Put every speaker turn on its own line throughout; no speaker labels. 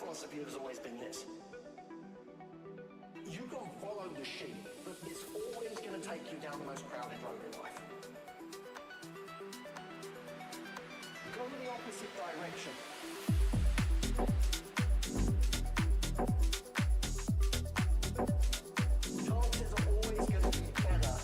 philosophy has always been this. You can follow the sheep, but it's always going to take you down the most crowded road in life. Go in the opposite direction. Chances are always going to be better.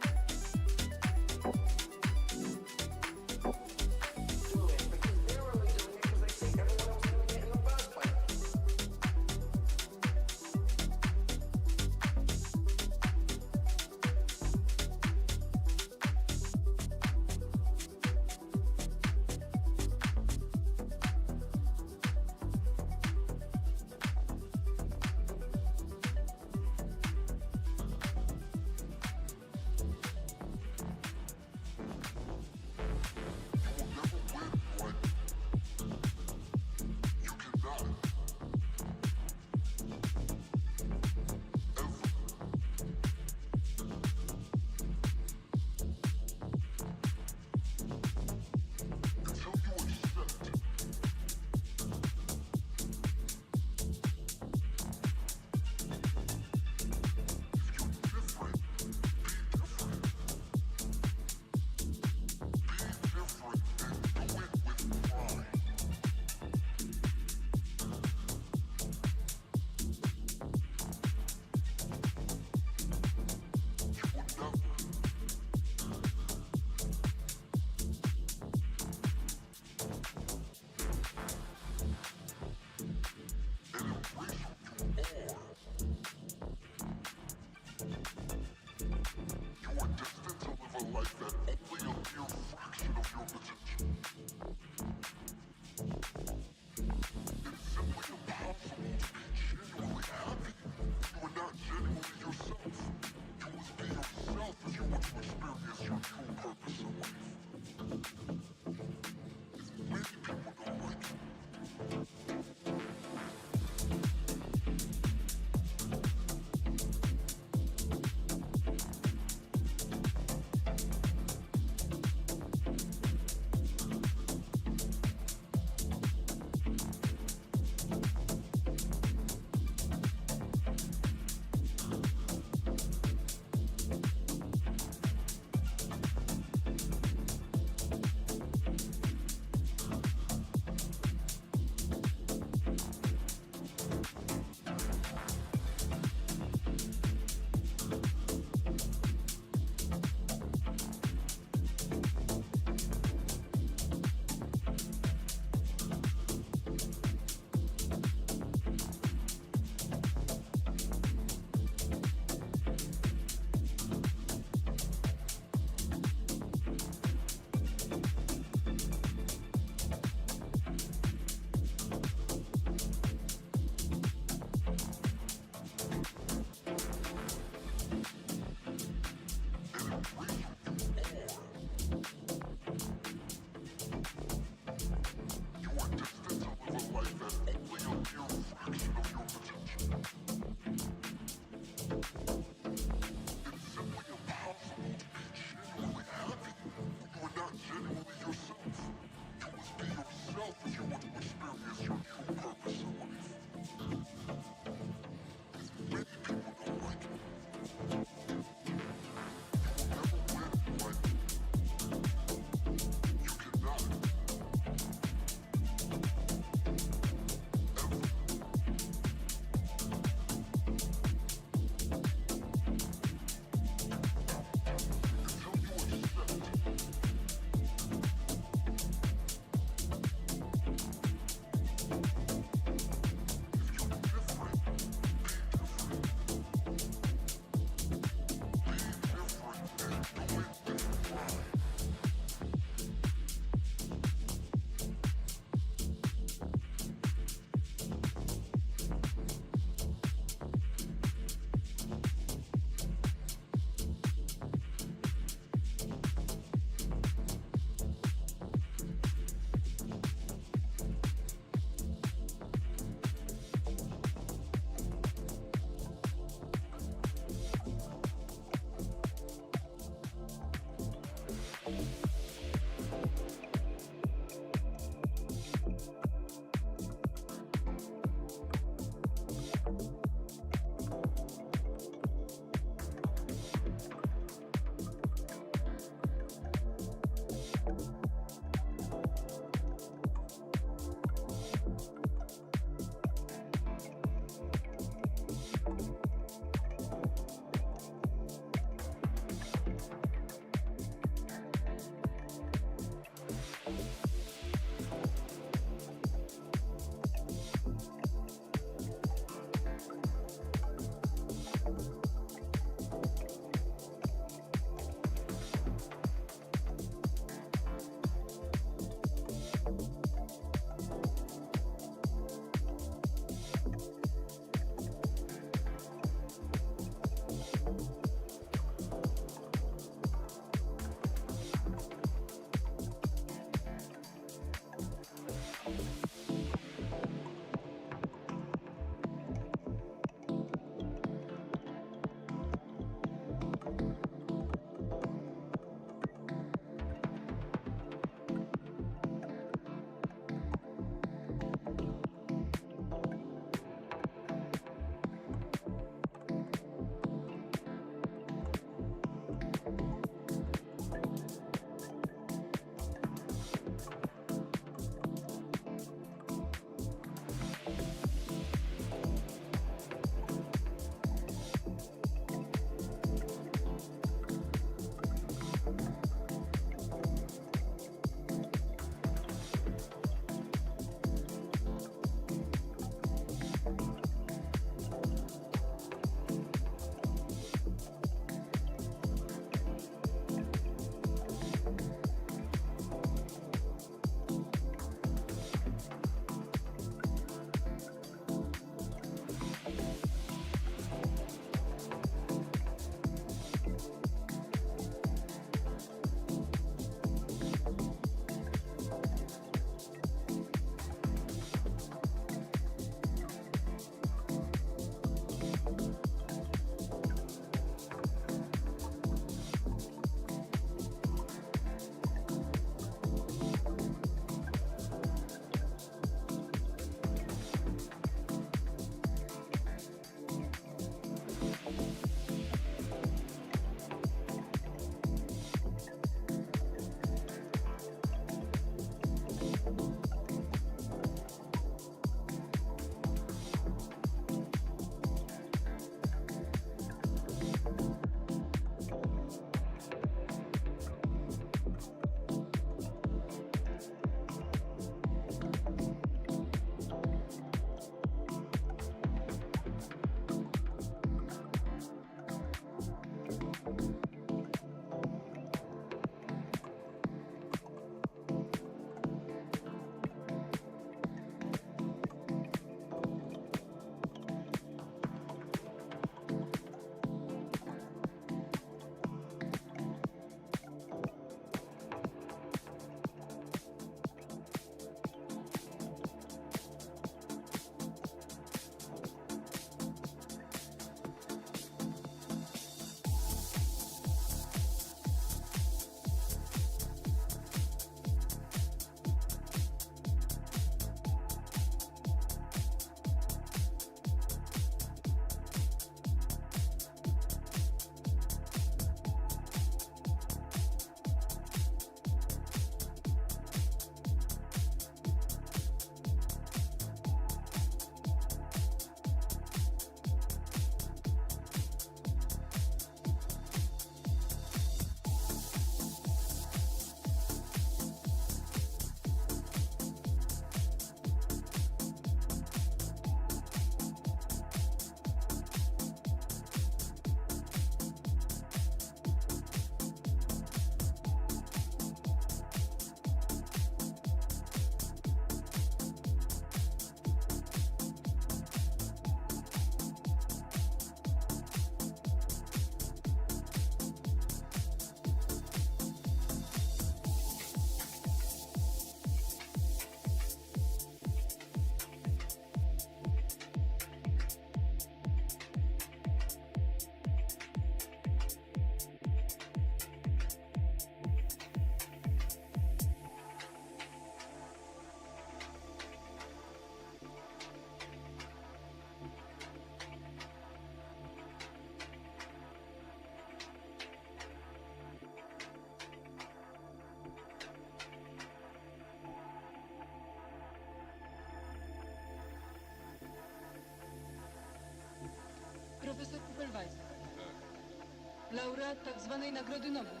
Laureat tak zwanej Nagrody Nobla.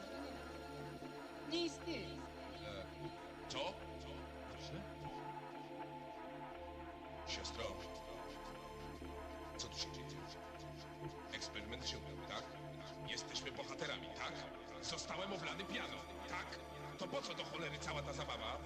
Nie istnieje.
Co? Proszę? Siostro, co tu się dzieje? Eksperyment się udał, tak? Jesteśmy bohaterami, tak? Zostałem oblany pianą, tak? To po co do cholery cała ta zabawa?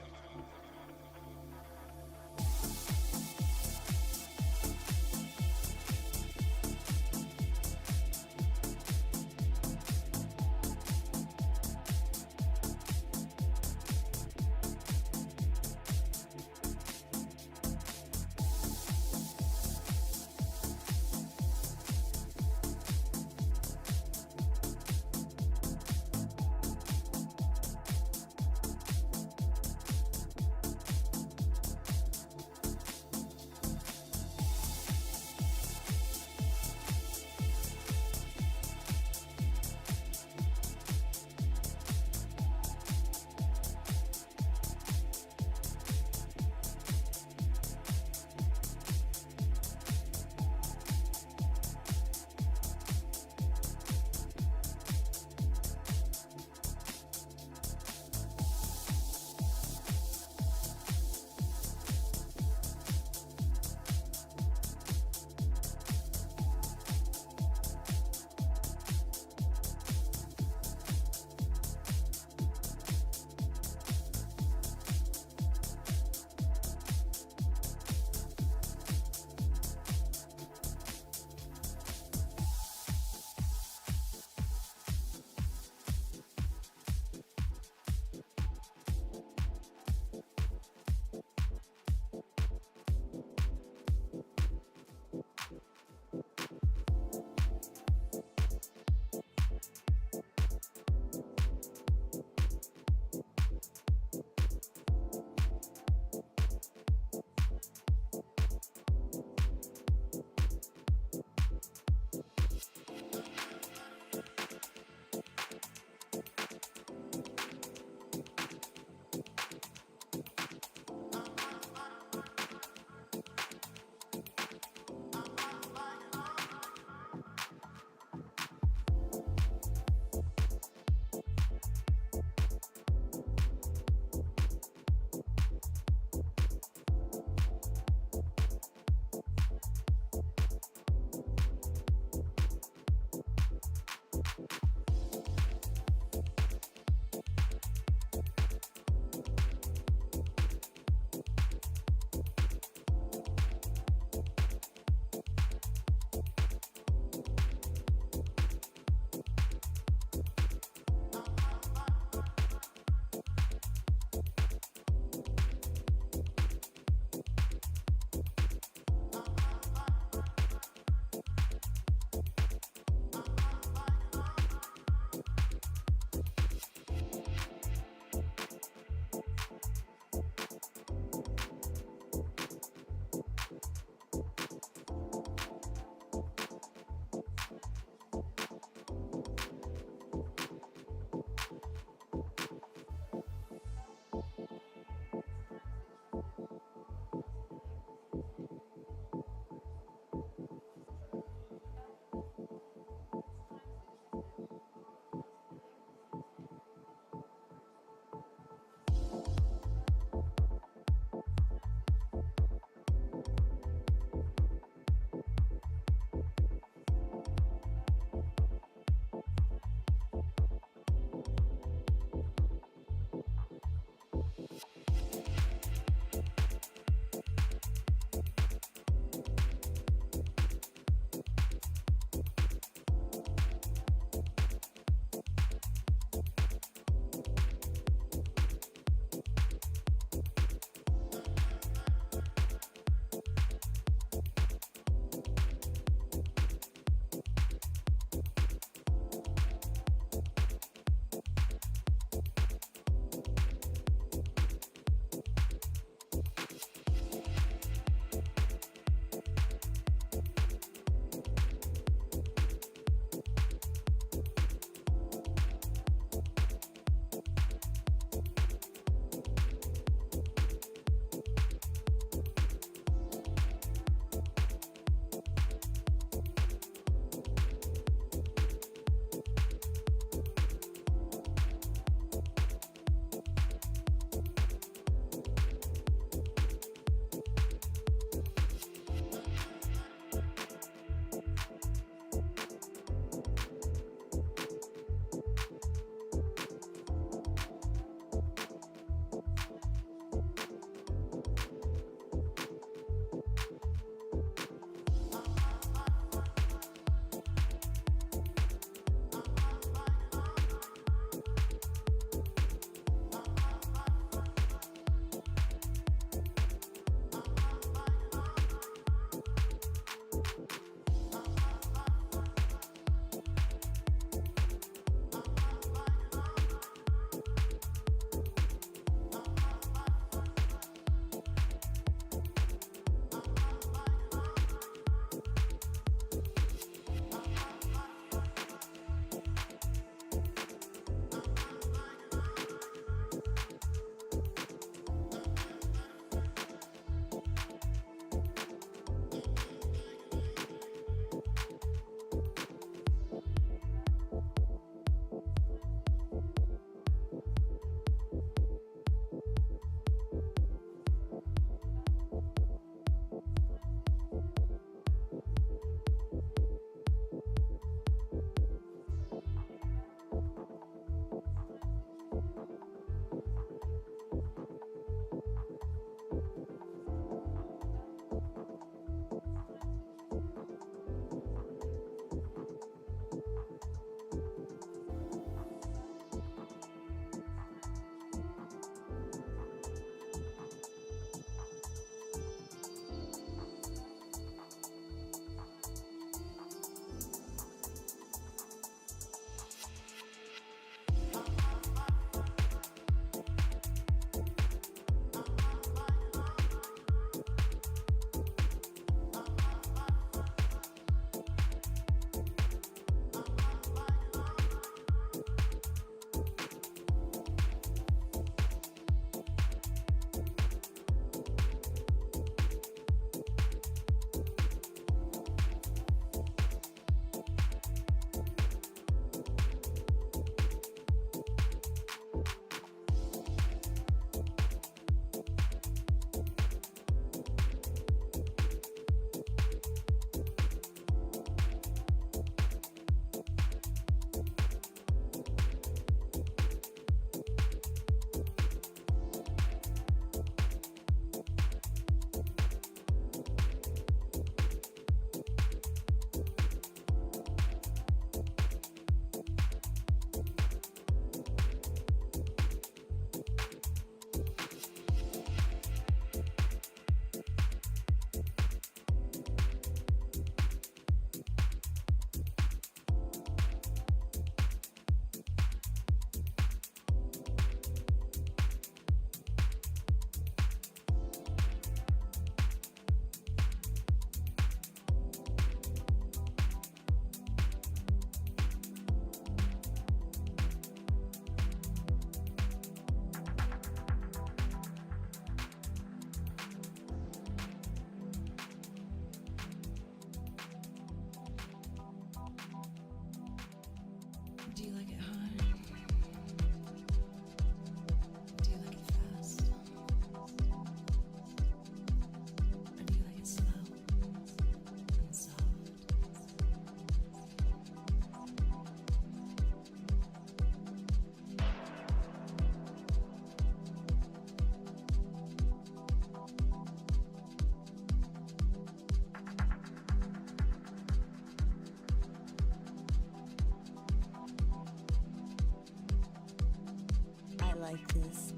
like this.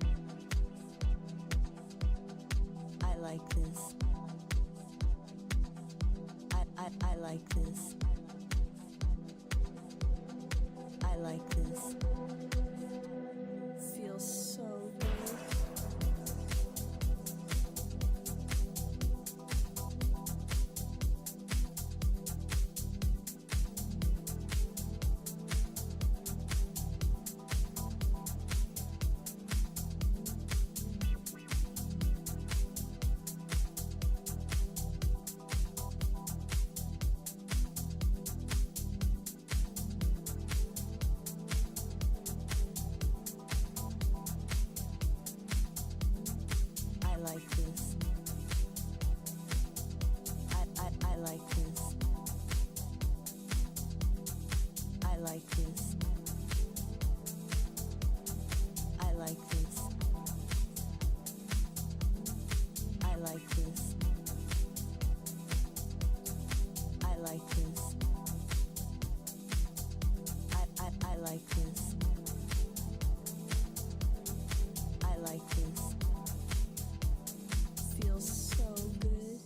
I like this. I like this. I like this. Feels so good. I like this. I like this. I like this. I like this. I like this. I like this. I like this. I like this. Feels so good.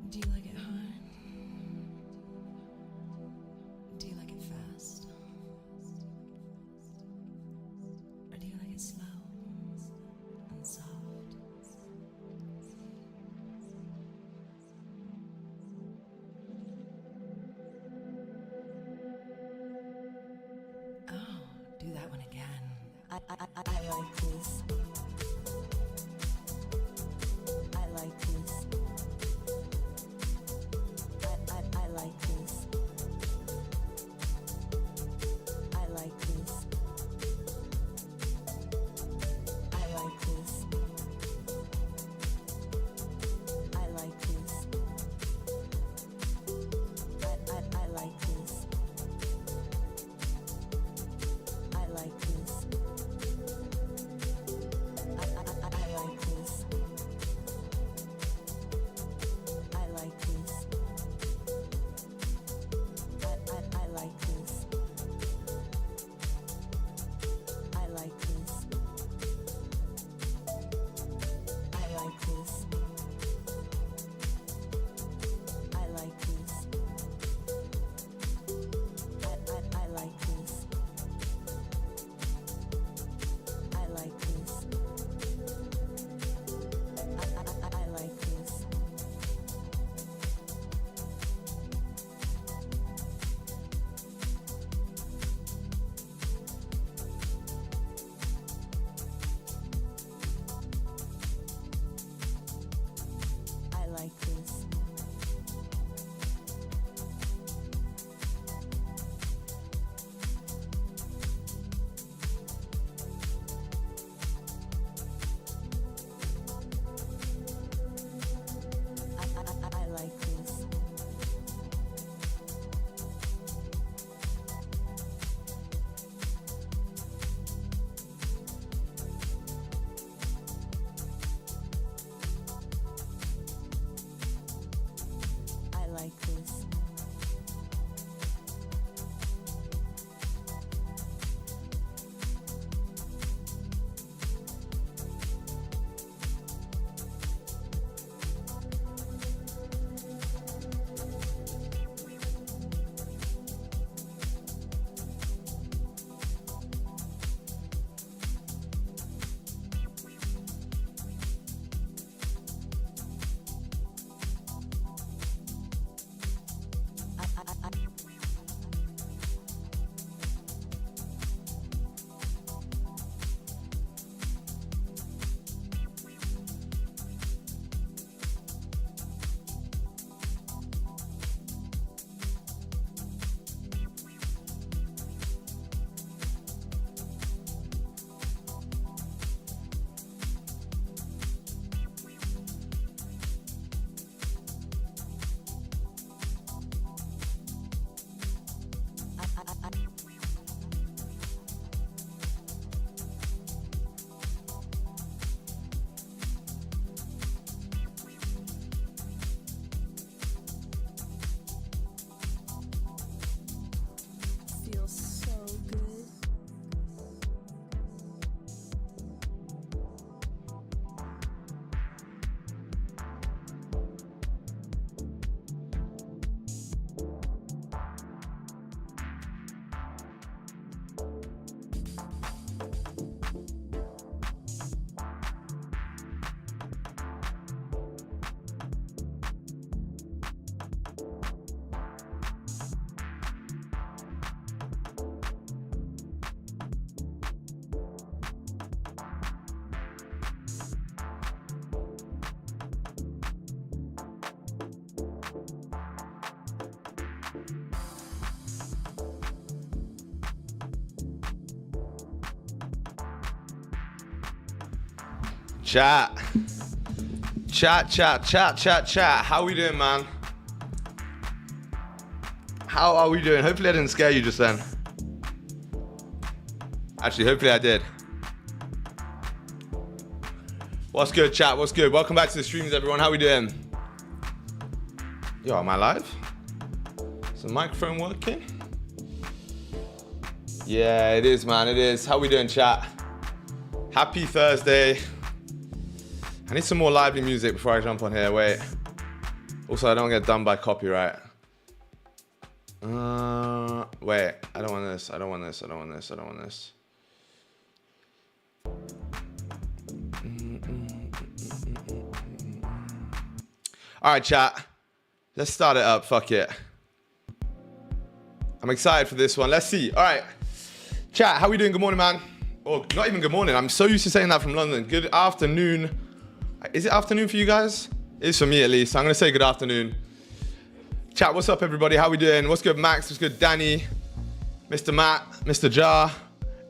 Do you like it hot? Do you like it fast? Or do you like it slow and soft? Oh, do that one again.
I like this. I like this. I like this. I like this. I like this. I like this. I like this. I like this.
Chat. How we doing, man? How are we doing? Hopefully I didn't scare you just then. Actually, hopefully I did. What's good, chat? What's good? Welcome back to the streams, everyone. How we doing? Yo, am I live? Is the microphone working? Yeah, it is, man. It is. How we doing, chat? Happy Thursday. I need some more lively music before I jump on here. Wait. Also, I don't get done by copyright. Wait. I don't want this. I don't want this. I don't want this. I don't want this. All right, chat. Let's start it up. Fuck it. I'm excited for this one. Let's see. All right. Chat, how we doing? Good morning, man. Or not even good morning. I'm so used to saying that from London. Good afternoon. Is it afternoon for you guys? It is for me, at least. I'm going to say good afternoon. Chat, what's up, everybody? How we doing? What's good, Max? What's good, Danny? Mr. Matt? Mr. Jar?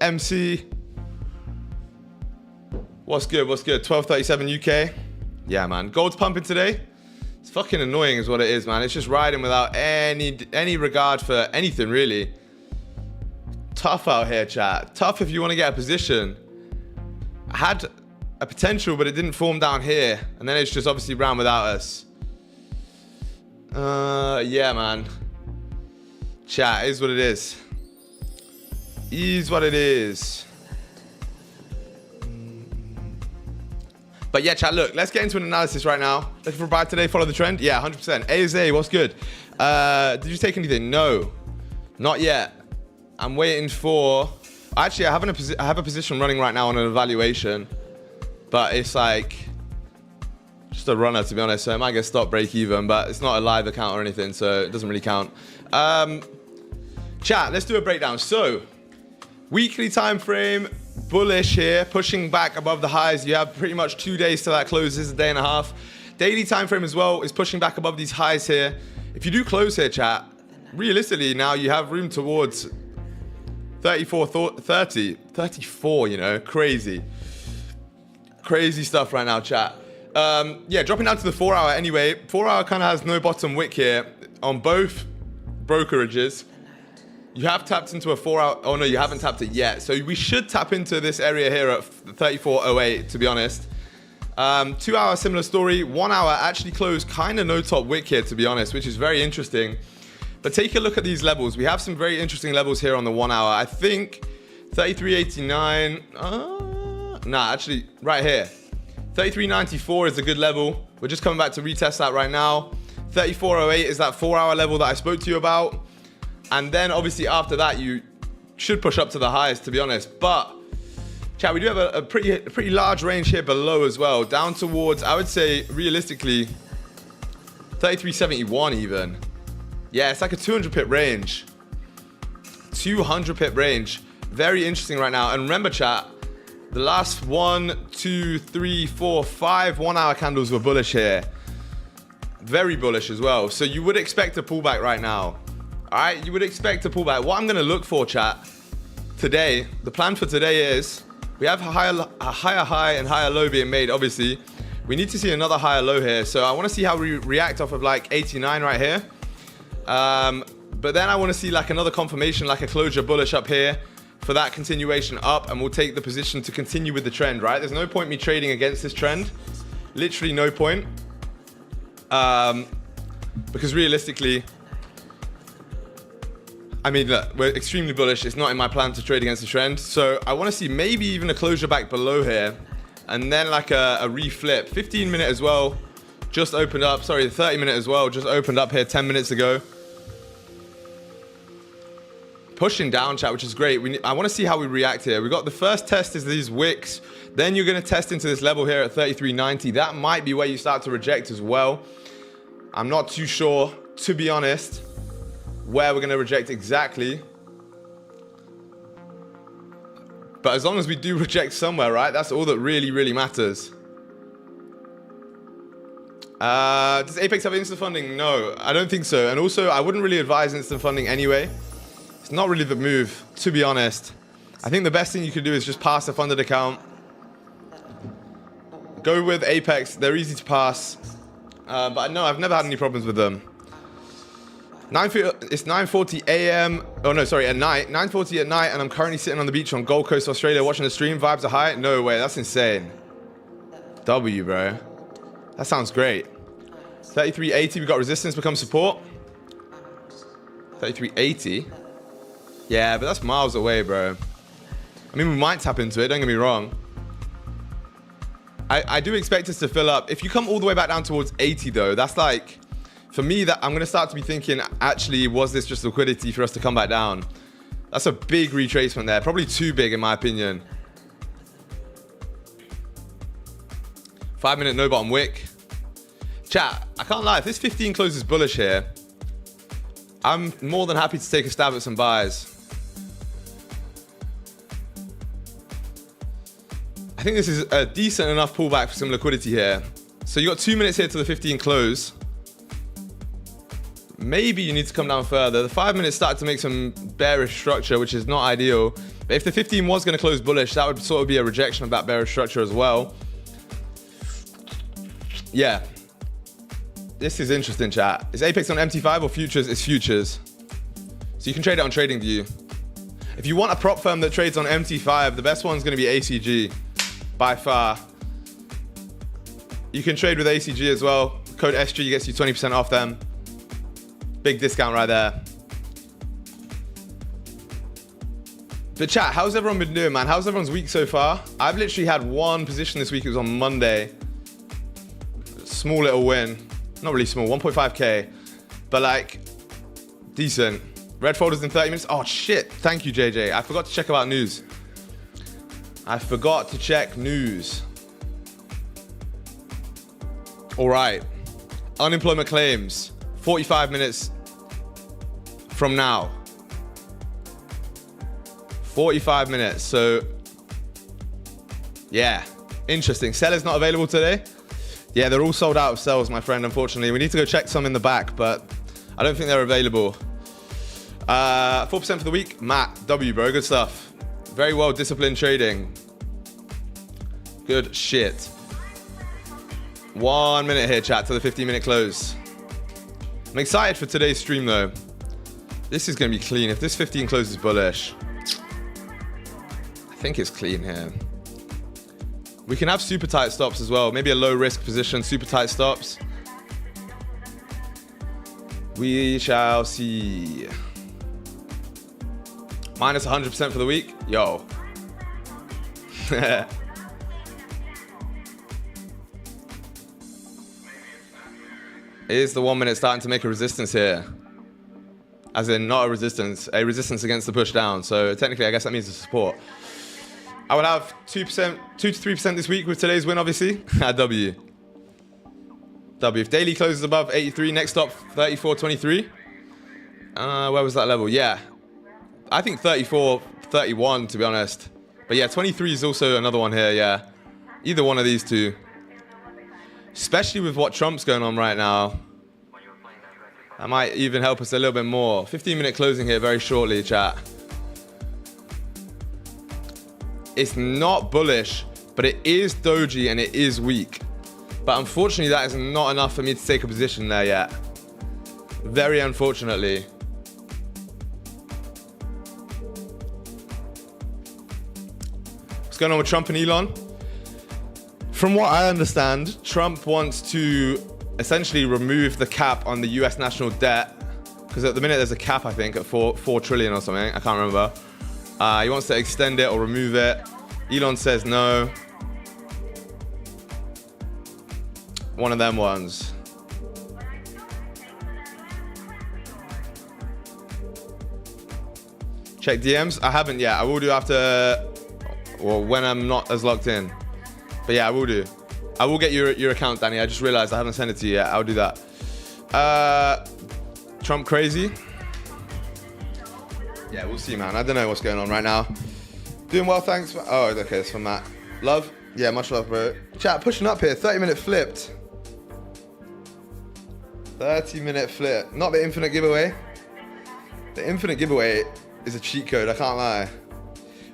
MC? What's good? What's good? 12:37 UK? Yeah, man. Gold's pumping today. It's fucking annoying is what it is, man. It's just riding without any regard for anything, really. Tough out here, chat. Tough if you want to get a position. I had a potential, but it didn't form down here. And then it's just obviously round without us. Yeah, man. Chat, is what it is. Is what it is. But yeah, chat, look, let's get into an analysis right now. Looking for a buy today, follow the trend? Yeah, 100%. ASA, what's good? Did you take anything? No, not yet. I'm waiting for... Actually, I have a position running right now on an evaluation. But it's like... just a runner, to be honest. So it might get stopped break even. But it's not a live account or anything, so it doesn't really count. Chat, let's do a breakdown. So, weekly time frame... bullish here, pushing back above the highs. You have pretty much 2 days till that closes, a day and a half. Daily time frame as well is pushing back above these highs here. If you do close here, chat, realistically now you have room towards 34, you know, crazy stuff right now, chat. Yeah, dropping down to the 4 hour anyway. 4 hour kind of has no bottom wick here on both brokerages. You have tapped into a 4 hour, oh no, you haven't tapped it yet. So we should tap into this area here at 34.08, to be honest. 2 hour, similar story. 1 hour actually closed kind of no top wick here, to be honest, which is very interesting. But take a look at these levels. We have some very interesting levels here on the 1 hour. I think 33.89, nah, actually right here. 33.94 is a good level. We're just coming back to retest that right now. 34.08 is that 4 hour level that I spoke to you about. And then obviously after that, you should push up to the highest, to be honest. But, chat, we do have a pretty large range here below as well. Down towards, I would say, realistically, 33.71 even. Yeah, it's like a 200 pip range. 200 pip range. Very interesting right now. And remember, chat, the last 1, 2, 3, 4, 5 1 hour candles were bullish here. Very bullish as well. So you would expect a pullback right now. All right, you would expect a pullback. What I'm going to look for, chat, today, the plan for today is we have a higher high and higher low being made, obviously. We need to see another higher low here. So I want to see how we react off of like 89 right here. But then I want to see like another confirmation, like a closure bullish up here for that continuation up. And we'll take the position to continue with the trend, right? There's no point me trading against this trend. Literally no point. Because realistically... I mean, look, we're extremely bullish. It's not in my plan to trade against the trend. So I want to see maybe even a closure back below here. And then like a reflip. 15 minute as well. Just opened up. Sorry, the 30 minute as well. Just opened up here 10 minutes ago. Pushing down, chat, which is great. I want to see how we react here. We got the first test is these wicks. Then you're going to test into this level here at 33.90. That might be where you start to reject as well. I'm not too sure, to be honest, where we're going to reject exactly. But as long as we do reject somewhere, right? That's all that really matters. Does Apex have instant funding? No, I don't think so. And also, I wouldn't really advise instant funding anyway. It's not really the move, to be honest. I think the best thing you could do is just pass a funded account. Go with Apex. They're easy to pass. But no, I've never had any problems with them. It's 9:40 a.m. Oh no, sorry, at night. 9:40 at night, and I'm currently sitting on the beach on Gold Coast, Australia, watching the stream. Vibes are high. No way, that's insane. W, bro. That sounds great. 33.80. We got resistance become support. 33.80. Yeah, but that's miles away, bro. I mean, we might tap into it. Don't get me wrong. I do expect us to fill up. If you come all the way back down towards 80, though, that's like. For me, that I'm going to start to be thinking, actually, was this just liquidity for us to come back down? That's a big retracement there. Probably too big, in my opinion. 5 minute no bottom wick. Chat, I can't lie. If this 15 closes bullish here, I'm more than happy to take a stab at some buys. I think this is a decent enough pullback for some liquidity here. So you got 2 minutes here to the 15 close. Maybe you need to come down further. The 5 minutes started to make some bearish structure, which is not ideal. But if the 15 was going to close bullish, that would sort of be a rejection of that bearish structure as well. Yeah. This is interesting, chat. Is Apex on MT5 or futures? It's futures. So you can trade it on TradingView. If you want a prop firm that trades on MT5, the best one's going to be ACG. By far. You can trade with ACG as well. Code SG gets you 20% off them. Big discount right there. But chat, how's everyone been doing, man? How's everyone's week so far? I've literally had one position this week. It was on Monday. Small little win. Not really small, 1.5k. But like, decent. Red folders in 30 minutes. Oh shit, thank you, JJ. I forgot to check about news. I forgot to check news. All right. Unemployment claims. 45 minutes from now. 45 minutes. So, yeah. Interesting. Sellers not available today? Yeah, they're all sold out of sales, my friend, unfortunately. We need to go check some in the back, but I don't think they're available. 4% for the week. Matt, W, bro. Good stuff. Very well disciplined trading. Good shit. 1 minute here, chat, to the 15-minute close. I'm excited for today's stream, though. This is going to be clean. If this 15 closes bullish, I think it's clean here. We can have super tight stops as well. Maybe a low risk position, super tight stops. We shall see. Minus 100% for the week. Yo. Is the 1 minute starting to make a resistance here? As in, not a resistance against the push down. So technically, I guess that means a support. I will have 2% to 3% this week with today's win, obviously. W. If daily closes above 83, next stop 34.23. Where was that level? Yeah. I think 34, 31, to be honest. But yeah, 23 is also another one here, yeah. Either one of these two. Especially with what Trump's going on right now. That might even help us a little bit more. 15-minute closing here very shortly, chat. It's not bullish, but it is doji and it is weak. But unfortunately, that is not enough for me to take a position there yet. Very unfortunately. What's going on with Trump and Elon? From what I understand, Trump wants to essentially remove the cap on the US national debt. Because at the minute there's a cap, I think, at 4 trillion or something. I can't remember. He wants to extend it or remove it. Elon says no. One of them ones. Check DMs? I haven't yet. I will do after, well, when I'm not as locked in. But yeah, I will do. I will get your account, Danny. I just realized I haven't sent it to you yet. I'll do that. Trump crazy? Yeah, we'll see, man. I don't know what's going on right now. Doing well, thanks. Oh, okay, it's from Matt. Love? Yeah, much love, bro. Chat, pushing up here. 30-minute flipped. 30-minute flip. Not the infinite giveaway. The infinite giveaway is a cheat code, I can't lie.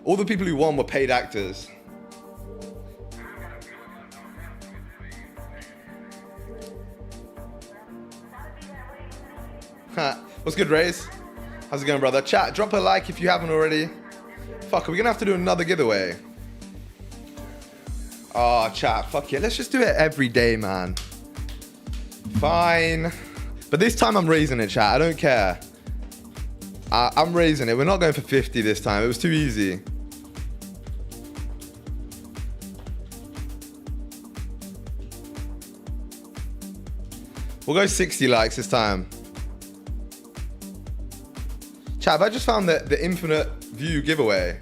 All the people who won were paid actors. What's good, Rays? How's it going, brother? Chat, drop a like if you haven't already. Fuck, are we gonna have to do another giveaway? Oh, chat, fuck yeah. Let's just do it every day, man. Fine. But this time I'm raising it, chat. I don't care. I'm raising it. We're not going for 50 this time. It was too easy. We'll go 60 likes this time. Chat, I just found the infinite view giveaway.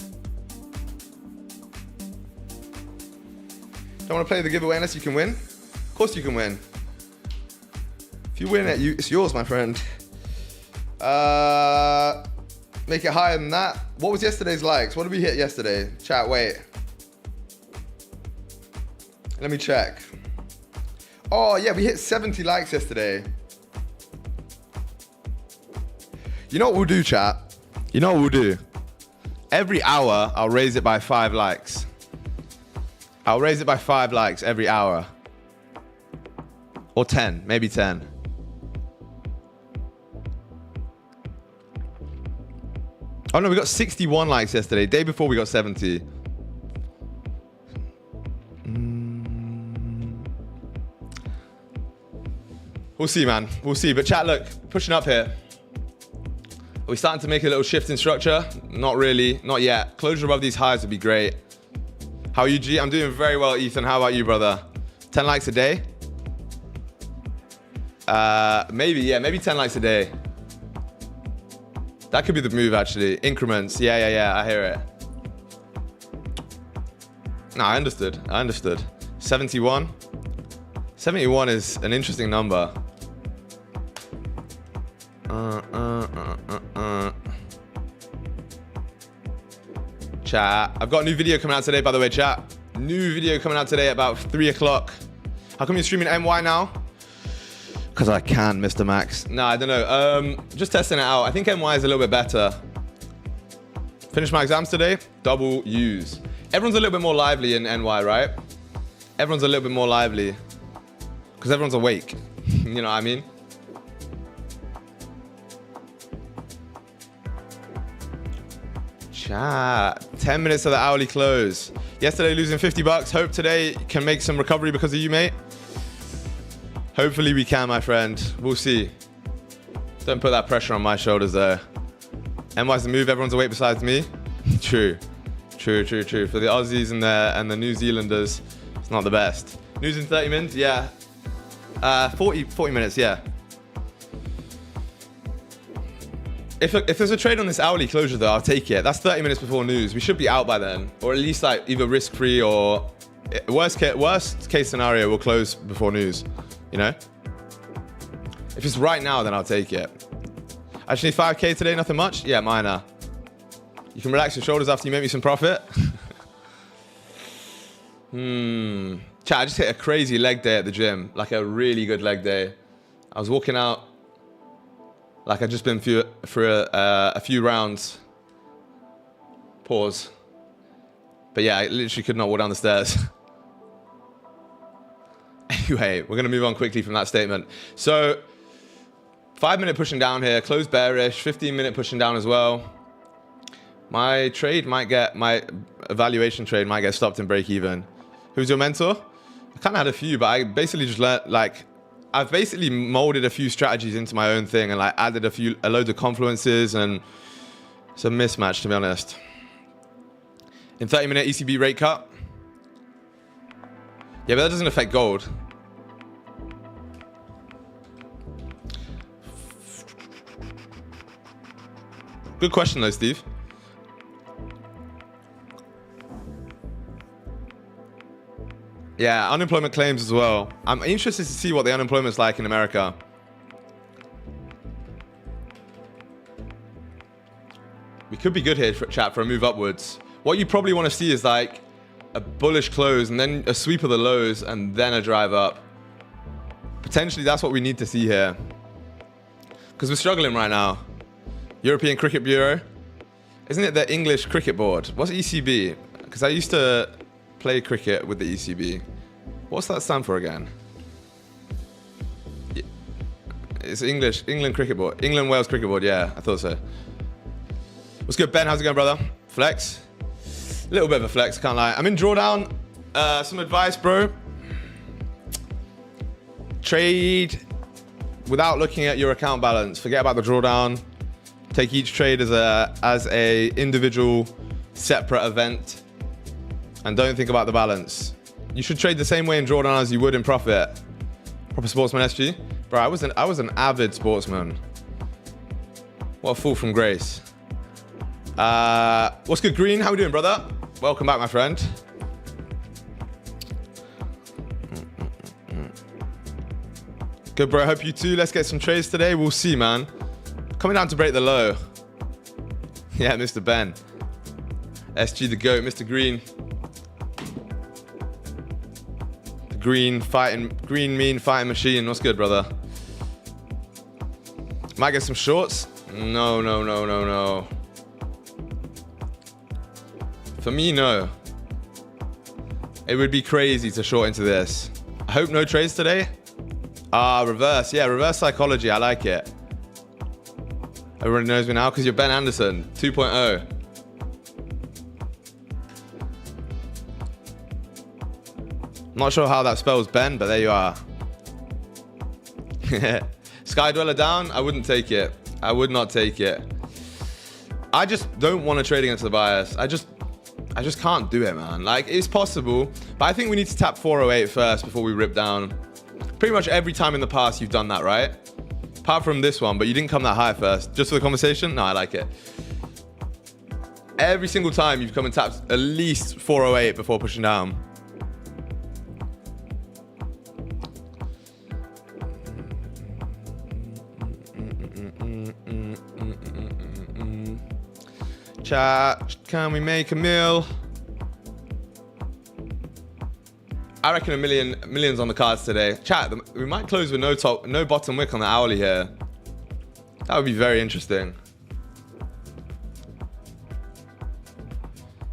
Don't want to play the giveaway unless you can win? Of course you can win. If you win it, it's yours, my friend. Make it higher than that. What was yesterday's likes? What did we hit yesterday? Chat, wait. Let me check. Oh, yeah, we hit 70 likes yesterday. You know what we'll do, chat? You know what we'll do? Every hour, I'll raise it by 5 likes. I'll raise it by 5 likes every hour. Or 10, maybe 10. Oh no, we got 61 likes yesterday. Day before we got 70. We'll see, man. We'll see. But chat, look, pushing up here. Are we starting to make a little shift in structure? Not really. Not yet. Closure above these highs would be great. How are you, G? I'm doing very well, Ethan. How about you, brother? 10 likes a day? Maybe 10 likes a day. That could be the move, actually. Increments. Yeah, I hear it. No, I understood. 71. 71 is an interesting number. Chat. I've got a new video coming out today, by the way, chat. New video coming out today at about 3 o'clock. How come you're streaming NY now? Because I can, Mr. Max. No, I don't know. Just testing it out. I think NY is a little bit better. Finished my exams today. Double U's. Everyone's a little bit more lively in NY, right? Everyone's a little bit more lively. Because everyone's awake. You know what I mean? Chat. 10 minutes to the hourly close. Yesterday losing 50 bucks. Hope today can make some recovery because of you, mate. Hopefully we can, my friend. We'll see. Don't put that pressure on my shoulders there. NY's the move. Everyone's awake besides me. True. For the Aussies and the New Zealanders, it's not the best. News in 30 minutes? Yeah. 40 minutes, yeah. If there's a trade on this hourly closure, though, I'll take it. That's 30 minutes before news. We should be out by then. Or at least like either risk-free or... Worst case scenario, we'll close before news. You know? If it's right now, then I'll take it. Actually, 5K today, nothing much? Yeah, minor. You can relax your shoulders after you make me some profit. Chat, I just hit a crazy leg day at the gym. Like a really good leg day. I was walking out like I'd just been through a few rounds. Pause. But yeah, I literally could not walk down the stairs. Anyway, we're going to move on quickly from that statement. So, 5-minute pushing down here. Close bearish. 15-minute pushing down as well. My evaluation trade might get stopped in break even. Who's your mentor? I kind of had a few, but I basically just learned, like, I've basically molded a few strategies into my own thing and like added a load of confluences, and it's a mismatch, to be honest. In 30-minute ECB rate cut. Yeah, but that doesn't affect gold. Good question though, Steve. Yeah, unemployment claims as well. I'm interested to see what the unemployment's like in America. We could be good here, chat, for a move upwards. What you probably want to see is like a bullish close and then a sweep of the lows and then a drive up. Potentially that's what we need to see here. Because we're struggling right now. European Cricket Bureau. Isn't it the English Cricket Board? What's ECB? Because I used to play cricket with the ECB. What's that stand for again? It's English. England cricket board. England Wales cricket board. Yeah, I thought so. What's good, Ben? How's it going, brother? Flex. A little bit of a flex. Can't lie. I'm in drawdown. Some advice, bro. Trade without looking at your account balance. Forget about the drawdown. Take each trade as a individual, separate event, and don't think about the balance. You should trade the same way in drawdown as you would in profit. Proper sportsman, SG. Bro, I was an avid sportsman. What a fall from grace. What's good, Green? How we doing, brother? Welcome back, my friend. Good, bro. Hope you too. Let's get some trades today. We'll see, man. Coming down to break the low. Yeah, Mr. Ben. SG the GOAT, Mr. Green. The green mean fighting machine. What's good, brother? Might get some shorts? No. For me, no. It would be crazy to short into this. I hope no trades today. Reverse. Yeah, reverse psychology. I like it. Everyone knows me now because you're Ben Anderson 2.0. Not sure how that spells Ben, but there you are. Sky Dweller down. I wouldn't take it. I would not take it. I just don't want to trade against the bias. I just can't do it, man. Like, it's possible, but I think we need to tap 408 first before we rip down. Pretty much every time in the past you've done that, right? Apart from this one, but you didn't come that high first. Just for the conversation? No, I like it. Every single time you've come and tapped at least 408 before pushing down. Chat, can we make a meal? I reckon millions on the cards today. Chat, we might close with no bottom wick on the hourly here. That would be very interesting.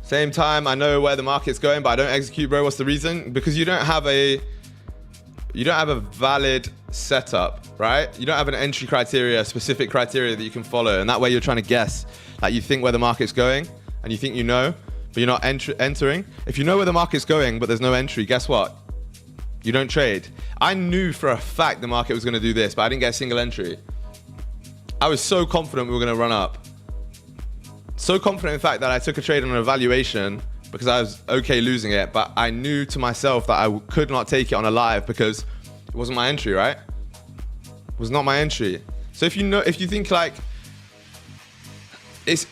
Same time, I know where the market's going, but I don't execute, bro. What's the reason? Because you don't have a valid setup, right? You don't have an entry criteria, specific criteria that you can follow, and that way you're trying to guess. Like, you think where the market's going, and you think you know, but you're not entering. If you know where the market's going, but there's no entry, guess what? You don't trade. I knew for a fact the market was going to do this, but I didn't get a single entry. I was so confident we were going to run up. So confident, in fact, that I took a trade on an evaluation because I was okay losing it, but I knew to myself that I could not take it on a live because it wasn't my entry, right? It was not my entry. So if you think like, it's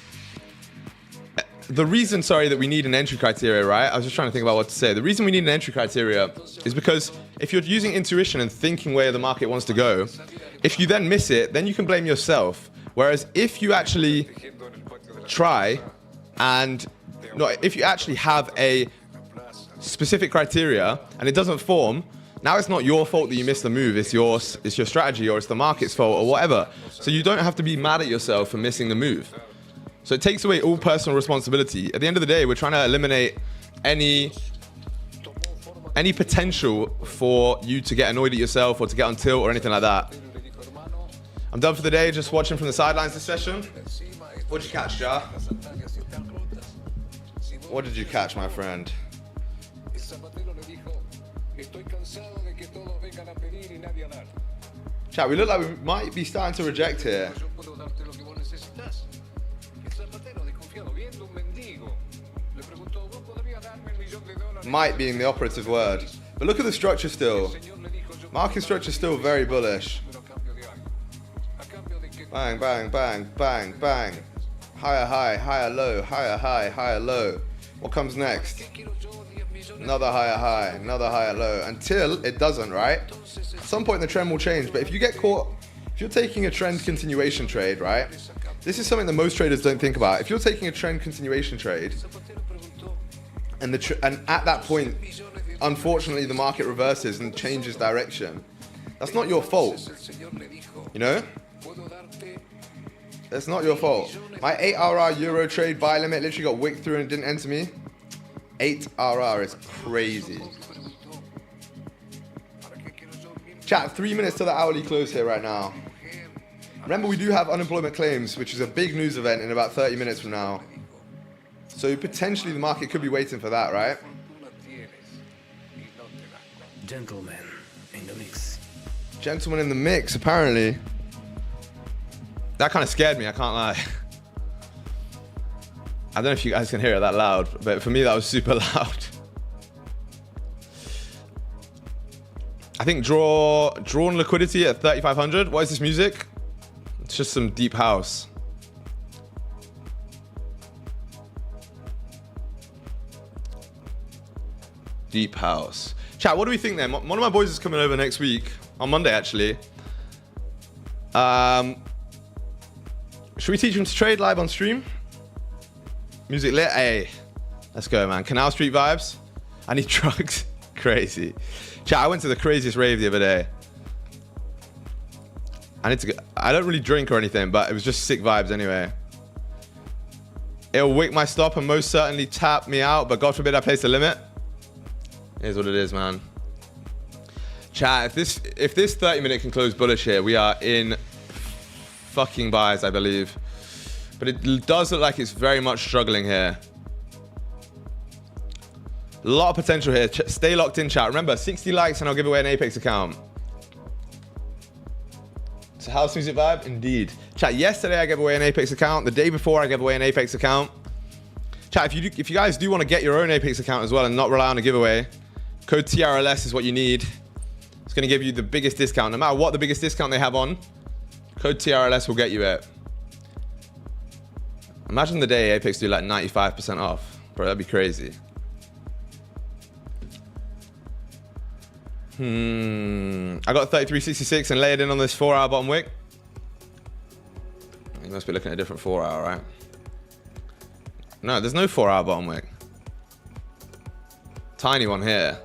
the reason, that we need an entry criteria, right? I was just trying to think about what to say. The reason we need an entry criteria is because if you're using intuition and thinking where the market wants to go, if you then miss it, then you can blame yourself. Whereas if you actually try and if you actually have a specific criteria and it doesn't form, now it's not your fault that you missed the move. It's your strategy, or it's the market's fault, or whatever. So you don't have to be mad at yourself for missing the move. So it takes away all personal responsibility. At the end of the day, we're trying to eliminate any potential for you to get annoyed at yourself or to get on tilt or anything like that. I'm done for the day, just watching from the sidelines this session. What did you catch, Jar? What did you catch, my friend? Chat, we look like we might be starting to reject here. Might being the operative word. But look at the structure still. Market structure still very bullish. Bang, bang, bang, bang, bang. Higher high, higher low, higher high, higher low. What comes next? Another higher high, another higher low. Until it doesn't, right? At some point the trend will change. But if you get caught, if you're taking a trend continuation trade, right? This is something that most traders don't think about. If you're taking a trend continuation trade, and at that point, unfortunately, the market reverses and changes direction, that's not your fault. You know? That's not your fault. My 8RR Euro trade buy limit literally got wicked through and it didn't enter me. 8RR is crazy. Chat, 3 minutes to the hourly close here right now. Remember, we do have unemployment claims, which is a big news event in about 30 minutes from now. So potentially the market could be waiting for that, right?
Gentlemen in the mix.
Gentleman in the mix, apparently. That kind of scared me, I can't lie. I don't know if you guys can hear it that loud, but for me that was super loud. I think drawn liquidity at 3,500. What is this music? It's just some deep house. Deep house. Chat, what do we think then? One of my boys is coming over next week, on Monday actually. Should we teach him to trade live on stream? Music lit? Hey, let's go, man. Canal Street vibes. I need drugs. Crazy. Chat, I went to the craziest rave the other day. I don't really drink or anything, but it was just sick vibes anyway. It'll wick my stop and most certainly tap me out, but God forbid I place a limit. Here's what it is, man. Chat, if this 30-minute can close bullish here, we are in fucking buys, I believe. But it does look like it's very much struggling here. A lot of potential here. Stay locked in, chat. Remember, 60 likes and I'll give away an Apex account. It's a house music vibe? Indeed. Chat, yesterday I gave away an Apex account. The day before I gave away an Apex account. Chat, if you guys do want to get your own Apex account as well and not rely on a giveaway, code TRLS is what you need. It's going to give you the biggest discount. No matter what the biggest discount they have on, code TRLS will get you it. Imagine the day Apex do like 95% off. Bro, that'd be crazy. I got 33.66 and layered in on this 4-hour bottom wick. You must be looking at a different 4-hour, right? No, there's no 4-hour bottom wick. Tiny one here.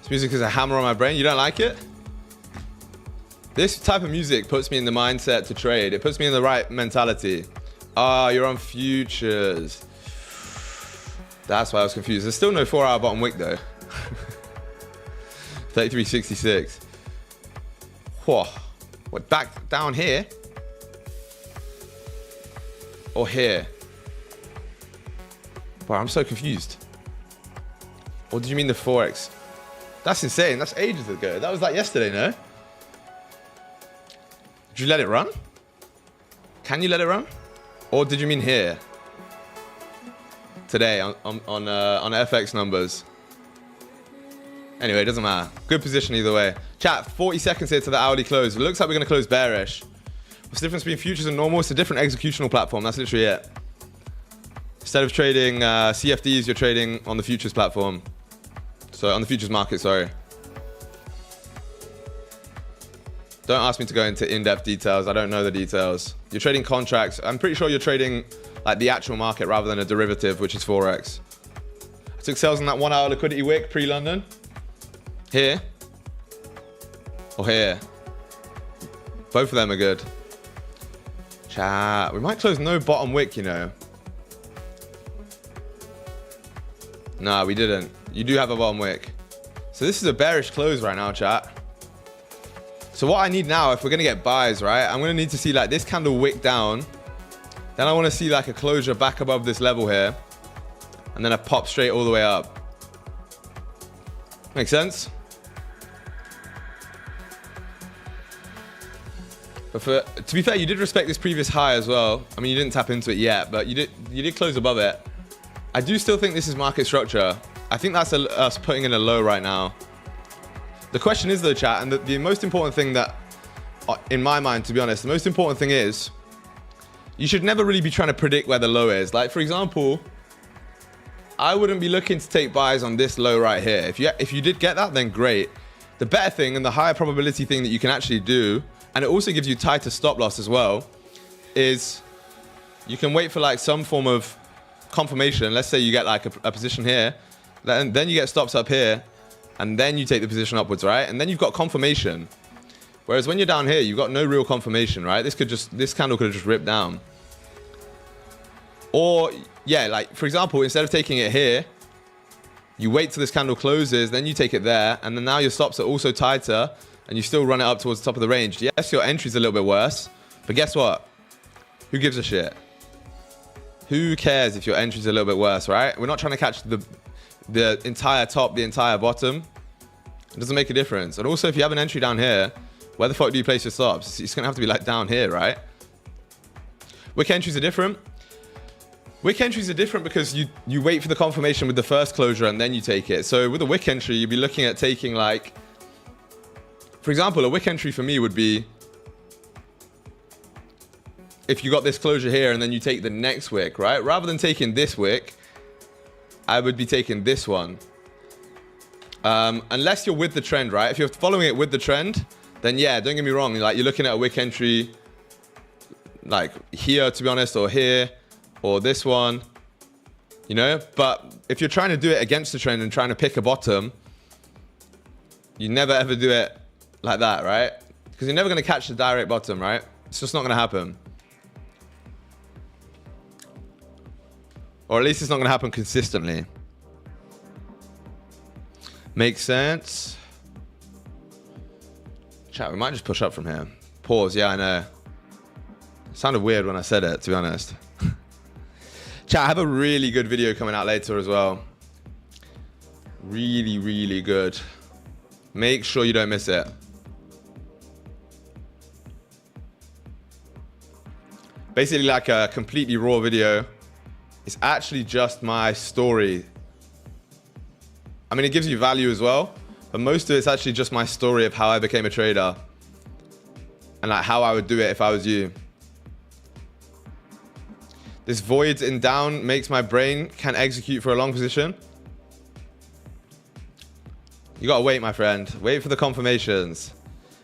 This music is a hammer on my brain. You don't like it? This type of music puts me in the mindset to trade. It puts me in the right mentality. Ah, you're on futures. That's why I was confused. There's still no 4-hour bottom wick though. 33.66. Whoa. What, back down here? Or here? Wow, I'm so confused. Or did you mean the Forex? That's insane. That's ages ago. That was like yesterday, no? Did you let it run? Can you let it run? Or did you mean here? Today on FX numbers. Anyway, it doesn't matter. Good position either way. Chat, 40 seconds here to the hourly close. It looks like we're going to close bearish. What's the difference between futures and normal? It's a different executional platform. That's literally it. Instead of trading CFDs, you're trading on the futures platform. So on the futures market, sorry. Don't ask me to go into in-depth details. I don't know the details. You're trading contracts. I'm pretty sure you're trading like the actual market rather than a derivative, which is Forex. I took sales on that 1-hour liquidity wick pre-London. Here. Or here. Both of them are good. Chat. We might close no bottom wick, you know. Nah, we didn't. You do have a bottom wick. So this is a bearish close right now, chat. So what I need now, if we're going to get buys, right, I'm going to need to see like this candle wick down. Then I want to see like a closure back above this level here. And then a pop straight all the way up. Make sense? But to be fair, you did respect this previous high as well. I mean, you didn't tap into it yet, but you did close above it. I do still think this is market structure. I think that's us putting in a low right now. The question is though, chat, and the most important thing that, in my mind, to be honest, the most important thing is, you should never really be trying to predict where the low is. Like, for example, I wouldn't be looking to take buys on this low right here. If you did get that, then great. The better thing and the higher probability thing that you can actually do, and it also gives you tighter stop loss as well, is you can wait for like some form of confirmation. Let's say you get like a position here, then you get stops up here, and then you take the position upwards, right? And then you've got confirmation. Whereas when you're down here, you've got no real confirmation, right? This candle could have just ripped down. Or, yeah, like, for example, instead of taking it here, you wait till this candle closes, then you take it there, and then now your stops are also tighter, and you still run it up towards the top of the range, yes, your entry's a little bit worse, but guess what? Who gives a shit? Who cares if your entry's a little bit worse, right? We're not trying to catch the entire top, the entire bottom. It doesn't make a difference. And also, if you have an entry down here, where the fuck do you place your stops? It's gonna have to be like down here, right? Wick entries are different. Wick entries are different because you wait for the confirmation with the first closure and then you take it. So with a wick entry, you'd be looking at taking like, for example, a wick entry for me would be if you got this closure here and then you take the next wick, right? Rather than taking this wick, I would be taking this one. Unless you're with the trend, right? If you're following it with the trend, then yeah, don't get me wrong. Like you're looking at a wick entry like here, to be honest, or here, or this one, you know? But if you're trying to do it against the trend and trying to pick a bottom, you never ever do it like that, right? Because you're never going to catch the direct bottom, right? It's just not going to happen. Or at least it's not going to happen consistently. Makes sense. Chat, we might just push up from here. Pause, yeah, I know. It sounded weird when I said it, to be honest. Chat, I have a really good video coming out later as well. Really, really good. Make sure you don't miss it. Basically like a completely raw video. It's actually just my story. I mean, it gives you value as well, but most of it's actually just my story of how I became a trader and like how I would do it if I was you. This void in down makes my brain can execute for a long position. You gotta wait, my friend. Wait for the confirmations.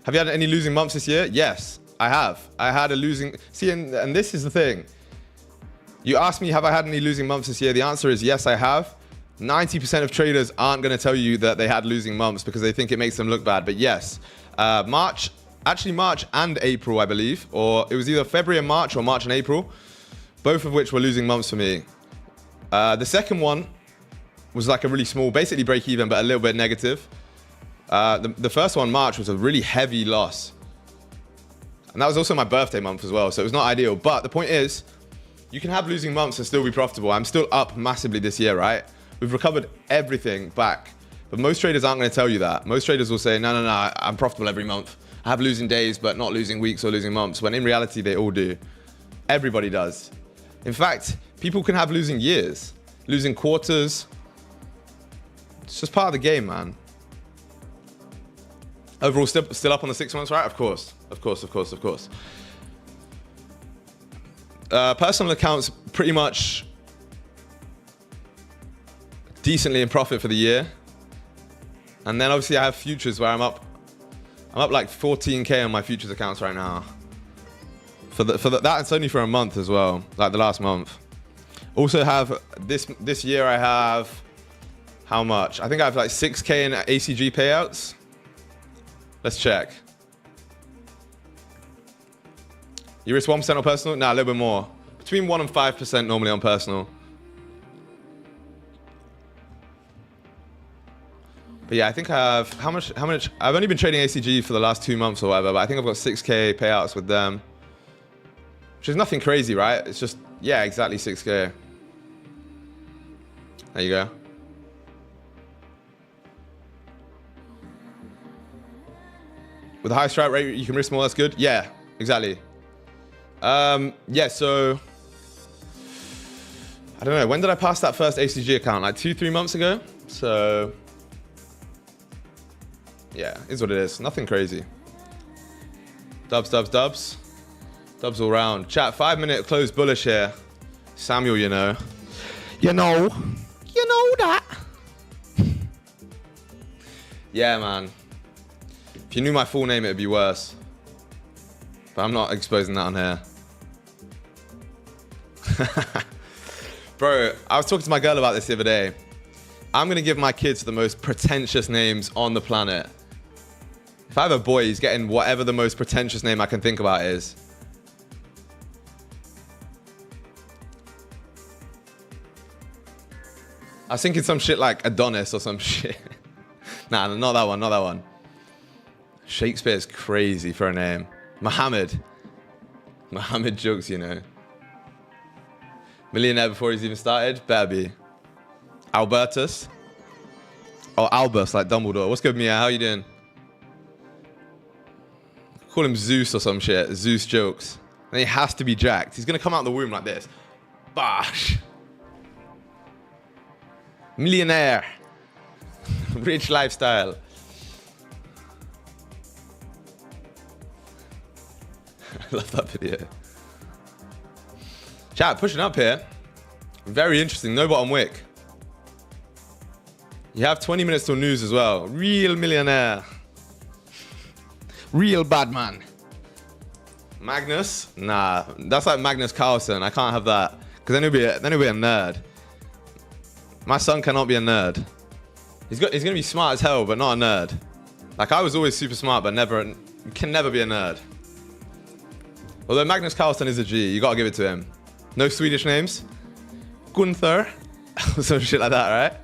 Have you had any losing months this year? Yes, I have. I had a losing... See, and this is the thing. You asked me, have I had any losing months this year? The answer is yes, I have. 90% of traders aren't going to tell you that they had losing months because they think it makes them look bad. But yes, March and April, I believe, or it was either February and March or March and April, both of which were losing months for me. The second one was like a really small, basically break even, but a little bit negative. The first one, March, was a really heavy loss. And that was also my birthday month as well, so it was not ideal. But the point is, you can have losing months and still be profitable. I'm still up massively this year, right? We've recovered everything back. But most traders aren't going to tell you that. Most traders will say, no, I'm profitable every month. I have losing days, but not losing weeks or losing months. When in reality, they all do. Everybody does. In fact, people can have losing years, losing quarters. It's just part of the game, man. Overall, still up on the 6 months, right? Of course. Personal accounts pretty much decently in profit for the year. And then obviously I have futures where I'm up like 14K on my futures accounts right now. That it's only for a month as well, like the last month. Also have this year I have how much? I think I have like 6K in ACG payouts. Let's check. You risk 1% on personal? Nah, a little bit more. Between 1 and 5% normally on personal. But yeah, I think I have, how much, I've only been trading ACG for the last 2 months or whatever, but I think I've got 6K payouts with them. Which is nothing crazy, right? It's just, yeah, exactly 6K. There you go. With a high strike rate, you can risk more, that's good. Yeah, exactly. Yeah, so I don't know, when did I pass that first ACG account? Like 2-3 months ago? So yeah, is what it is. Nothing crazy. Dubs all round. Chat, 5-minute close bullish here. Samuel, you know that. Yeah, man. If you knew my full name, it'd be worse. But I'm not exposing that on here. Bro, I was talking to my girl about this the other day. I'm going to give my kids the most pretentious names on the planet. If I have a boy, he's getting whatever the most pretentious name I can think about is. I was thinking some shit like Adonis or some shit. Nah, not that one. Shakespeare is crazy for a name. Mohammed jokes, you know. Millionaire before he's even started? Better be. Albertus? Oh, Albus, like Dumbledore. What's good, Mia? How you doing? Call him Zeus or some shit. Zeus jokes. And he has to be jacked. He's going to come out of the womb like this. Bosh. Millionaire. Rich lifestyle. I love that video. Chat, pushing up here. Very interesting. No bottom wick. You have 20 minutes till news as well. Real millionaire. Real bad man. Magnus? Nah, that's like Magnus Carlsen. I can't have that. Because then he'll be a nerd. My son cannot be a nerd. He's going to be smart as hell, but not a nerd. Like, I was always super smart, but can never be a nerd. Although Magnus Carlsen is a G, you gotta give it to him. No Swedish names? Gunther? Some shit like that, right?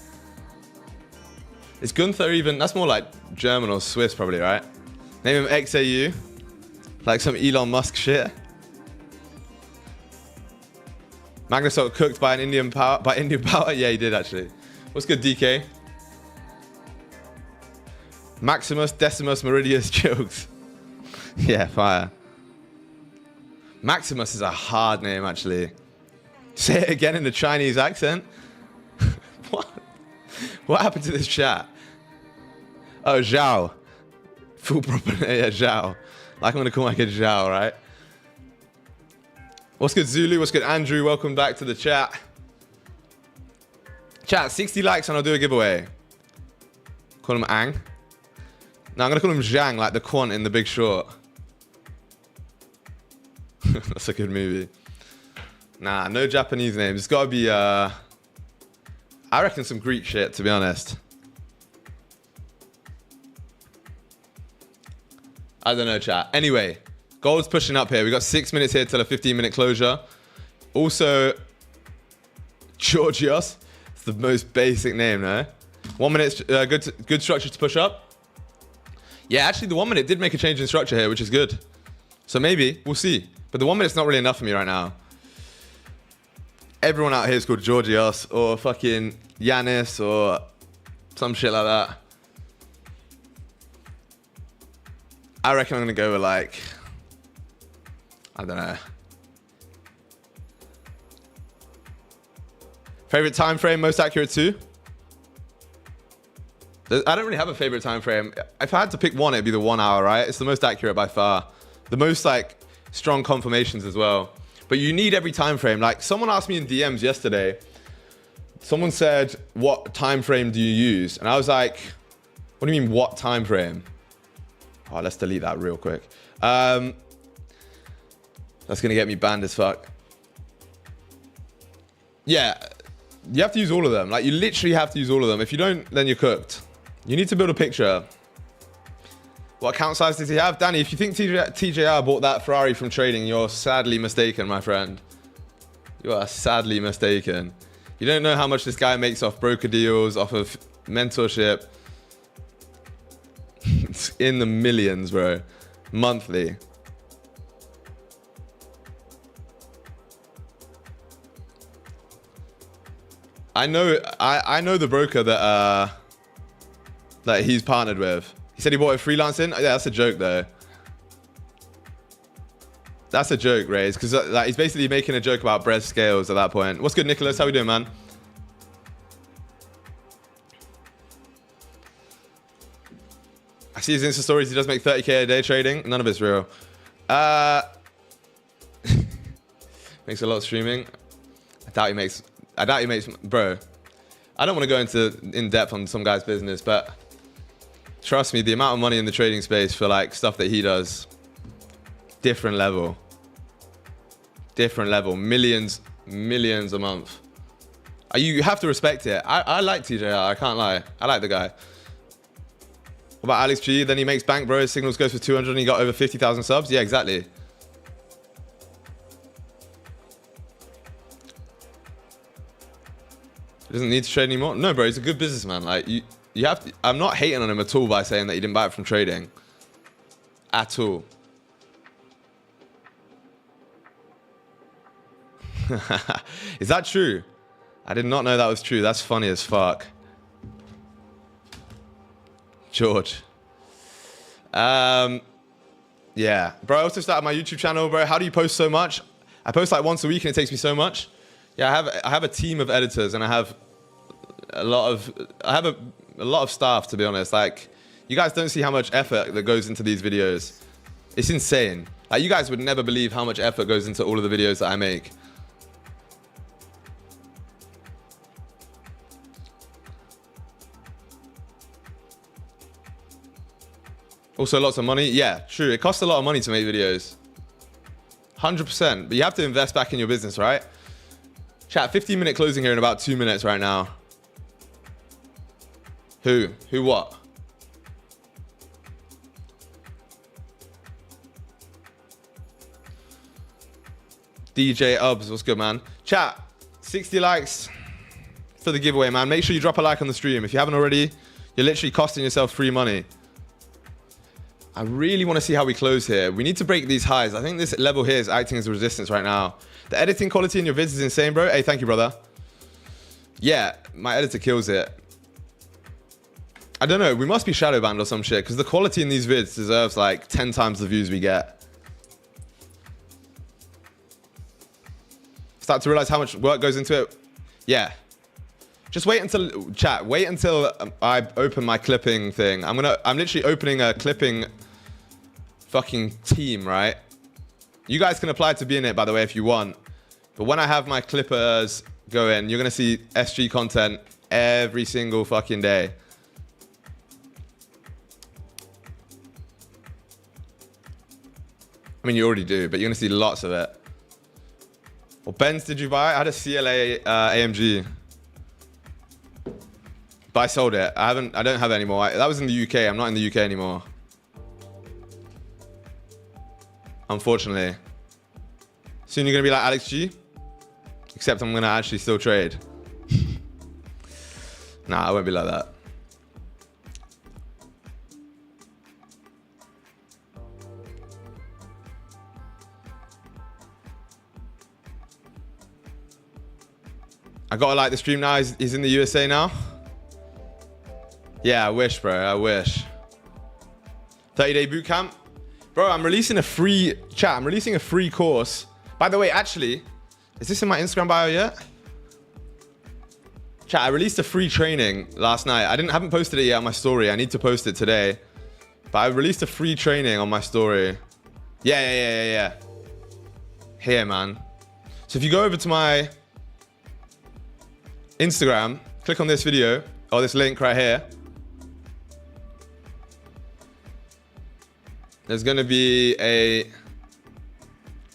Is Gunther even... That's more like German or Swiss probably, right? Name him XAU. Like some Elon Musk shit. Magnus got cooked by Indian power? Yeah, he did actually. What's good, DK? Maximus Decimus Meridius jokes. Yeah, fire. Maximus is a hard name, actually. Say it again in the Chinese accent. What? What happened to this chat? Oh, Zhao. Full proper name, yeah, Zhao. Like I'm gonna call my kid Zhao, right? What's good, Zulu? What's good, Andrew? Welcome back to the chat. Chat, 60 likes and I'll do a giveaway. Call him Ang. No, I'm gonna call him Zhang, like the Quant in The Big Short. That's a good movie. Nah, no Japanese names. It's gotta be, I reckon some Greek shit, to be honest. I don't know, chat. Anyway, gold's pushing up here. We got 6 minutes here till a 15-minute closure. Also, Georgios. It's the most basic name, no? 1 minute, good structure to push up. Yeah, actually, the 1 minute did make a change in structure here, which is good. So maybe, we'll see. But the 1 minute's not really enough for me right now. Everyone out here is called Georgios or fucking Yanis or some shit like that. I reckon I'm going to go with like, I don't know. Favorite time frame, most accurate too? I don't really have a favorite time frame. If I had to pick one, it'd be the 1 hour, right? It's the most accurate by far. The most like strong confirmations as well. But you need every time frame. Like someone asked me in DMs yesterday, someone said, what time frame do you use? And I was like, what do you mean, what time frame? Oh, let's delete that real quick. That's gonna get me banned as fuck. Yeah, you have to use all of them. Like you literally have to use all of them. If you don't, then you're cooked. You need to build a picture. What account size does he have? Danny, if you think TJR bought that Ferrari from trading, you're sadly mistaken, my friend. You are sadly mistaken. You don't know how much this guy makes off broker deals, off of mentorship. It's in the millions, bro. Monthly. I know the broker that he's partnered with. He said he bought it freelancing. Yeah, that's a joke though. That's a joke, Rays, because like, he's basically making a joke about breast scales at that point. What's good, Nicholas? How we doing, man? I see his Insta stories. He does make 30K a day trading. None of it's real. Makes a lot of streaming. I doubt he makes, bro. I don't want to go in depth on some guy's business, but trust me, the amount of money in the trading space for like stuff that he does, different level. Millions a month. You have to respect it. I like TJR, I can't lie. I like the guy. What about Alex G? Then he makes bank, bro. His signals goes for 200 and he got over 50,000 subs. Yeah, exactly. He doesn't need to trade anymore. No, bro, he's a good businessman. Like you have to. I'm not hating on him at all by saying that he didn't buy it from trading. at all. Is that true? I did not know that was true. That's funny as fuck. George. Yeah. Bro, I also started my YouTube channel, bro. How do you post so much? I post like once a week and it takes me so much. Yeah, I have a team of editors and I have a lot of staff, to be honest. Like, you guys don't see how much effort that goes into these videos. It's insane. Like, you guys would never believe how much effort goes into all of the videos that I make. Also, lots of money. Yeah, true. It costs a lot of money to make videos. 100%. But you have to invest back in your business, right? Chat, 15-minute closing here in about 2 minutes right now. Who? Who what? DJ Ubs, what's good, man? Chat, 60 likes for the giveaway, man. Make sure you drop a like on the stream. If you haven't already, you're literally costing yourself free money. I really want to see how we close here. We need to break these highs. I think this level here is acting as a resistance right now. The editing quality in your vids is insane, bro. Hey, thank you, brother. Yeah, my editor kills it. I don't know. We must be shadow banned or some shit because the quality in these vids deserves like 10 times the views we get. Start to realize how much work goes into it. Yeah. Just wait until, chat, wait until I open my clipping thing. I'm literally opening a clipping fucking team, right? You guys can apply to be in it, by the way, if you want. But when I have my clippers go in, you're going to see SG content every single fucking day. I mean, you already do, but you're going to see lots of it. What Benz did you buy? I had a CLA AMG. But I sold it. I don't have it anymore. That was in the UK. I'm not in the UK anymore. Unfortunately. Soon you're going to be like Alex G. Except I'm going to actually still trade. Nah, I won't be like that. I gotta like the stream now. He's in the USA now. Yeah, I wish, bro. I wish. 30-day boot camp. Bro, I'm releasing a free chat. I'm releasing a free course. By the way, actually, is this in my Instagram bio yet? Chat, I released a free training last night. I haven't posted it yet on my story. I need to post it today. But I released a free training on my story. Yeah. Here, man. So if you go over to my Instagram, click on this video or this link right here. There's gonna be a,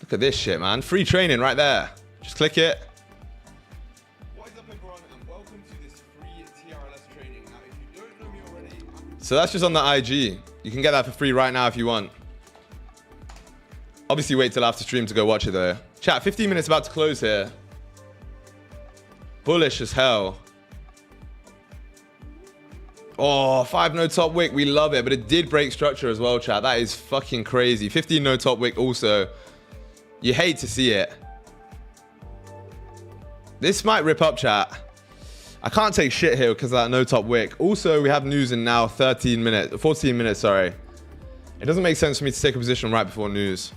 look at this shit, man. Free training right there. Just click it. What is up, everyone, and welcome to this free TRLS training. Now, if you don't know me already, so that's just on the IG. You can get that for free right now if you want. Obviously, wait till after stream to go watch it though. Chat, 15 minutes about to close here. Bullish as hell. Oh, 5 no top wick. We love it. But it did break structure as well, chat. That is fucking crazy. 15 no top wick also. You hate to see it. This might rip up, chat. I can't take shit here because of that no top wick. Also, we have news in now 14 minutes, sorry. It doesn't make sense for me to take a position right before news.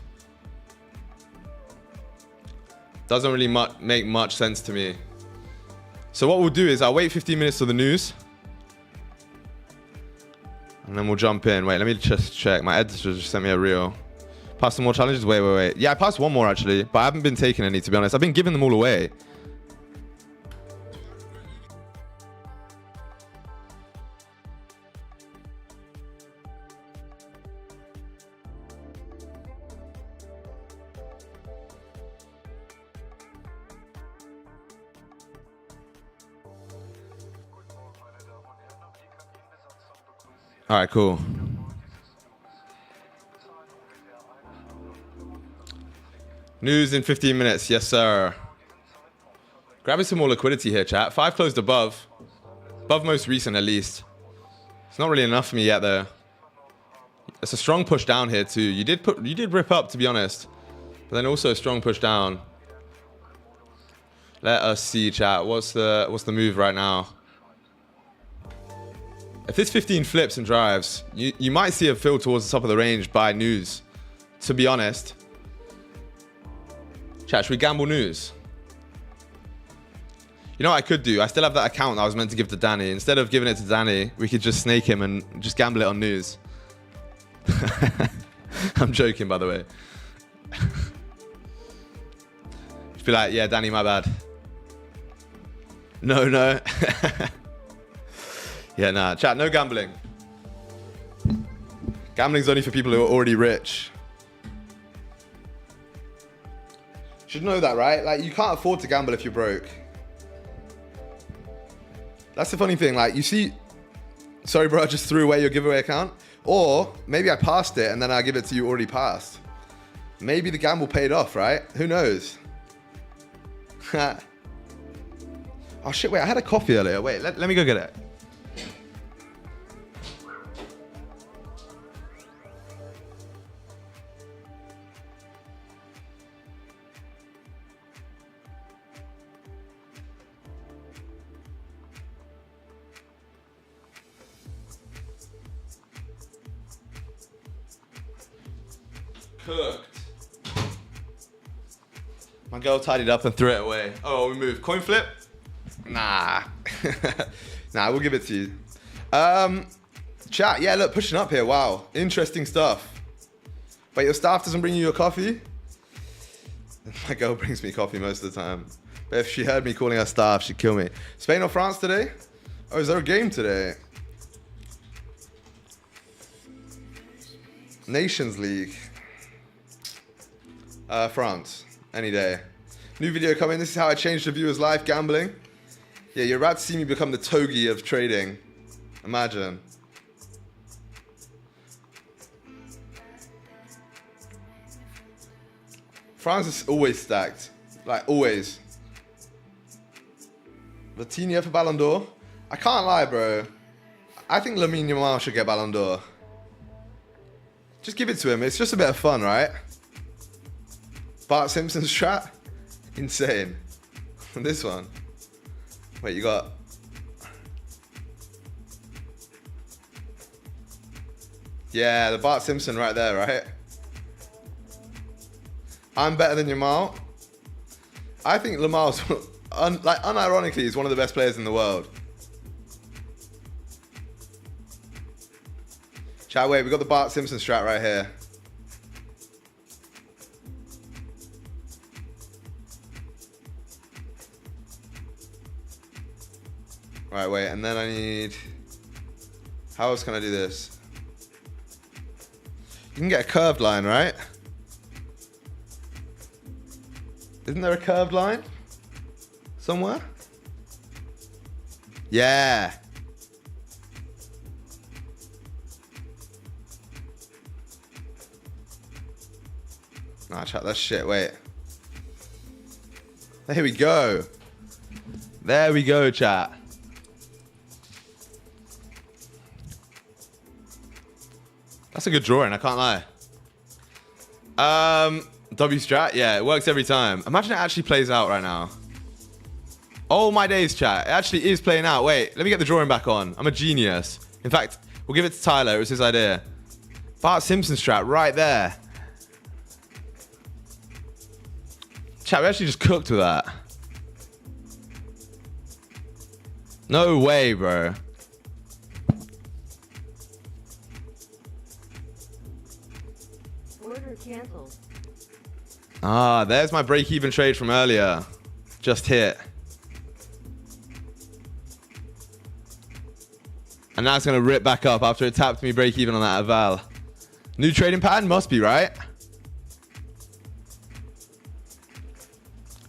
Doesn't really make much sense to me. So what we'll do is I'll wait 15 minutes till the news. And then we'll jump in. Wait, let me just check. My editor just sent me a reel. Pass some more challenges? Wait. Yeah, I passed one more actually, but I haven't been taking any, to be honest. I've been giving them all away. All right, cool. News in 15 minutes. Yes, sir. Grabbing some more liquidity here, chat. 5 closed above. Above most recent, at least. It's not really enough for me yet, though. It's a strong push down here too. You did rip up, to be honest, but then also a strong push down. Let us see, chat. What's the move right now? If this 15 flips and drives, you might see a fill towards the top of the range by news. To be honest. Chat, should we gamble news? You know what I could do? I still have that account I was meant to give to Danny. Instead of giving it to Danny, we could just snake him and just gamble it on news. I'm joking, by the way. Just be like, yeah, Danny, my bad. No. Yeah, nah. Chat, no gambling. Gambling's only for people who are already rich. Should know that, right? Like, you can't afford to gamble if you're broke. That's the funny thing. Like, you see... Sorry, bro, I just threw away your giveaway account. Or maybe I passed it and then I give it to you already passed. Maybe the gamble paid off, right? Who knows? Oh, shit, wait. I had a coffee earlier. Wait, let me go get it. Cooked. My girl tidied up and threw it away. Oh, we moved. Coin flip? Nah. Nah, we'll give it to you. Chat, yeah, look, pushing up here. Wow. Interesting stuff. But your staff doesn't bring you your coffee? My girl brings me coffee most of the time. But if she heard me calling her staff, she'd kill me. Spain or France today? Oh, is there a game today? Nations League. France, any day. New video coming. This is how I changed the viewer's life, gambling. Yeah, you're about to see me become the Togi of trading. Imagine. France is always stacked. Like, always. Vitinha for Ballon d'Or. I can't lie, bro. I think Lamine Yamal should get Ballon d'Or. Just give it to him. It's just a bit of fun, right? Bart Simpson's strat? Insane. This one. Wait, you got... Yeah, the Bart Simpson right there, right? I'm better than Yamal. I think Lamar's, unironically, is one of the best players in the world. Chat, wait, we got the Bart Simpson strat right here. Right, wait, and then I need... How else can I do this? You can get a curved line, right? Isn't there a curved line? Somewhere? Yeah. Nah, chat, that's shit, wait. There we go. There we go, chat. That's a good drawing, I can't lie. W strat, yeah, it works every time. Imagine it actually plays out right now. Oh my days, chat. It actually is playing out. Wait, let me get the drawing back on. I'm a genius. In fact, we'll give it to Tyler. It was his idea. Bart Simpson strat right there. Chat, we actually just cooked with that. No way, bro.
Order canceled.
Ah, there's my break-even trade from earlier. Just hit. And now it's going to rip back up after it tapped me break-even on that Aval. New trading pattern? Must be, right?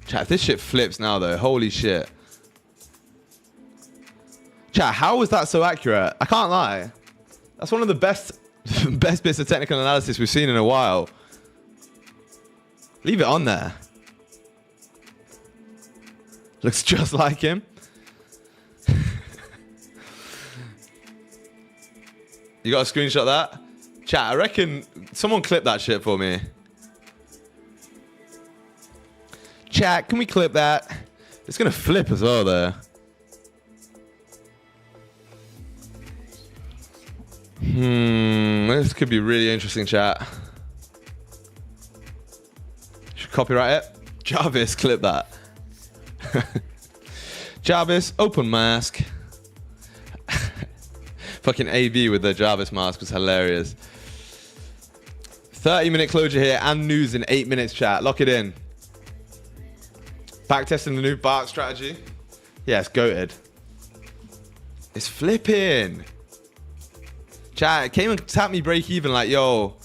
Chat, if this shit flips now, though. Holy shit. Chat, how was that so accurate? I can't lie. That's one of the best bits of technical analysis we've seen in a while. Leave it on there. Looks just like him. You got to screenshot that? Chat, I reckon someone clip that shit for me. Chat, can we clip that? It's gonna flip as well though. This could be really interesting, chat. Should copyright it. Jarvis, clip that. Jarvis, open mask. Fucking AB with the Jarvis mask was hilarious. 30-minute closure here and news in 8 minutes, chat. Lock it in. Backtesting the new BART strategy. Yeah, it's goated. It's flipping. Chat, it came and tapped me break even like, yo,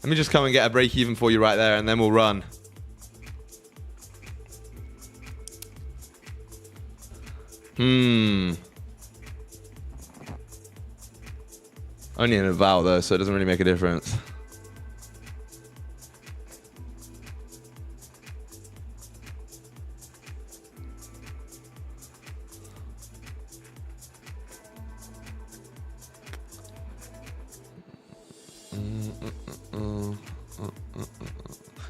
let me just come and get a break even for you right there and then we'll run. Only an about though, so it doesn't really make a difference.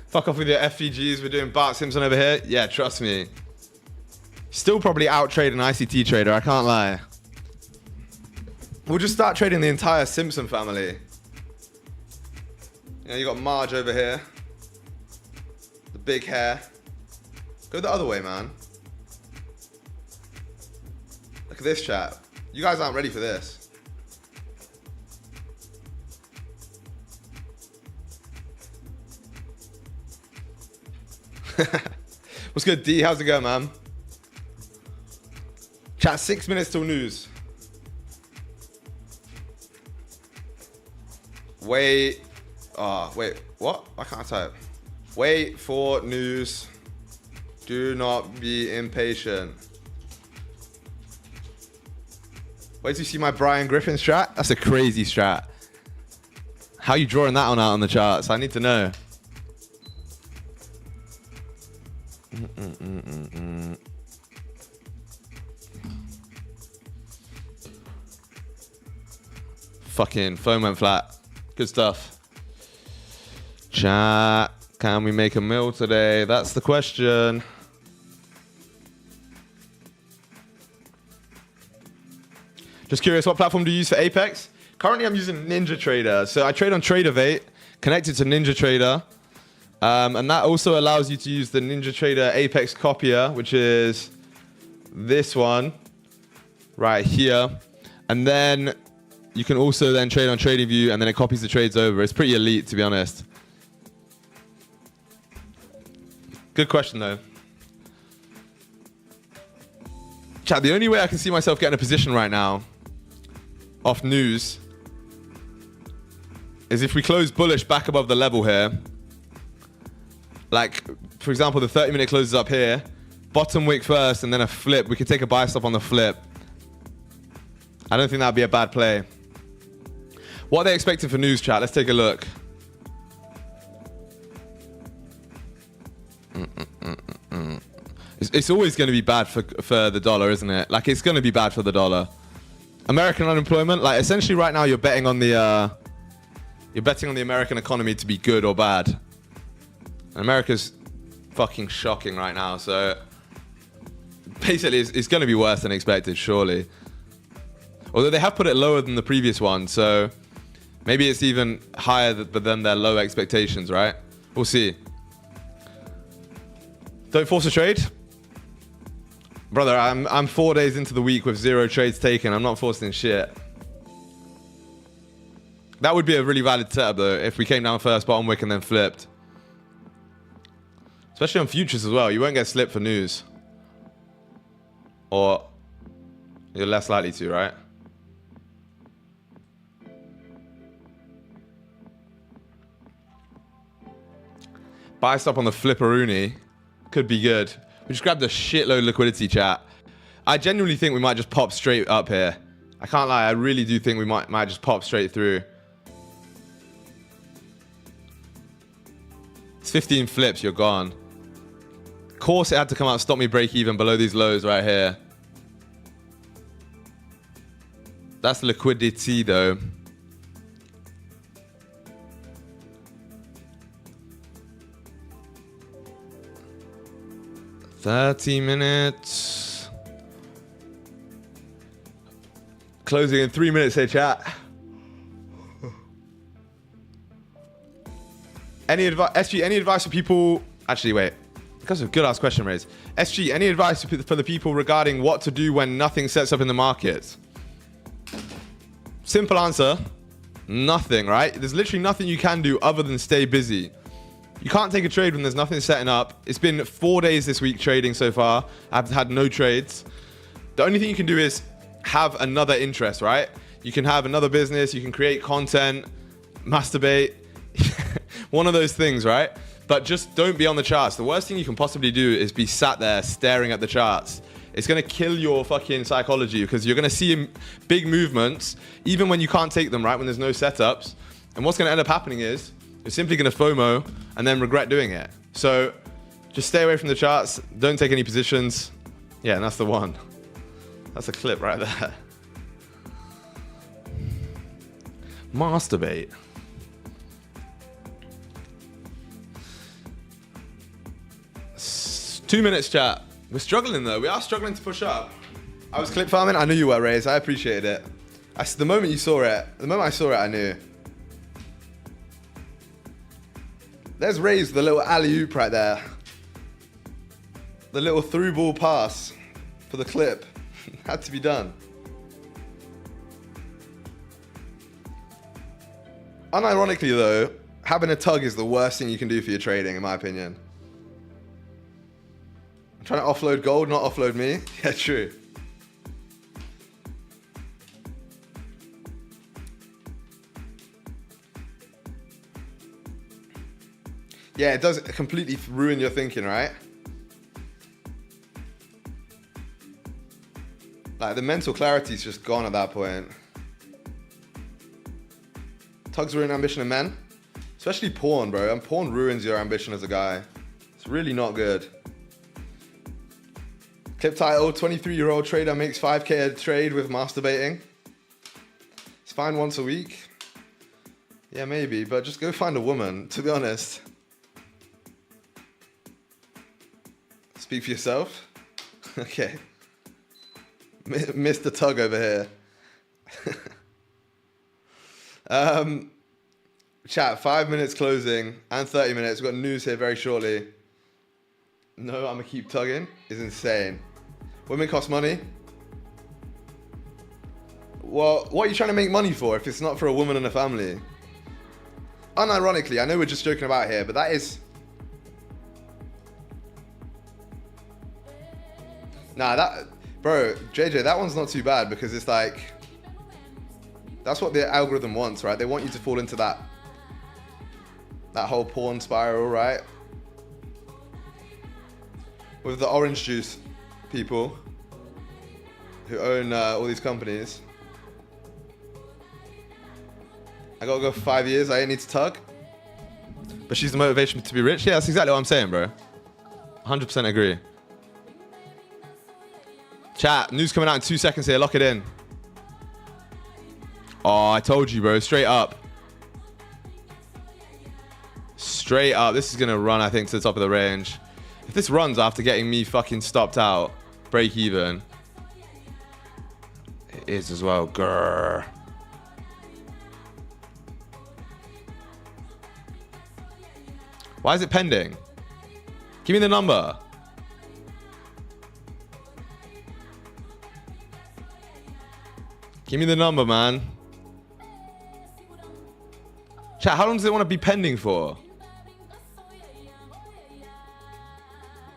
Fuck off with your FVGs. We're doing Bart Simpson over here. Yeah, trust me. Still probably out trade an ICT trader. I can't lie. We'll just start trading the entire Simpson family. You know, you got Marge over here. The big hair. Go the other way, man. Look at this chat. You guys aren't ready for this. What's good, D? How's it going, man? Chat, 6 minutes till news. Wait. Wait. What? Why can't I type? Wait for news. Do not be impatient. Wait till you see my Brian Griffin strat? That's a crazy strat. How you drawing that one out on the charts? I need to know. Fucking phone went flat. Good stuff. Chat, can we make a meal today? That's the question. Just curious, what platform do you use for Apex? Currently, I'm using NinjaTrader. So I trade on Tradeovate, connected to NinjaTrader. And that also allows you to use the NinjaTrader Apex copier, which is this one right here. And then you can also then trade on TradingView, and then it copies the trades over. It's pretty elite, to be honest. Good question, though. Chat, the only way I can see myself getting a position right now off news is if we close bullish back above the level here. Like, for example, the 30-minute closes up here, bottom wick first, and then a flip. We could take a buy stop on the flip. I don't think that'd be a bad play. What are they expecting for news, chat? Let's take a look. It's always going to be bad for the dollar, isn't it? Like, it's going to be bad for the dollar. American unemployment, like, essentially right now you're betting on the American economy to be good or bad. And America's fucking shocking right now, so basically it's going to be worse than expected, surely. Although they have put it lower than the previous one, so maybe it's even higher than their low expectations, right? We'll see. Don't force a trade. Brother, I'm 4 days into the week with 0 trades taken. I'm not forcing shit. That would be a really valid setup, though, if we came down first, bottom wick, and then flipped. Especially on futures as well. You won't get slipped for news. Or you're less likely to, right? Buy stop on the flipperoonie. Could be good. We just grabbed a shitload of liquidity, chat. I genuinely think we might just pop straight up here. I can't lie. I really do think we might just pop straight through. It's 15 flips. You're gone. Of course, it had to come out, stop me break even below these lows right here. That's liquidity, though. 30 minutes. Closing in 3 minutes, hey chat. Any advice, SG, any advice for people? Actually, wait. That's a good ass question, Raze. SG, any advice for the people regarding what to do when nothing sets up in the market? Simple answer. Nothing, right? There's literally nothing you can do other than stay busy. You can't take a trade when there's nothing setting up. It's been 4 days this week trading so far. I've had no trades. The only thing you can do is have another interest, right? You can have another business. You can create content, masturbate. One of those things, right? But just don't be on the charts. The worst thing you can possibly do is be sat there staring at the charts. It's going to kill your fucking psychology because you're going to see big movements even when you can't take them, right? When there's no setups. And what's going to end up happening is you're simply going to FOMO and then regret doing it. So just stay away from the charts. Don't take any positions. Yeah, and that's the one. That's a clip right there. Masturbate. 2 minutes, chat. We're struggling though. We are struggling to push up. I was clip farming. I knew you were, Raze. I appreciated it. The moment you saw it, the moment I saw it, I knew. There's Raze, the little alley-oop right there. The little through ball pass for the clip. Had to be done. Unironically though, having a tug is the worst thing you can do for your trading, in my opinion. Trying to offload gold, not offload me. Yeah, true. Yeah, it does completely ruin your thinking, right? Like the mental clarity is just gone at that point. Tugs ruin ambition of men, especially porn, bro. And porn ruins your ambition as a guy. It's really not good. Clip title, 23-year-old trader makes 5K a trade with masturbating. It's fine once a week. Yeah, maybe, but just go find a woman, to be honest. Speak for yourself. Okay. Mr. Tug over here. Chat, 5 minutes closing and 30 minutes. We've got news here very shortly. No, I'm gonna keep tugging. Is insane. Women cost money. Well, what are you trying to make money for if it's not for a woman and a family? Unironically, I know we're just joking about here, but that is... Nah, that... Bro, JJ, that one's not too bad because it's like... That's what the algorithm wants, right? They want you to fall into that whole porn spiral, right? With the orange juice people who own all these companies. I gotta go for 5 years, I ain't need to tug. But she's the motivation to be rich? Yeah, that's exactly what I'm saying, bro. 100% agree. Chat, news coming out in 2 seconds here, lock it in. Oh, I told you, bro, straight up. Straight up, this is gonna run, I think, to the top of the range. If this runs after getting me fucking stopped out, break even. It is as well, grrr. Why is it pending? Give me the number. Give me the number, man. Chat, how long does it want to be pending for?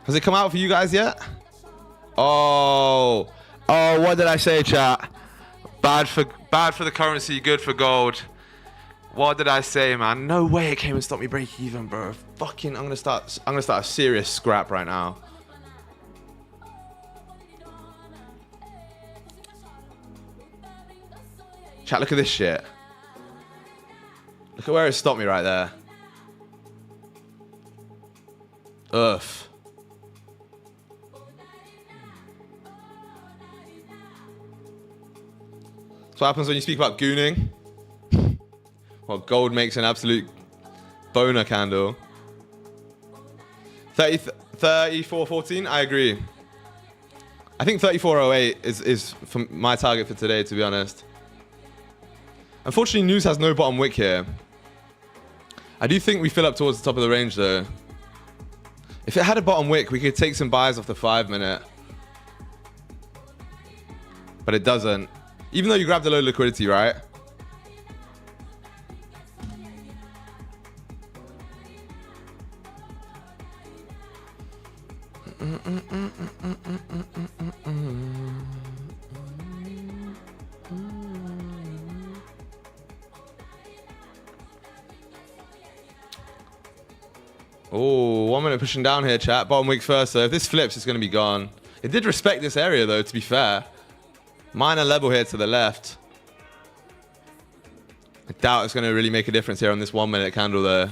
Has it come out for you guys yet? Oh, what did I say, chat? Bad for the currency, good for gold. What did I say, man? No way it came and stopped me break even, bro. Fucking, I'm gonna start a serious scrap right now. Chat, look at this shit. Look at where it stopped me right there. Ugh. That's what happens when you speak about gooning. Well, gold makes an absolute boner candle. 30 34.14. I agree. I think 34.08 is for my target for today, to be honest. Unfortunately, news has no bottom wick here. I do think we fill up towards the top of the range, though. If it had a bottom wick, we could take some buys off the 5 minute. But it doesn't. Even though you grabbed the low liquidity, right? Oh, 1 minute pushing down here, chat. Bottom wick first, so if this flips, it's going to be gone. It did respect this area, though, to be fair. Minor level here to the left. I doubt it's going to really make a difference here on this 1 minute candle, though.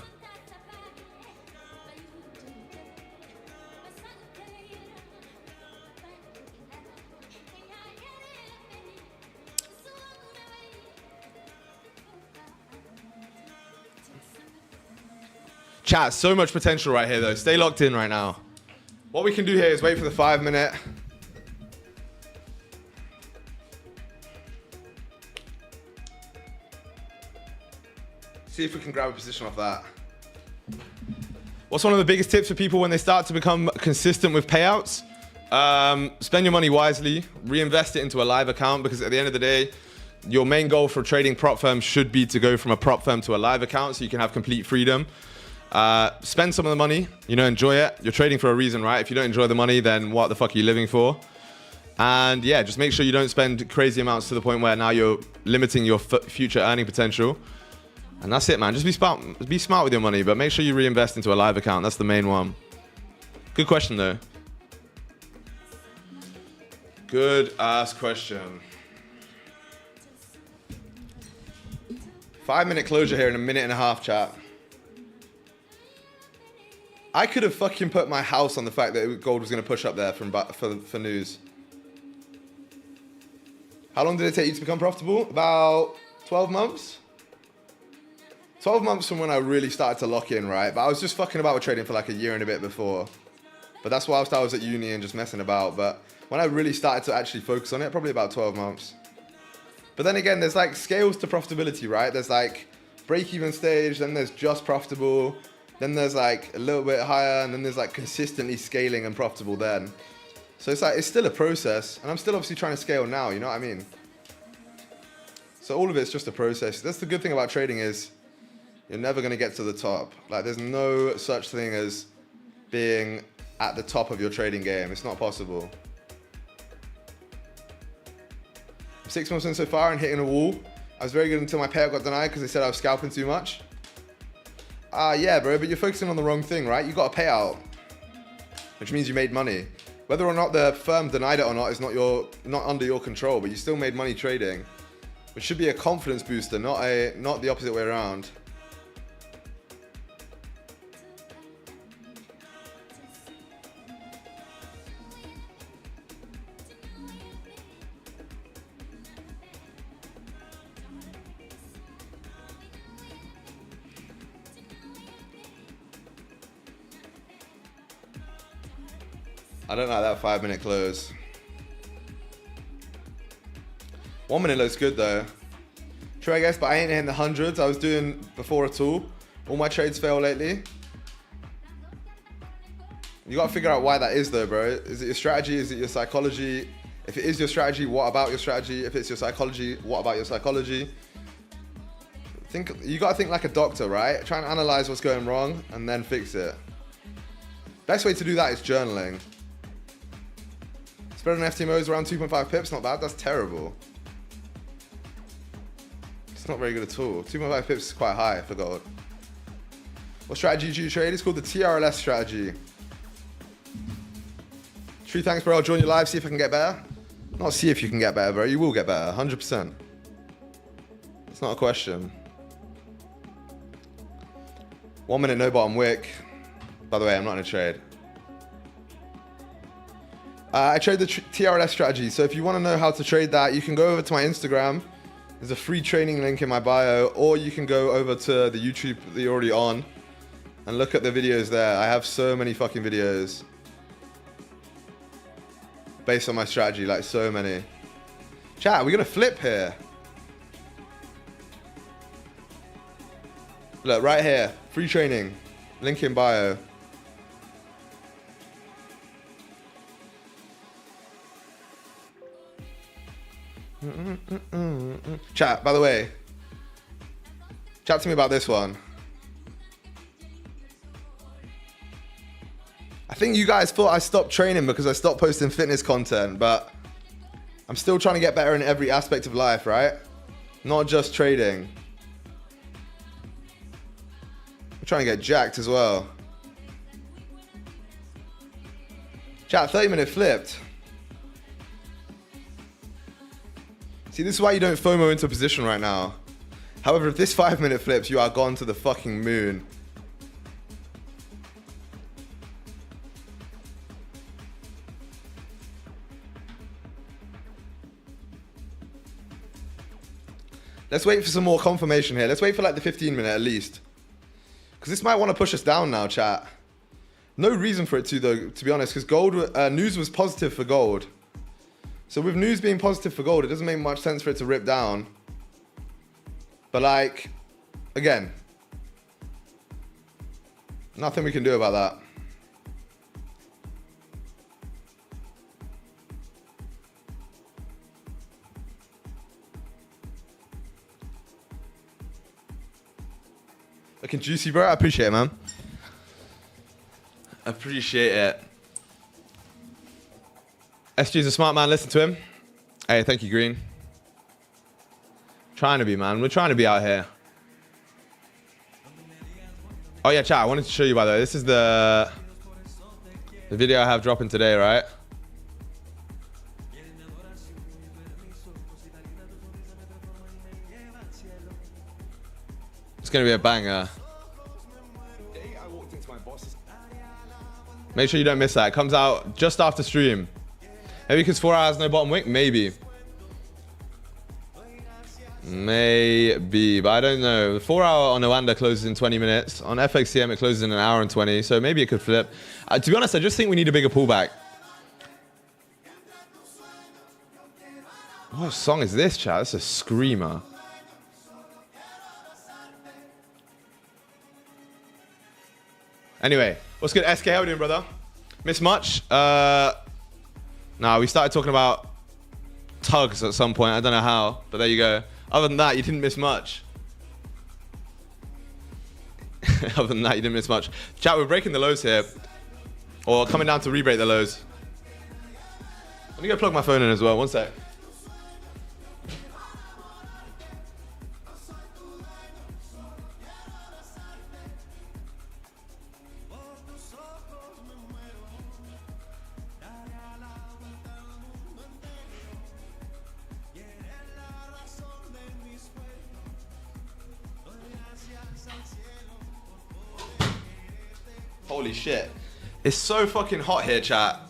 Chat, so much potential right here, though. Stay locked in right now. What we can do here is wait for the 5 minute. See if we can grab a position off that. What's one of the biggest tips for people when they start to become consistent with payouts? Spend your money wisely. Reinvest it into a live account, because at the end of the day, your main goal for trading prop firms should be to go from a prop firm to a live account so you can have complete freedom. Spend some of the money, enjoy it. You're trading for a reason, right? If you don't enjoy the money, then what the fuck are you living for? And yeah, just make sure you don't spend crazy amounts to the point where now you're limiting your future earning potential. And that's it, man. Just be smart with your money, but make sure you reinvest into a live account. That's the main one. Good question, though. Good ass question. 5 minute closure here in a minute and a half, chat. I could have fucking put my house on the fact that gold was going to push up there for news. How long did it take you to become profitable? About 12 months? 12 months from when I really started to lock in, right? But I was just fucking about with trading for like a year and a bit before. But that's whilst I was at uni and just messing about. But when I really started to actually focus on it, probably about 12 months. But then again, there's like scales to profitability, right? There's like break-even stage, then there's just profitable, then there's like a little bit higher, and then there's like consistently scaling and profitable then. So it's like, it's still a process, and I'm still obviously trying to scale now, you know what I mean? So all of it's just a process. That's the good thing about trading is you're never going to get to the top. Like there's no such thing as being at the top of your trading game. It's not possible. 6 months in so far and hitting a wall. I was very good until my payout got denied because they said I was scalping too much. Yeah, bro, but you're focusing on the wrong thing, right? You got a payout, which means you made money. Whether or not the firm denied it or not is not under your control, but you still made money trading, which should be a confidence booster, not the opposite way around. I don't like that 5 minute close. 1 minute looks good though. True, I guess, but I ain't hitting the hundreds I was doing before at all. All my trades fail lately. You gotta figure out why that is though, bro. Is it your strategy? Is it your psychology? If it is your strategy, what about your strategy? If it's your psychology, what about your psychology? You gotta think like a doctor, right? Try and analyze what's going wrong and then fix it. Best way to do that is journaling. Spread on FTMO is around 2.5 pips, not bad, that's terrible. It's not very good at all. 2.5 pips is quite high for gold. What strategy do you trade? It's called the TRLS strategy. True, thanks bro, I'll join you live, see if I can get better. Not see if you can get better, bro, you will get better, 100%. It's not a question. 1 minute no bottom wick. By the way, I'm not in a trade. I trade the TRLS strategy. So if you want to know how to trade that, you can go over to my Instagram. There's a free training link in my bio, or you can go over to the YouTube that you're already on and look at the videos there. I have so many fucking videos. based on my strategy, like so many. Chat, we're gonna flip here. Look, right here, free training, link in bio. Chat, by the way, chat to me about this one. I think you guys thought I stopped training because I stopped posting fitness content, but I'm still trying to get better in every aspect of life, right? Not just trading. I'm trying to get jacked as well. Chat, 30-minute flipped. See, this is why you don't FOMO into a position right now. However, if this 5-minute flips, you are gone to the fucking moon. Let's wait for some more confirmation here. Let's wait for like the 15-minute at least. Because this might want to push us down now, chat. No reason for it to, though, to be honest, because gold, news was positive for gold. So with news being positive for gold, it doesn't make much sense for it to rip down. But like, again, nothing we can do about that. Looking juicy, bro. I appreciate it, man. Appreciate it. SG's a smart man. Listen to him. Hey, thank you, Green. Trying to be, man. We're trying to be out here. Oh, yeah, chat. I wanted to show you, by the way. This is the video I have dropping today, right? It's going to be a banger. Make sure you don't miss that. It comes out just after stream. Maybe because 4 hours no bottom wick? Maybe. Maybe, but I don't know. The 4 hour on Oanda closes in 20 minutes. On FXCM, it closes in 1 hour and 20. So maybe it could flip. To be honest, I just think we need a bigger pullback. What song is this, chat? That's a screamer. Anyway, what's good? SK, how we doing, brother? Miss much? Nah, we started talking about tugs at some point. I don't know how, but there you go. Other than that, you didn't miss much. Other than that, you didn't miss much. Chat, we're breaking the lows here. Or coming down to re-break the lows. Let me go plug my phone in as well. One sec. Holy shit. It's so fucking hot here, chat.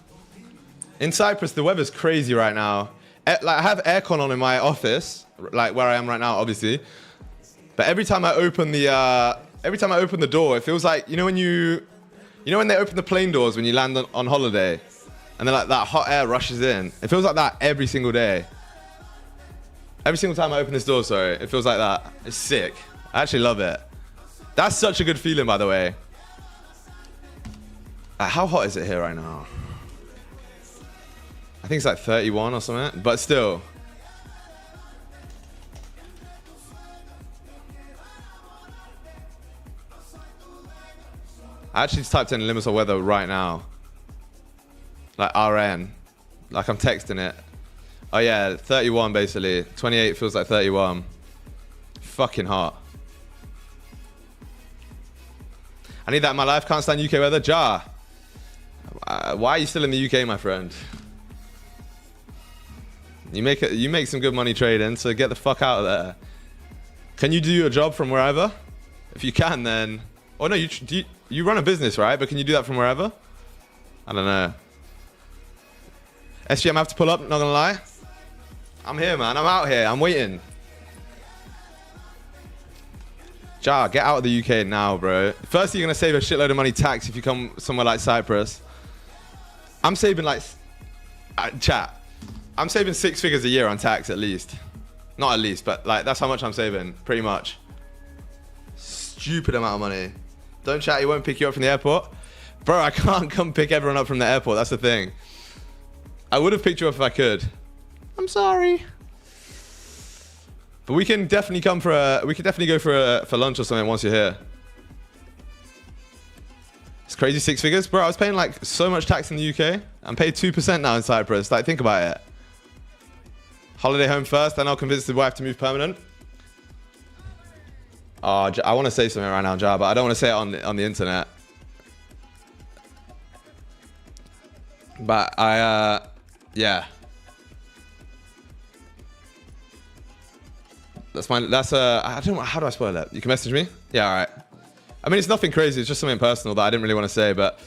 In Cyprus, the weather's crazy right now. Like, I have aircon on in my office, like where I am right now, obviously. But every time I open the door, it feels like, you know when they open the plane doors when you land on holiday, and then like that hot air rushes in. It feels like that every single day. Every single time I open this door, sorry, it feels like that. It's sick. I actually love it. That's such a good feeling, by the way. How hot is it here right now? I think it's like 31 or something, but still. I actually just typed in limits of weather right now. Like RN. Like I'm texting it. Oh yeah, 31 basically. 28 feels like 31. Fucking hot. I need that in my life. Can't stand UK weather. Jar. Why are you still in the UK, my friend? You make some good money trading, so get the fuck out of there. Can you do your job from wherever? If you can, then... Oh no, you run a business, right? But can you do that from wherever? I don't know. SGM, I have to pull up, not gonna lie. I'm here, man. I'm out here. I'm waiting. Jar, get out of the UK now, bro. First, you're gonna save a shitload of money tax if you come somewhere like Cyprus. I'm saving like Chat, I'm saving 6 figures a year on tax at least. Not at least, but like that's how much I'm saving, pretty much. Stupid amount of money. Don't chat, he won't pick you up from the airport. Bro, I can't come pick everyone up from the airport, that's the thing. I would have picked you up if I could. I'm sorry. But we can definitely come for a, we could definitely go for lunch or something once you're here. It's crazy 6 figures. Bro, I was paying like so much tax in the UK. I'm paid 2% now in Cyprus. Like, think about it. Holiday home first, then I'll convince the wife to move permanent. Oh, I want to say something right now, Jar, but I don't want to say it on the internet. But yeah. That's I don't know, how do I spoil it? You can message me? Yeah, all right. I mean, it's nothing crazy. It's just something personal that I didn't really want to say, but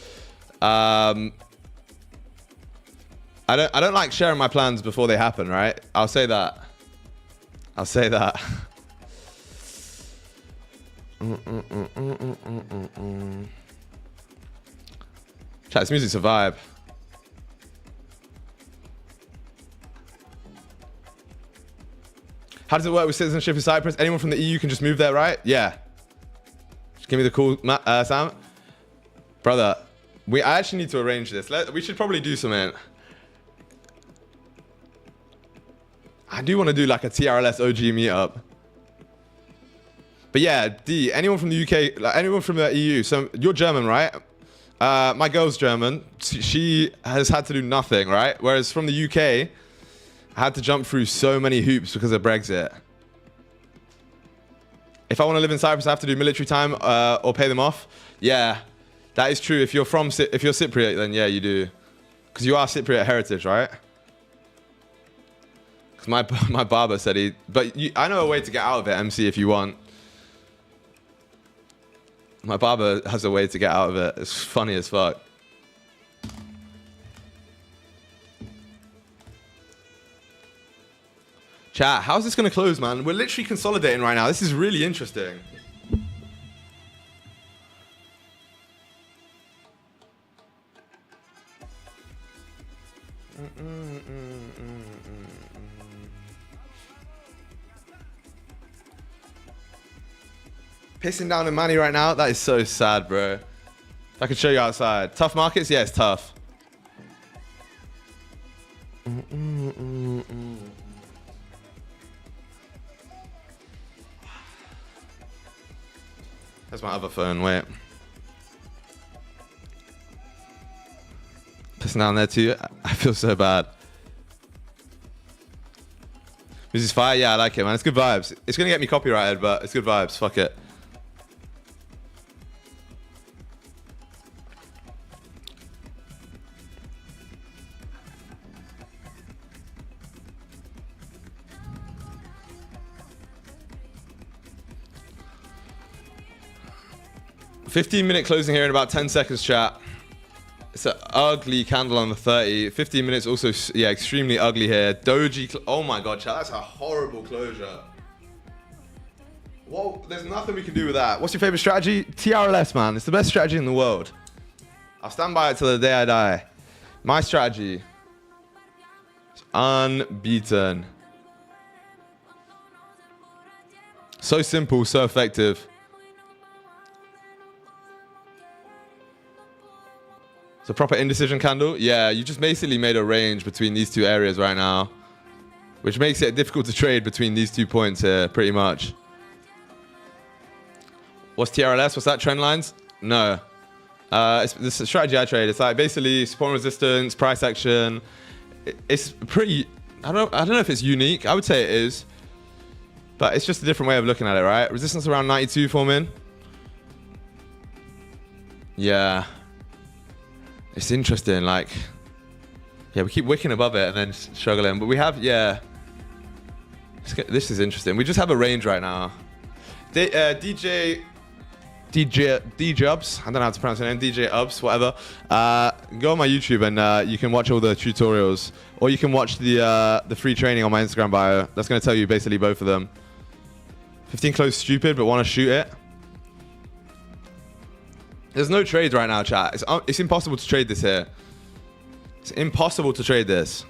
I don't like sharing my plans before they happen, right? I'll say that. I'll say that. Chat, this music's a vibe. How does it work with citizenship in Cyprus? Anyone from the EU can just move there, right? Yeah. Just give me the call, Sam. Brother, I actually need to arrange this. We should probably do something. I do want to do like a TRLS OG meetup. But yeah, D, anyone from the UK, like anyone from the EU. So you're German, right? My girl's German. She has had to do nothing, right? Whereas from the UK, I had to jump through so many hoops because of Brexit. If I want to live in Cyprus, I have to do military time or pay them off. Yeah, that is true. If you're Cypriot, then yeah, you do. Because you are Cypriot heritage, right? Because my barber said he... But I know a way to get out of it, MC, if you want. My barber has a way to get out of it. It's funny as fuck. Chat, how's this going to close, man? We're literally consolidating right now. This is really interesting. Pissing down in money right now? That is so sad, bro. I could show you outside. Tough markets? Yeah, it's tough. That's my other phone, wait. Pissing down there too? I feel so bad. This is fire? Yeah, I like it, man. It's good vibes. It's gonna get me copyrighted, but it's good vibes. Fuck it. $15-minute closing here in about 10 seconds, chat. It's an ugly candle on the 30. 15 minutes also, yeah, extremely ugly here. Doji, oh my god, chat, that's a horrible closure. Whoa, there's nothing we can do with that. What's your favorite strategy? TRLS, man. It's the best strategy in the world. I'll stand by it till the day I die. My strategy is unbeaten. So simple, so effective. It's a proper indecision candle. Yeah, you just basically made a range between these two areas right now, which makes it difficult to trade between these 2 points here, pretty much. What's TRLS? What's that? Trend lines? No. This is a strategy I trade. It's like basically support and resistance, price action. It's pretty... I don't know if it's unique. I would say it is. But it's just a different way of looking at it, right? Resistance around 92 forming. Yeah. It's interesting, like, yeah, we keep wicking above it and then struggling, but we have, yeah, this is interesting. We just have a range right now. DJ Ubs, I don't know how to pronounce your name, DJ Ubs, whatever. Go on my YouTube and you can watch all the tutorials, or you can watch the free training on my Instagram bio. That's going to tell you basically both of them. 15 close stupid, but want to shoot it. There's no trades right now, chat. It's impossible to trade this here. It's impossible to trade this.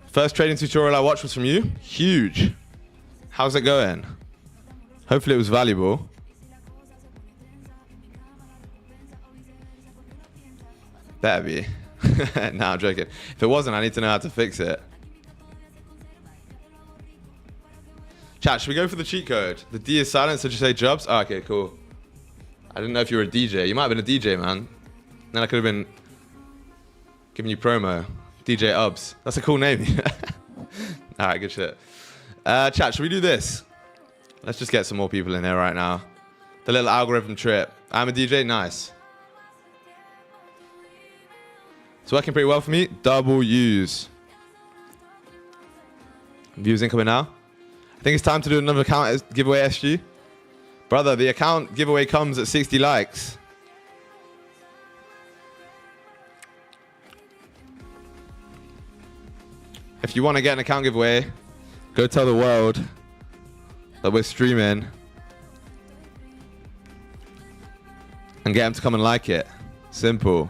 First trading tutorial I watched was from you. Huge. How's it going? Hopefully it was valuable. Better be. Nah, I'm joking. If it wasn't, I need to know how to fix it. Chat, should we go for the cheat code? The D is silent, so just say Jobs. Oh, okay, cool. I didn't know if you were a DJ. You might have been a DJ, man. Then I could have been giving you promo. DJ Ubs. That's a cool name. Alright, good shit. Chat, should we do this? Let's just get some more people in here right now. The little algorithm trip. I'm a DJ? Nice. It's working pretty well for me. Double U's. Views incoming now. I think it's time to do another account giveaway, SG. Brother, the account giveaway comes at 60 likes. If you want to get an account giveaway, go tell the world that we're streaming and get them to come and like it. Simple.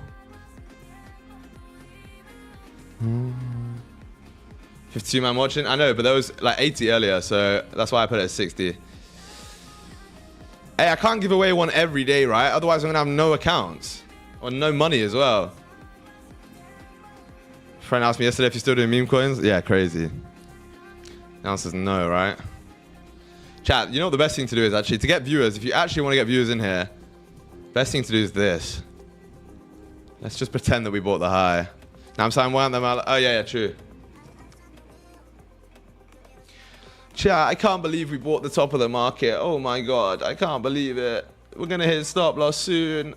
52 man watching. I know, but there was like 80 earlier, so that's why I put it at 60. Hey, I can't give away one every day, right? Otherwise, I'm gonna have no accounts or no money as well. Friend asked me yesterday if you're still doing meme coins. Yeah, crazy. The answer's no, right? Chat, you know what the best thing to do is actually to get viewers. If you actually want to get viewers in here, best thing to do is this. Let's just pretend that we bought the high. Now I'm saying, why aren't them out? Oh yeah, true. Chat, I can't believe we bought the top of the market. Oh my god, I can't believe it. We're gonna hit stop loss soon.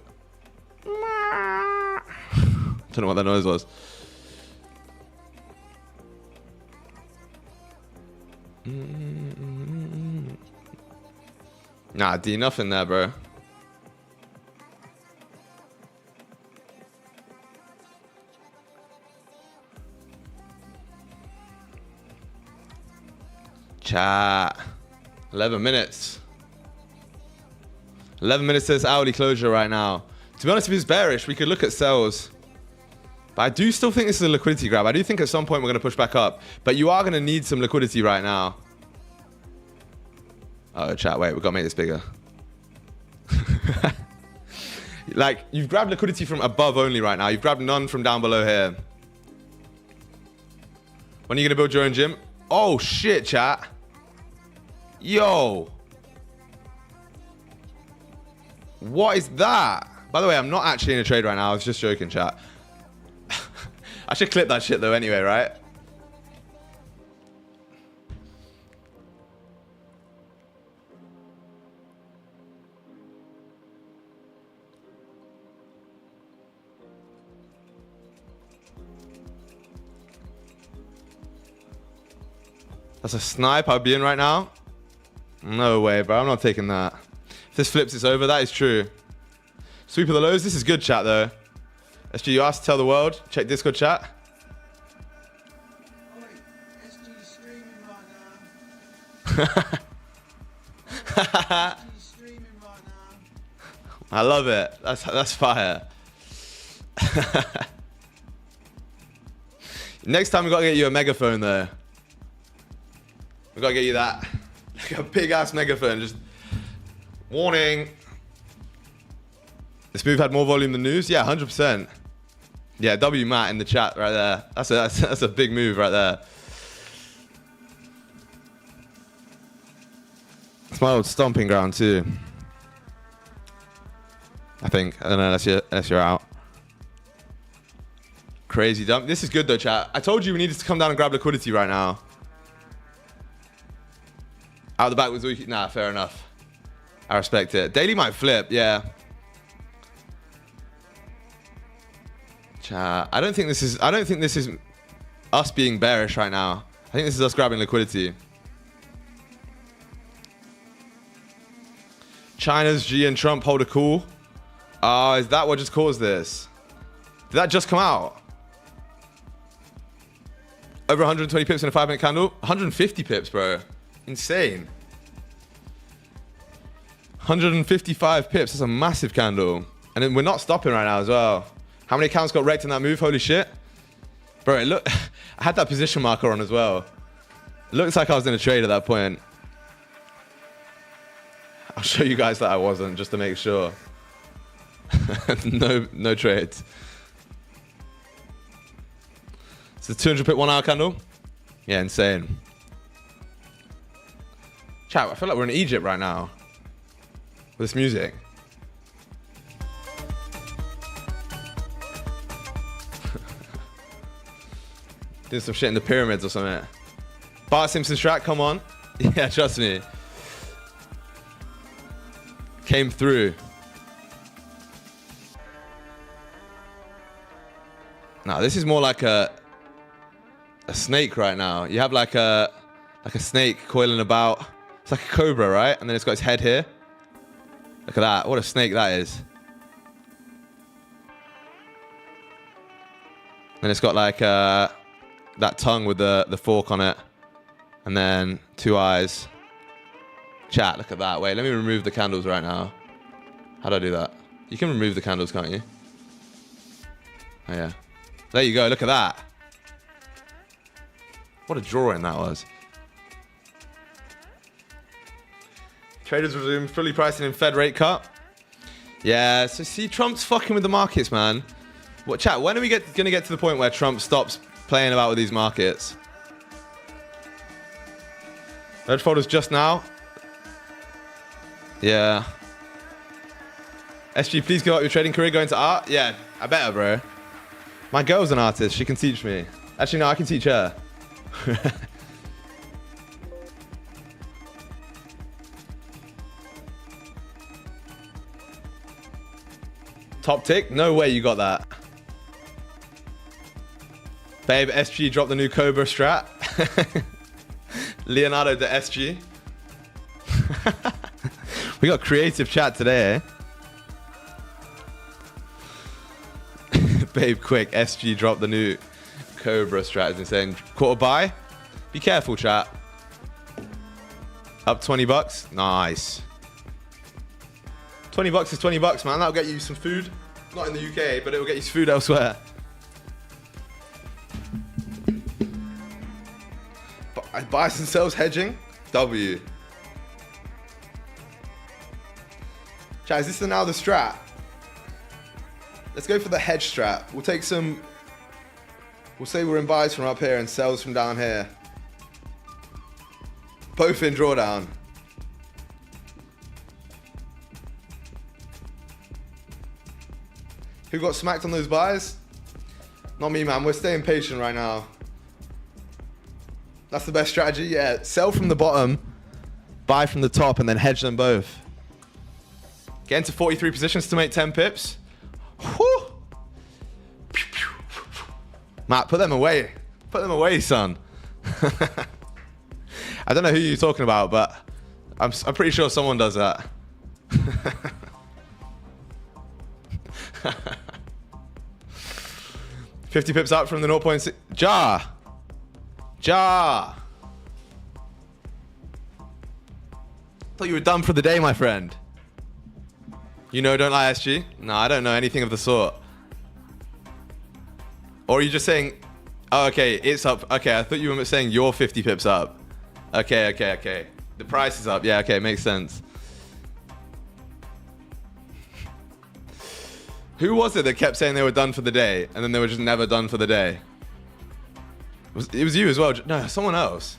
Don't know what that noise was. Nah, D, nothing there, bro. Chat. 11 minutes. 11 minutes says hourly closure right now. To be honest, if it's bearish, we could look at sells. But I do still think this is a liquidity grab. I do think at some point we're going to push back up. But you are going to need some liquidity right now. Oh, chat, wait. We've got to make this bigger. Like, you've grabbed liquidity from above only right now. You've grabbed none from down below here. When are you going to build your own gym? Oh, shit, chat. Yo. What is that? By the way, I'm not actually in a trade right now. I was just joking, chat. I should clip that shit though anyway, right? That's a snipe I'd be in right now. No way, bro. I'm not taking that. If this flips, it's over. That is true. Sweep of the lows. This is good chat though. SG, you asked to tell the world. Check Discord chat.
SG's streaming right now. SG's streaming right now.
I love it. That's fire. Next time we gotta get you a megaphone though. We gotta get you that, like a big ass megaphone. Just warning. This move had more volume than news. Yeah, 100%. Yeah, W Matt in the chat right there. That's a big move right there. It's my old stomping ground too. I think. I don't know unless you're out. Crazy dump. This is good though, chat. I told you we needed to come down and grab liquidity right now. Out the back was weak. Nah, fair enough. I respect it. Daily might flip, yeah. Chat. I don't think this is us being bearish right now. I think this is us grabbing liquidity. China's G and Trump hold a cool. Is that what just caused this? Did that just come out? Over 120 pips in a 5-minute candle? 150 pips, bro. Insane. 155 pips. That's a massive candle. And then we're not stopping right now as well. How many accounts got wrecked in that move? Holy shit. Bro, it look, I had that position marker on as well. It looks like I was in a trade at that point. I'll show you guys that I wasn't, just to make sure. no trades. It's a 200 pip 1 hour candle. Yeah, insane. Chat, I feel like we're in Egypt right now. With this music. Doing some shit in the pyramids or something. Bart Simpson strat, come on. Yeah, trust me. Came through. Now this is more like a snake right now. You have like a snake coiling about. It's like a cobra, right? And then it's got its head here. Look at that. What a snake that is. And it's got like that tongue with the fork on it. And then 2 eyes. Chat, look at that. Wait, let me remove the candles right now. How do I do that? You can remove the candles, can't you? Oh, yeah. There you go. Look at that. What a drawing that was. Traders resume fully pricing in Fed rate cut. Yeah, so see, Trump's fucking with the markets, man. What, chat, when are we going to get to the point where Trump stops playing about with these markets? Red folders just now. Yeah. SG, please give up your trading career, go into art. Yeah, I better, bro. My girl's an artist. She can teach me. Actually, no, I can teach her. Top tick? No way you got that. Babe, SG dropped the new Cobra strat. Leonardo the SG. We got creative chat today, eh? Babe, quick. SG dropped the new Cobra strat. Is insane. Quarter buy? Be careful, chat. Up 20 bucks? Nice. 20 bucks is 20 bucks, man. That'll get you some food. Not in the UK, but it will get you some food elsewhere. Buys and sells hedging? W. Chat, is this now the strat? Let's go for the hedge strat. We'll take some... We'll say we're in buys from up here and sells from down here. Both in drawdown. Who got smacked on those buys? Not me, man. We're staying patient right now. That's the best strategy. Yeah, sell from the bottom, buy from the top, and then hedge them both. Get into 43 positions to make 10 pips. Whew. Matt, put them away. Put them away, son. I don't know who you're talking about, but I'm pretty sure someone does that. 50 pips up from the 0.6. Jar. Thought you were done for the day, my friend. You know, don't lie, SG. No, I don't know anything of the sort. Or are you just saying, oh, okay, it's up. Okay, I thought you were saying you're 50 pips up. Okay. The price is up. Yeah, okay, makes sense. Who was it that kept saying they were done for the day and then they were just never done for the day? It was you as well. No, someone else.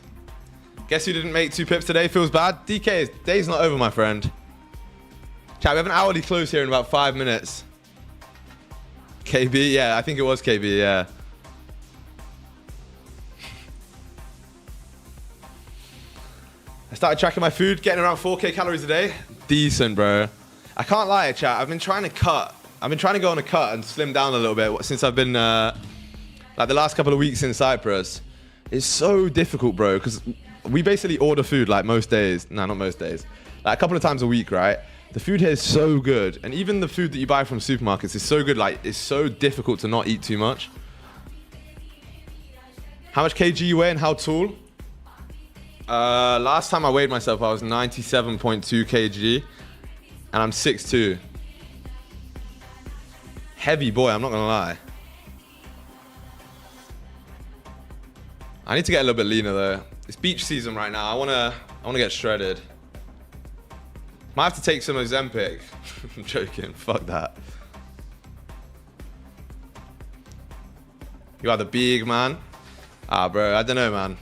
Guess who didn't make 2 pips today? Feels bad. DK, day's not over, my friend. Chat, we have an hourly close here in about 5 minutes. KB, yeah, I think it was KB, yeah. I started tracking my food, getting around 4K calories a day. Decent, bro. I can't lie, chat. I've been trying to cut. I've been trying to go on a cut and slim down a little bit since I've been, like the last couple of weeks in Cyprus. It's so difficult, bro, because we basically order food like most days. No, not most days. Like a couple of times a week, right? The food here is so good. And even the food that you buy from supermarkets is so good. Like, it's so difficult to not eat too much. How much kg you weigh and how tall? Last time I weighed myself, I was 97.2 kg. And I'm 6'2". Heavy boy, I'm not gonna lie. I need to get a little bit leaner though. It's beach season right now. I wanna get shredded. Might have to take some Ozempic. I'm joking. Fuck that. You are the big man. Ah, bro, I don't know, man.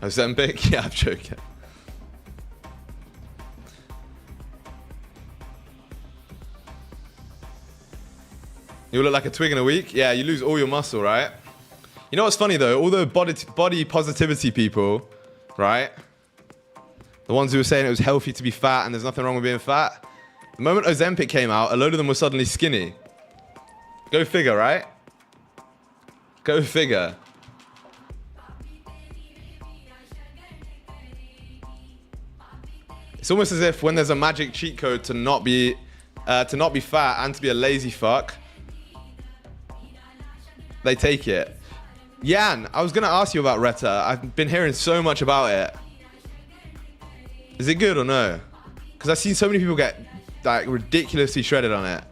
Ozempic? Yeah, I'm joking. You look like a twig in a week? Yeah, you lose all your muscle, right? You know what's funny though? All the body positivity people, right? The ones who were saying it was healthy to be fat and there's nothing wrong with being fat. The moment Ozempic came out, a load of them were suddenly skinny. Go figure, right? Go figure. It's almost as if when there's a magic cheat code to not be fat and to be a lazy fuck, they take it. Jan, I was gonna ask you about Retta. I've been hearing so much about it. Is it good or no? Because I've seen so many people get like ridiculously shredded on it.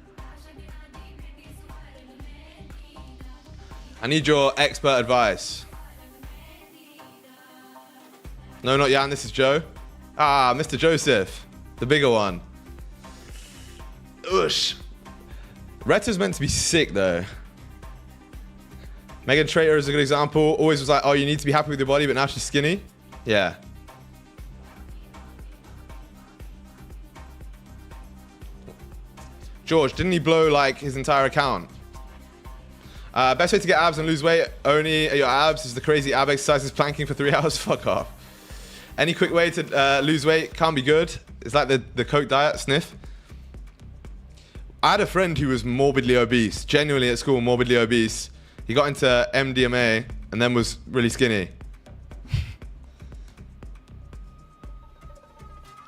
I need your expert advice. No, not Jan, this is Joe. Ah, Mr. Joseph, the bigger one. Oosh. Retta's meant to be sick though. Megan Trainor is a good example. Always was like, oh, you need to be happy with your body, but now she's skinny. Yeah. George, didn't he blow like his entire account? Best way to get abs and lose weight only at your abs is the crazy ab exercises, planking for 3 hours. Fuck off. Any quick way to lose weight can't be good. It's like the Coke diet, sniff. I had a friend who was morbidly obese, genuinely at school, morbidly obese. He got into MDMA and then was really skinny.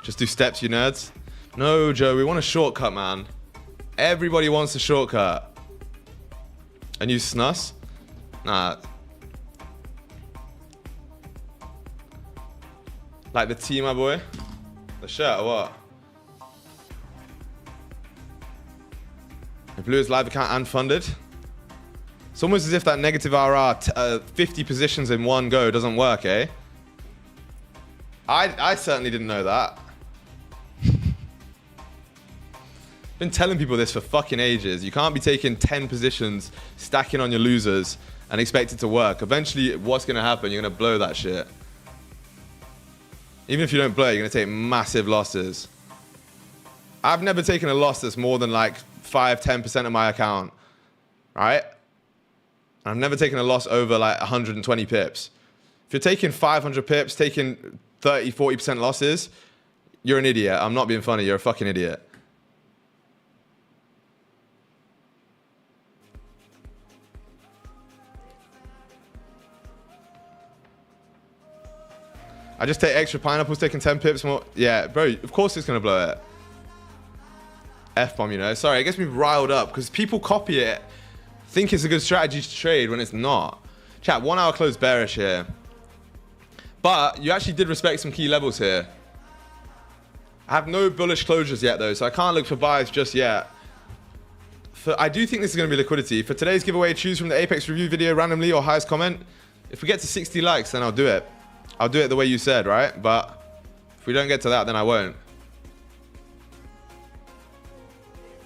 Just do steps, you nerds. No, Joe, we want a shortcut, man. Everybody wants a shortcut. And use snus? Nah. Like the tea, my boy? The shirt or what? If Blue is live account unfunded. It's almost as if that negative RR 50 positions in one go doesn't work, eh? I certainly didn't know that. Been telling people this for fucking ages. You can't be taking 10 positions, stacking on your losers, and expect it to work. Eventually, what's gonna happen? You're gonna blow that shit. Even if you don't blow it, you're gonna take massive losses. I've never taken a loss that's more than like 5-10% of my account, right? I've never taken a loss over like 120 pips. If you're taking 500 pips, taking 30-40% losses, you're an idiot. I'm not being funny. You're a fucking idiot. I just take extra pineapples, taking 10 pips more. Yeah, bro, of course it's going to blow it. F-bomb, you know. Sorry, it gets me riled up because people copy it, think it's a good strategy to trade when it's not. Chat, 1 hour close bearish here. But you actually did respect some key levels here. I have no bullish closures yet though, so I can't look for buys just yet. I do think this is going to be liquidity. For today's giveaway, choose from the Apex review video randomly or highest comment. If we get to 60 likes, then I'll do it. I'll do it the way you said, right? But if we don't get to that, then I won't.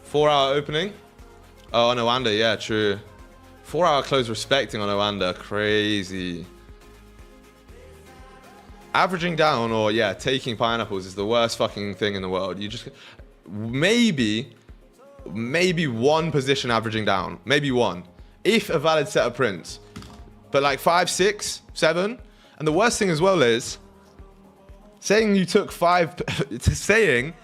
4 hour opening. Oh, on Oanda, yeah, true. 4 hour close respecting on Oanda, crazy. Averaging down or, yeah, taking pineapples is the worst fucking thing in the world. You just, maybe one position averaging down. Maybe one. If a valid set of prints. But like 5, 6, 7. And the worst thing as well is, saying you took 5, saying,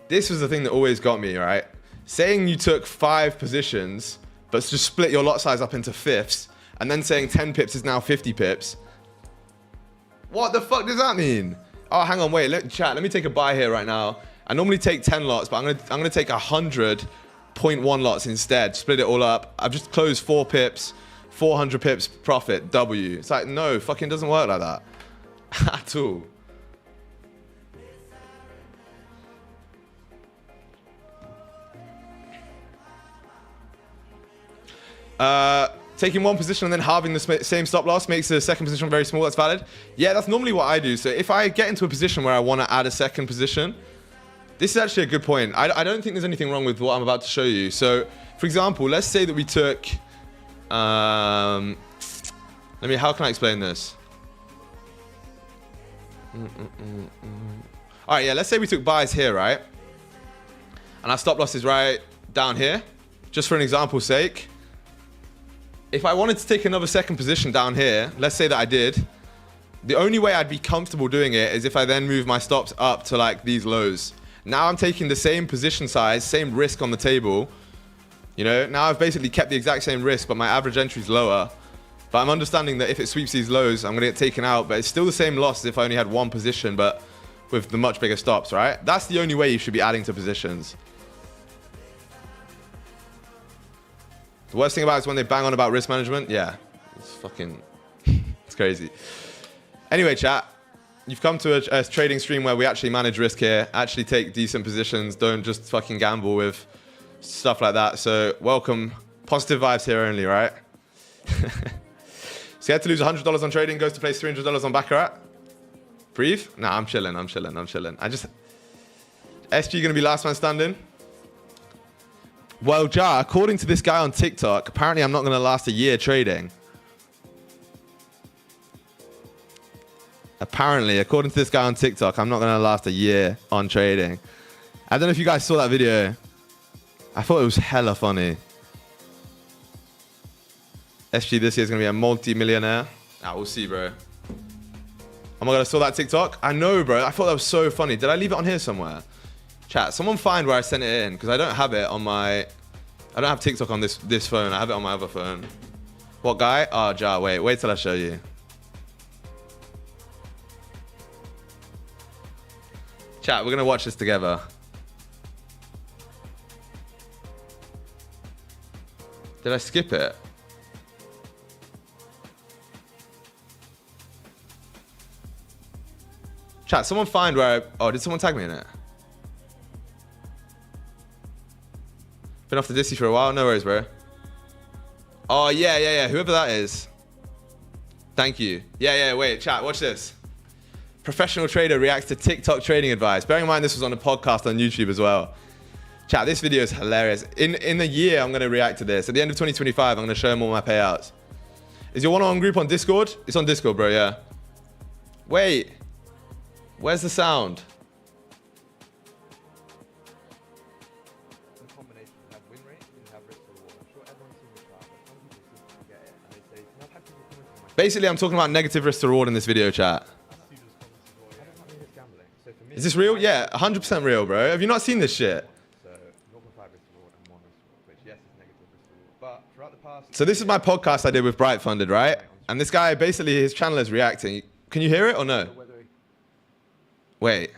this was the thing that always got me, right? Saying you took 5 positions, but just split your lot size up into fifths, and then saying 10 pips is now 50 pips. What the fuck does that mean? Oh, hang on, wait, chat, let me take a buy here right now. I normally take 10 lots, but I'm gonna take 100.1 lots instead, split it all up. I've just closed 4 pips. 400 pips profit, W. It's like, no, fucking doesn't work like that. At all. taking one position and then halving the same stop loss makes the second position very small. That's valid. Yeah, that's normally what I do. So if I get into a position where I want to add a second position, this is actually a good point. I don't think there's anything wrong with what I'm about to show you. So, for example, let's say that we took... how can I explain this? All right, yeah, let's say we took buys here, right? And our stop loss is right down here, just for an example's sake. If I wanted to take another second position down here, let's say that I did, the only way I'd be comfortable doing it is if I then move my stops up to like these lows. Now I'm taking the same position size, same risk on the table. You know, now I've basically kept the exact same risk, but my average entry is lower. But I'm understanding that if it sweeps these lows, I'm going to get taken out. But it's still the same loss as if I only had one position, but with the much bigger stops, right? That's the only way you should be adding to positions. The worst thing about it is when they bang on about risk management. Yeah, it's fucking, it's crazy. Anyway, chat, you've come to a trading stream where we actually manage risk here, actually take decent positions, don't just fucking gamble with stuff like that. So welcome, positive vibes here only, right? Scared to lose $100 on trading, goes to place $300 on Baccarat. Breathe? Nah, I'm chilling. SG gonna be last man standing. Well, Ja, according to this guy on TikTok, apparently I'm not gonna last a year trading. Apparently, according to this guy on TikTok, I'm not gonna last a year on trading. I don't know if you guys saw that video. I thought it was hella funny. SG this year is going to be a multi-millionaire. We'll see, bro. Oh my God, I saw that TikTok. I know, bro. I thought that was so funny. Did I leave it on here somewhere? Chat, someone find where I sent it in, because I don't have it on my... I don't have TikTok on this phone. I have it on my other phone. What guy? Oh, Ja, wait till I show you. Chat, we're going to watch this together. Did I skip it? Chat, someone find where I... Oh, did someone tag me in it? Been off the Disty for a while. No worries, bro. Oh, yeah. Whoever that is. Thank you. Yeah, wait. Chat, watch this. Professional trader reacts to TikTok trading advice. Bearing in mind this was on a podcast on YouTube as well. Chat, this video is hilarious. In a year, I'm going to react to this. At the end of 2025, I'm going to show them all my payouts. Is your one-on-one group on Discord? It's on Discord, bro, yeah. Wait. Where's the sound? Basically, I'm talking about negative risk to reward in this video, chat. Is this real? Yeah, 100% real, bro. Have you not seen this shit? So this is my podcast I did with Bright Funded, right? And this guy, basically, his channel is reacting. Can you hear it or no? Wait.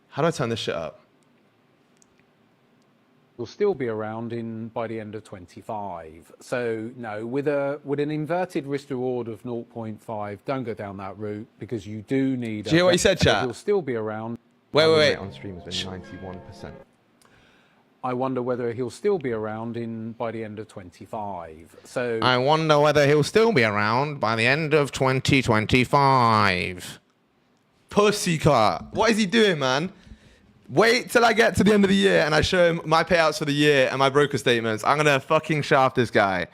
How do I turn this shit up?
Will still be around by the end of 25. So no, with an inverted risk reward of 0.5, don't go down that route because you do need.
Do you hear what he said, chat?
He'll still be around.
Wait.
On stream has been 91%.
I wonder whether he'll still be around by the end of 25. So
I wonder whether he'll still be around by the end of 2025. Pussycat. What is he doing, man? Wait till I get to the end of the year and I show him my payouts for the year and my broker statements. I'm going to fucking shaft this guy.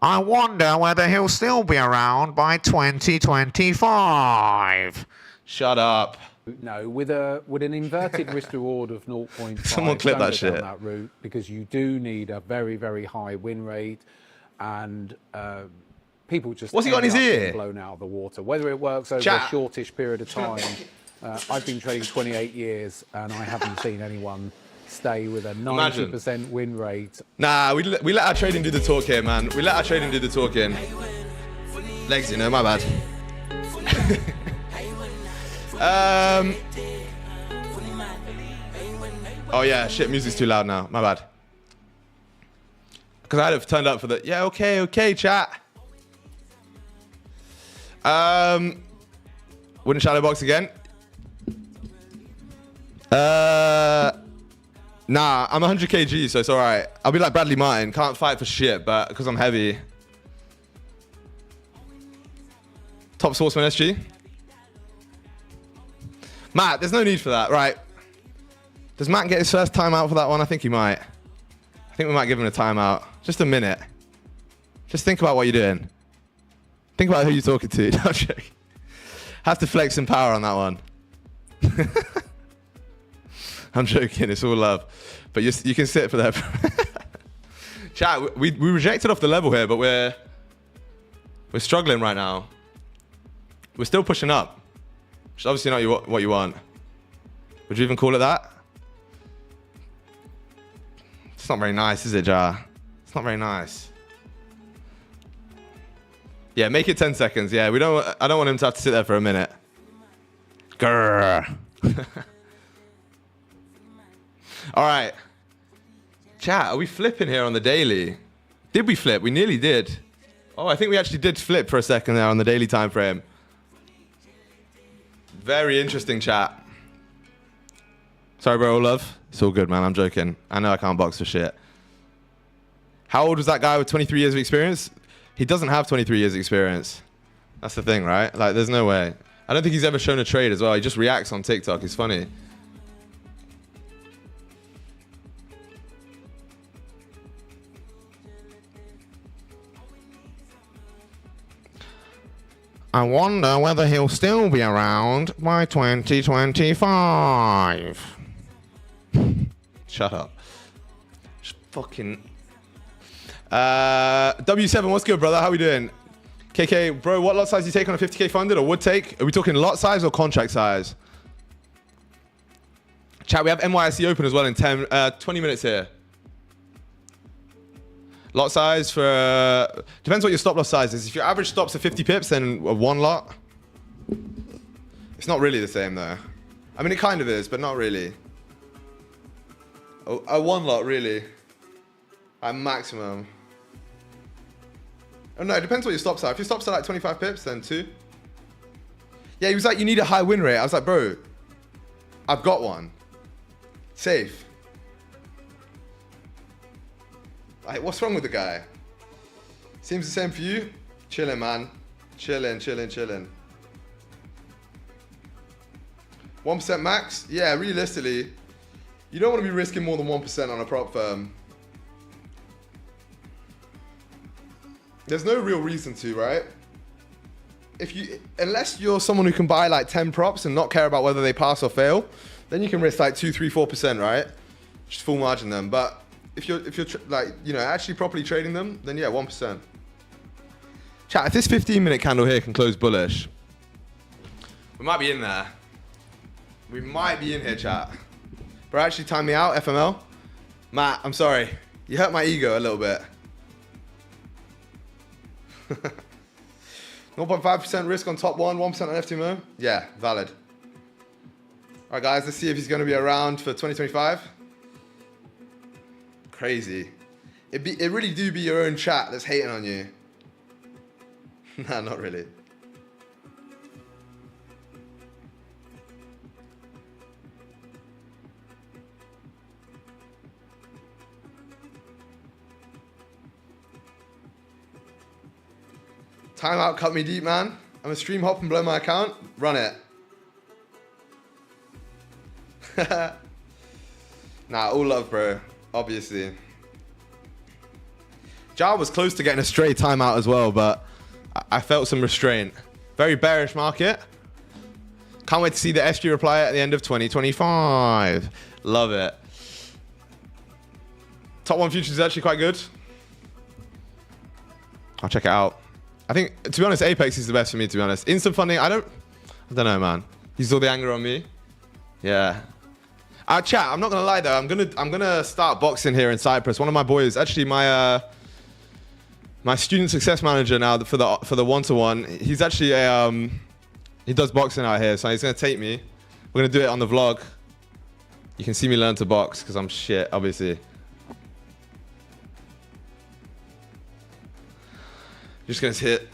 I wonder whether he'll still be around by 2025. Shut up.
No, with an inverted risk reward of 0.5.
Someone clip that shit.
Down that route because you do need a very, very high win rate and people just
what's he got in his ear?
Blown out of the water. Whether it works over a shortish period of time. I've been trading 28 years and I haven't seen anyone stay with a 90% win rate. Nah,
we let our trading do the talk here, man. We let our trading do the talking. Legs, you know, my bad. Oh yeah, shit, music's too loud now. My bad. Because I had it turned up for the... Yeah, okay, chat. Wooden shadow box again. Nah, I'm 100 kg, so it's all right. I'll be like Bradley Martin. Can't fight for shit, but because I'm heavy. Top Sportsman SG. Matt, there's no need for that, right? Does Matt get his first timeout for that one? I think he might. I think we might give him a timeout. Just a minute. Just think about what you're doing. Think about who you're talking to. No, I'm joking. Have to flex some power on that one. I'm joking. It's all love. But you can sit for that. Chat, we rejected off the level here, but we're struggling right now. We're still pushing up. Which is obviously not what you want. Would you even call it that? It's not very nice, is it, Jar? It's not very nice. Yeah, make it 10 seconds. Yeah, I don't want him to have to sit there for a minute. Grrr. All right. Chat, are we flipping here on the daily? Did we flip? We nearly did. Oh, I think we actually did flip for a second there on the daily time frame. Very interesting, chat. Sorry, bro, love. It's all good, man. I'm joking. I know I can't box for shit. How old was that guy with 23 years of experience? He doesn't have 23 years of experience. That's the thing, right? Like, there's no way. I don't think he's ever shown a trade as well. He just reacts on TikTok. It's funny. I wonder whether he'll still be around by 2025. Shut up. Just fucking... W7, what's good, brother? How we doing? KK, bro, what lot size do you take on a 50k funded or would take? Are we talking lot size or contract size? Chat, we have NYSE open as well in 20 minutes here. Lot size for... depends what your stop loss size is. If your average stops at 50 pips, then one lot. It's not really the same, though. I mean, it kind of is, but not really. A one lot, really. At maximum. Oh, no, it depends what your stops are. If your stops are like 25 pips, then 2. Yeah, he was like, you need a high win rate. I was like, bro, I've got one. Safe. Like, what's wrong with the guy? Seems the same for you? Chilling, man. Chilling. 1% max? Yeah, realistically, you don't want to be risking more than 1% on a prop firm. There's no real reason to, right? Unless you're someone who can buy like 10 props and not care about whether they pass or fail, then you can risk like 2, 3, 4%, right? Just full margin them. But if you're like, you know, actually properly trading them, then yeah, 1%. Chat, if this 15-minute candle here can close bullish, we might be in there. We might be in here, chat. Bro, actually time me out, FML. Matt, I'm sorry. You hurt my ego a little bit. 0.5% risk on top one, 1% on FTMO. Yeah, valid. All right, guys, let's see if he's going to be around for 2025. Crazy. It really do be your own chat that's hating on you. Nah, not really. Timeout cut me deep, man. I'm a stream hop and blow my account. Run it. Nah, all love, bro. Obviously. Jar was close to getting a straight timeout as well, but I felt some restraint. Very bearish market. Can't wait to see the SG reply at the end of 2025. Love it. Top 1 futures is actually quite good. I'll check it out. I think, to be honest, Apex is the best for me, to be honest. Instant funding, I don't know, man. You saw the anger on me? Yeah. Chat, I'm not gonna lie though. I'm gonna start boxing here in Cyprus. One of my boys, actually my student success manager now for the one-to-one. He's actually he does boxing out here, so he's gonna take me. We're gonna do it on the vlog. You can see me learn to box because I'm shit, obviously. Just gonna hit,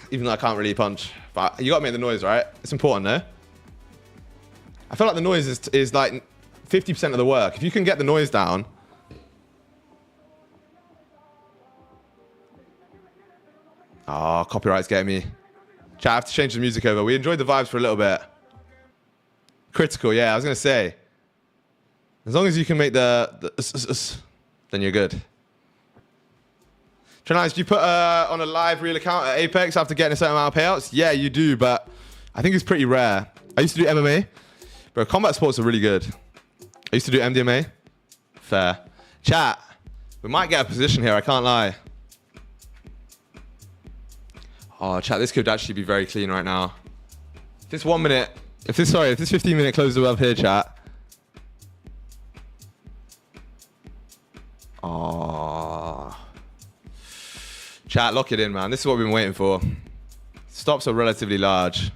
even though I can't really punch. But you gotta make the noise, right? It's important, no? I feel like the noise is like 50% of the work. If you can get the noise down. Oh, copyright's getting me. Chat, I have to change the music over. We enjoyed the vibes for a little bit. Critical, yeah, I was going to say. As long as you can make the then you're good. Trinize, do you put on a live real account at Apex after getting a certain amount of payouts? Yeah, you do, but I think it's pretty rare. I used to do MMA, but combat sports are really good. I used to do MDMA. Fair. Chat, we might get a position here, I can't lie. Oh, chat, this could actually be very clean right now. If this 1 minute, if this 15-minute closes above here, chat. Oh. Chat, lock it in, man. This is what we've been waiting for. Stops are relatively large.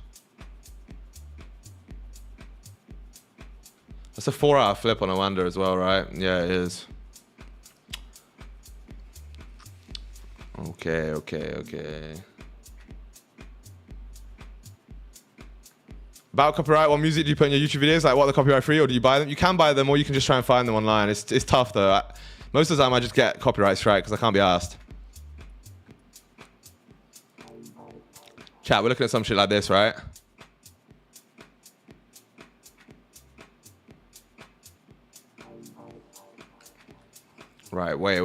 That's a 4-hour flip on a Wanda as well, right? Yeah, it is. Okay. About copyright, what music do you put in your YouTube videos? Like, what, the copyright free, or do you buy them? You can buy them, or you can just try and find them online. It's tough, though. Most of the time, I just get copyright strike because I can't be asked. Chat, we're looking at some shit like this, right? Right, wait.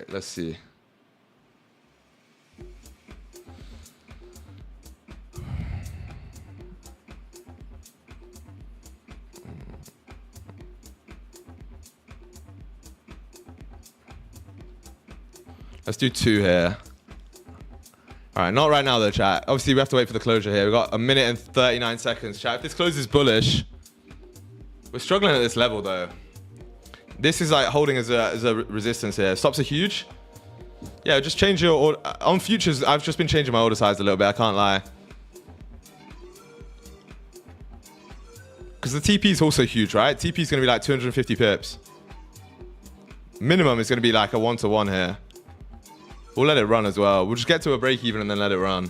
Let's see. Let's do 2 here. All right, not right now though, chat. Obviously, we have to wait for the closure here. We've got 1 minute and 39 seconds, chat. If this closes bullish, we're struggling at this level though. This is like holding as a resistance here. Stops are huge. Yeah, just change your order. On futures, I've just been changing my order size a little bit, I can't lie. Because the TP is also huge, right? TP is going to be like 250 pips. Minimum is going to be like a 1-to-1 here. We'll let it run as well. We'll just get to a break even and then let it run.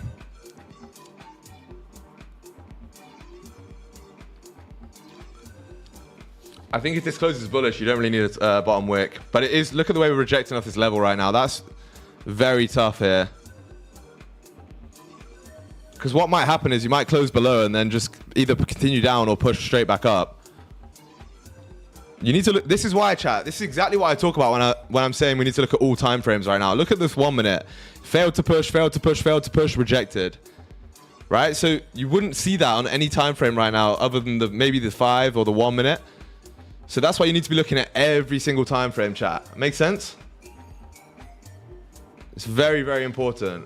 I think if this closes bullish, you don't really need a bottom wick. But it is, look at the way we're rejecting off this level right now. That's very tough here. Because what might happen is you might close below and then just either continue down or push straight back up. You need to look, this is why, chat, this is exactly what I talk about when I'm saying we need to look at all time frames right now. Look at this 1 minute. Failed to push, rejected. Right? So you wouldn't see that on any time frame right now other than maybe the 5 or the 1 minute. So that's why you need to be looking at every single time frame, chat. Make sense? It's very, very important.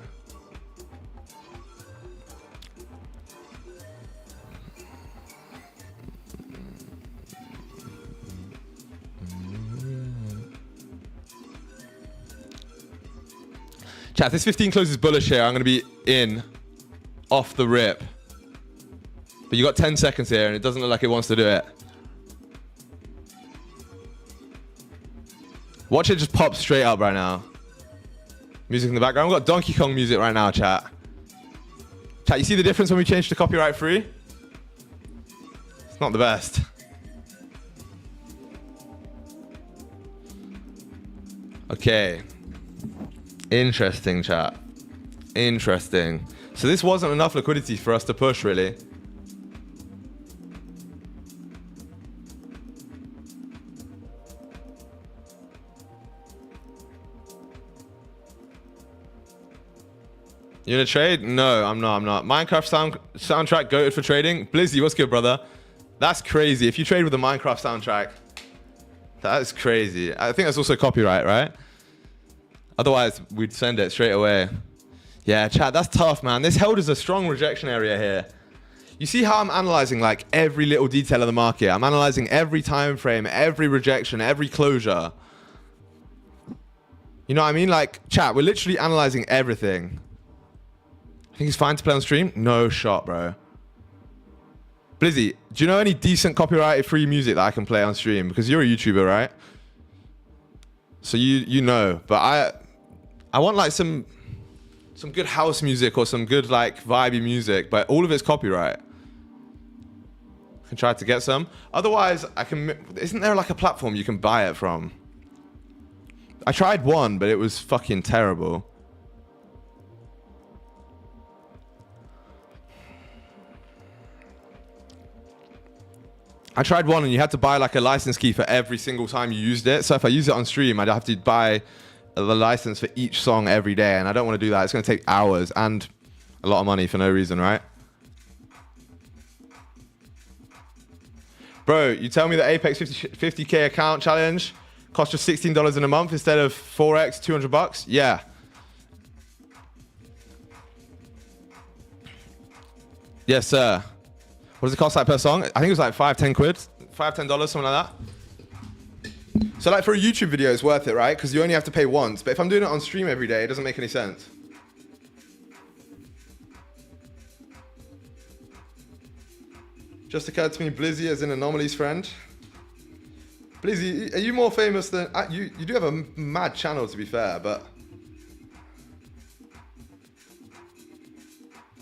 Chat, if this 15 closes bullish here, I'm going to be in off the rip. But you got 10 seconds here and it doesn't look like it wants to do it. Watch it just pop straight up right now. Music in the background. We've got Donkey Kong music right now, chat. Chat, you see the difference when we changed to copyright free? It's not the best. Okay. Interesting, chat. Interesting. So this wasn't enough liquidity for us to push, really. You gonna trade? No, I'm not. Minecraft soundtrack goated for trading. Blizzy, what's good, brother? That's crazy. If you trade with a Minecraft soundtrack, that is crazy. I think that's also copyright, right? Otherwise, we'd send it straight away. Yeah, chat, that's tough, man. This held as a strong rejection area here. You see how I'm analyzing like every little detail of the market. I'm analyzing every time frame, every rejection, every closure. You know what I mean? Like, chat, we're literally analyzing everything. I think it's fine to play on stream? No shot, bro. Blizzy, do you know any decent copyrighted free music that I can play on stream? Because you're a YouTuber, right? So you know, but I want like some good house music or some good like vibey music, but all of it's copyright. can try to get some. Otherwise, I can... Isn't there like a platform you can buy it from? I tried one, but it was fucking terrible. I tried one and you had to buy like a license key for every single time you used it. So if I use it on stream, I'd have to buy the license for each song every day. And I don't want to do that. It's going to take hours and a lot of money for no reason, right? Bro, you tell me the Apex 50K account challenge costs just $16 in a month instead of Forex, $200? Yeah. Yes, sir. What does it cost like per song? I think it was like 5-10 quid. $5-10, something like that. So like for a YouTube video, it's worth it, right? Because you only have to pay once. But if I'm doing it on stream every day, it doesn't make any sense. Just occurred to me, Blizzy as an Anomalies friend. Blizzy, are you more famous than... You do have a mad channel, to be fair, but...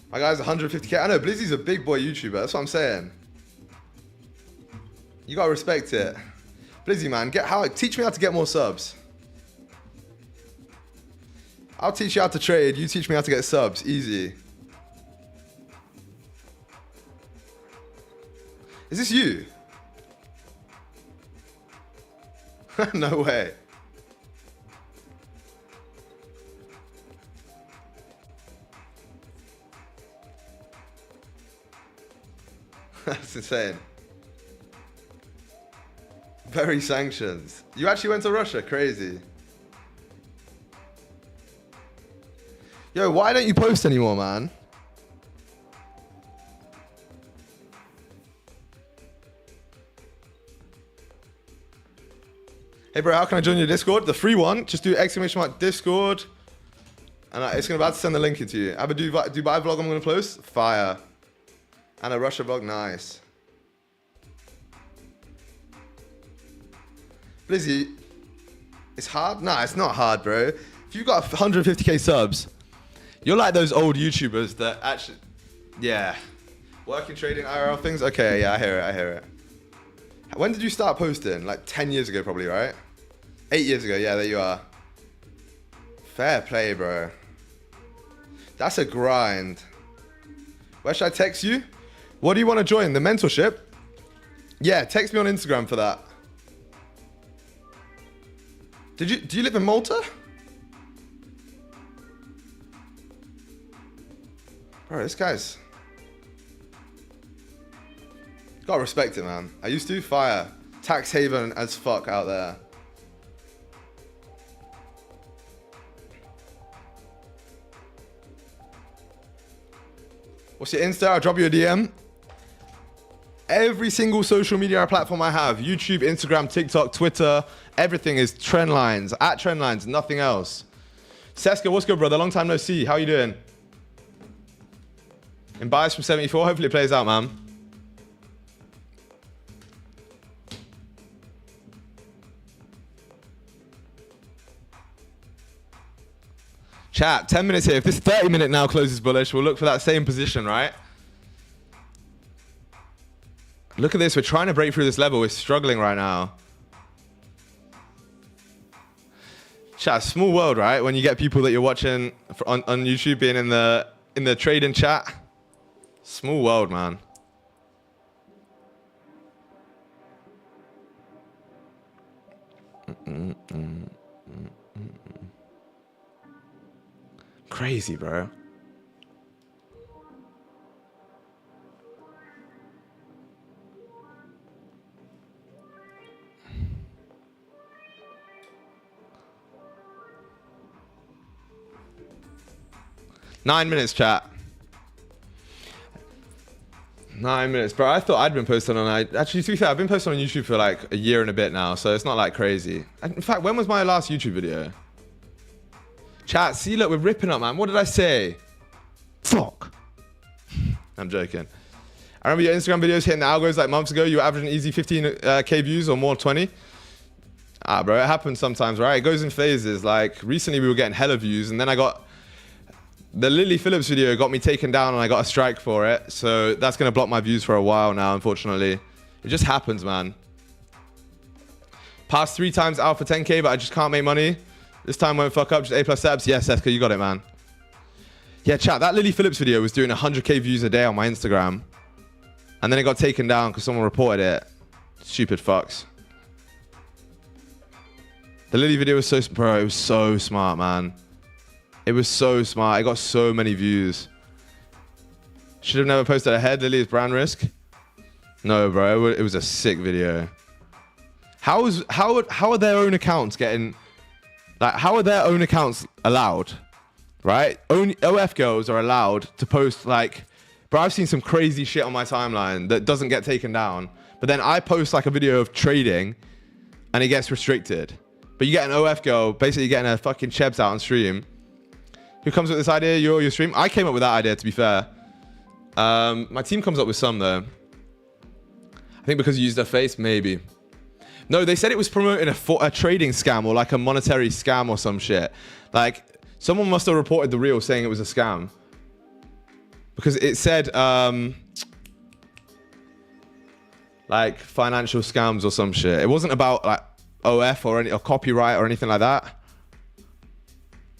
My guy's 150k. I know, Blizzy's a big boy YouTuber. That's what I'm saying. You gotta respect it. Blizzy, man, teach me how to get more subs. I'll teach you how to trade. You teach me how to get subs. Easy. Is this you? No way. That's insane. Very sanctions. You actually went to Russia? Crazy. Yo, why don't you post anymore, man? Hey, bro, how can I join your Discord? The free one. Just do !Discord. And it's about to send the link into you. I have a Dubai vlog I'm going to post. Fire. And a Russia vlog, nice. Blizzy, it's hard? Nah, it's not hard, bro. If you've got 150k subs, you're like those old YouTubers that actually, yeah. Working, trading, IRL things? Okay, yeah, I hear it. When did you start posting? Like 10 years ago, probably, right? 8 years ago, yeah, there you are. Fair play, bro. That's a grind. Where should I text you? What do you want to join? The mentorship? Yeah, text me on Instagram for that. Do you live in Malta? Bro, this guy's... Gotta respect it, man. I used to fire. Tax haven as fuck out there. What's your Insta? I'll drop you a DM. Every single social media platform I have, YouTube, Instagram, TikTok, Twitter, everything is Trendlines. At Trendlines, nothing else. Seska, what's good, brother? Long time no see. How you doing? In bias from 74. Hopefully it plays out, man. Chat, 10 minutes here. If this 30-minute now closes bullish, we'll look for that same position, right? Look at this. We're trying to break through this level. We're struggling right now. Chat, small world, right? When you get people that you're watching on YouTube being in the trading chat. Small world, man. Crazy, bro. Nine minutes, chat. 9 minutes, bro. I thought I'd been posting on... Actually, to be fair, I've been posting on YouTube for like a year and a bit now, so it's not like crazy. In fact, when was my last YouTube video? Chat, see, look, we're ripping up, man. What did I say? Fuck. I'm joking. I remember your Instagram videos hitting the algos like months ago. You were averaging easy 15k views or more, 20. Ah, bro, it happens sometimes, right? It goes in phases. Like, recently we were getting hella views, and then I got The Lily Phillips video got me taken down and I got a strike for it. So that's going to block my views for a while now, unfortunately. It just happens, man. Passed 3 times out for 10K, but I just can't make money. This time won't fuck up. Just A+ steps. Yes, Seska, you got it, man. Yeah, chat. That Lily Phillips video was doing 100K views a day on my Instagram. And then it got taken down because someone reported it. Stupid fucks. The Lily video was so... Bro, it was so smart, man. It was so smart. It got so many views. Should have never posted ahead. Lily is brand risk. No, bro. It was a sick video. How are their own accounts getting... Like, how are their own accounts allowed? Right? Only OF girls are allowed to post, like... Bro, I've seen some crazy shit on my timeline that doesn't get taken down. But then I post, like, a video of trading, and it gets restricted. But you get an OF girl basically getting a fucking Chebs out on stream. Who comes up with this idea? Your stream? I came up with that idea, to be fair. My team comes up with some, though. I think because you used their face, maybe. No, they said it was promoting a trading scam or like a monetary scam or some shit. Like, someone must have reported the reel saying it was a scam. Because it said, like, financial scams or some shit. It wasn't about, like, OF or copyright or anything like that.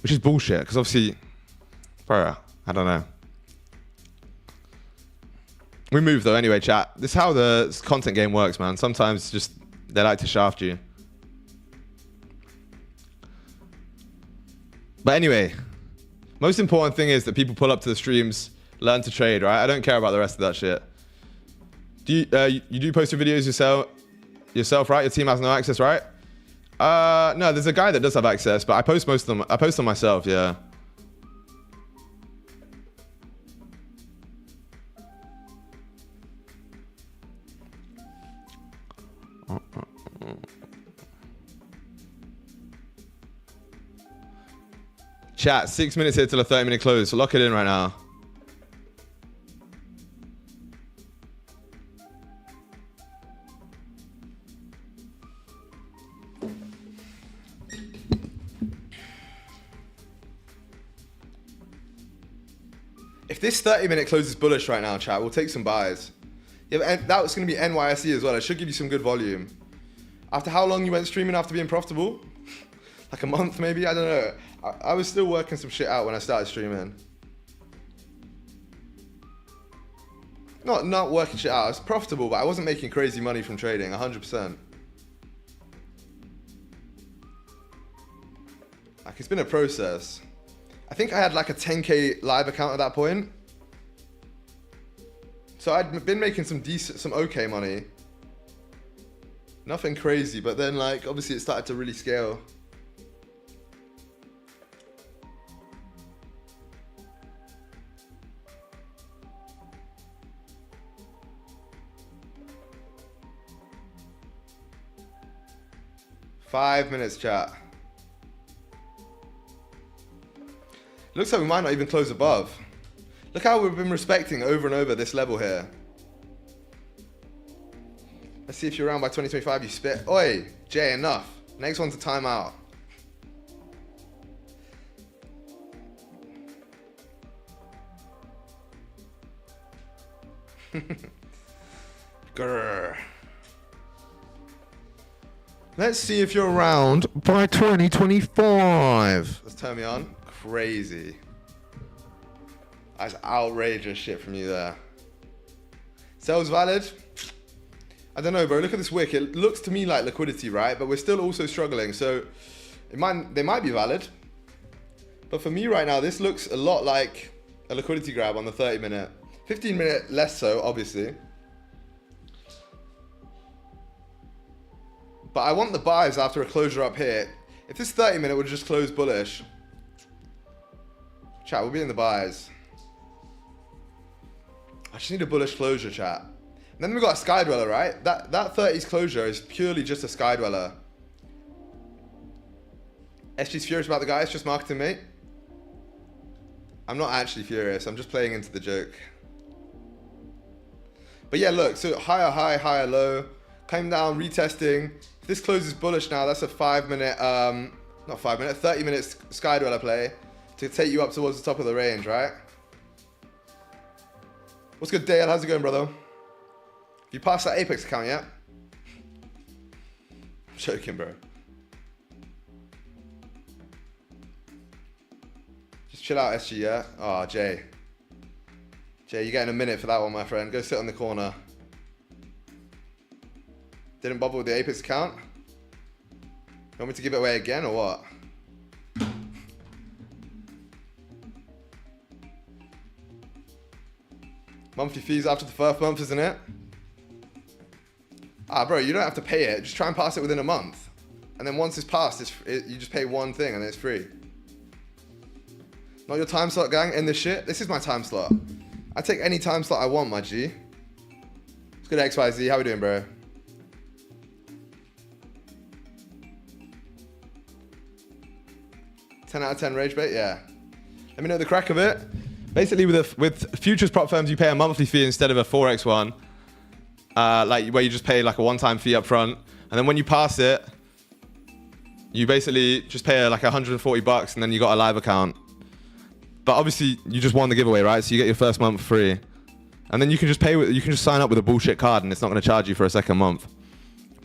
Which is bullshit, because obviously, bro, I don't know. We move though anyway, chat. This is how the content game works, man. Sometimes just, they like to shaft you. But anyway, most important thing is that people pull up to the streams, learn to trade, right? I don't care about the rest of that shit. Do you do post your videos yourself, right? Your team has no access, right? No, there's a guy that does have access, but I post most of them. I post them myself, yeah. Chat, 6 minutes here till a 30-minute close, so lock it in right now. If this 30-minute closes bullish right now, chat, we'll take some buys. Yeah, and that was going to be NYSE as well. It should give you some good volume. After how long you went streaming after being profitable? Like a month, maybe? I don't know. I was still working some shit out when I started streaming. Not working shit out. I was profitable, but I wasn't making crazy money from trading, 100%. Like, it's been a process. I think I had like a 10K live account at that point. So I'd been making some okay money. Nothing crazy, but then like, obviously it started to really scale. Five minutes, chat. Looks like we might not even close above. Look how we've been respecting over and over this level here. Let's see if you're around by 2025, you spit. Oi, Jay, enough. Next one's a timeout. Grrr. Let's see if you're around by 2025. Let's turn me on. Crazy. That's outrageous shit from you there. Sales valid? I don't know, bro. Look at this wick. It looks to me like liquidity, right? But we're still also struggling. So they might be valid. But for me right now, this looks a lot like a liquidity grab on the 30-minute. 15-minute less so, obviously. But I want the buys after a closure up here. If this 30-minute would just close bullish, chat, we'll be in the buys. I just need a bullish closure, chat. And then we've got a sky dweller, right? That 30's closure is purely just a sky dweller. SG's furious about the guy. It's just marketing, mate. I'm not actually furious. I'm just playing into the joke. But yeah, look. So higher high, higher low. Came down, retesting. If this closes bullish now, that's a 5-minute, not 5-minute, 30-minute sky dweller play. to take you up towards the top of the range, right? What's good, Dale? How's it going, brother? You passed that Apex account yet? I'm joking, bro. Just chill out, SG, yeah? Oh, Jay. Jay, you're getting a minute for that one, my friend. Go sit on the corner. Didn't bubble with the Apex account? You want me to give it away again or what? Monthly fees after the first month, isn't it? Ah, bro, you don't have to pay it. Just try and pass it within a month. And then once it's passed, you just pay one thing and it's free. Not your time slot, gang. End this shit. This is my time slot. I take any time slot I want, my G. It's good, XYZ. How we doing, bro? $10 out of 10 rage bait? Yeah. Let me know the crack of it. Basically, with futures prop firms, you pay a monthly fee instead of a Forex one. Like where you just pay like a one-time fee up front. And then when you pass it, you basically just pay like $140 and then you got a live account. But obviously, you just won the giveaway, right? So you get your first month free. And then you can just you can just sign up with a bullshit card and it's not going to charge you for a second month.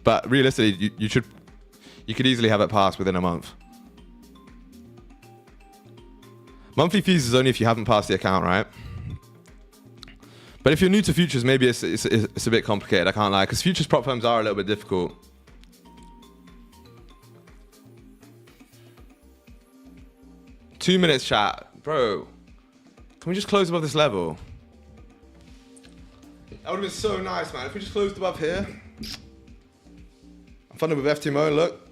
But realistically, you could easily have it passed within a month. Monthly fees is only if you haven't passed the account, right? But if you're new to futures, maybe it's a bit complicated, I can't lie. Because futures prop firms are a little bit difficult. Two minutes chat. Bro, can we just close above this level? That would have been so nice, man. If we just closed above here. I'm funded with FTMO, look.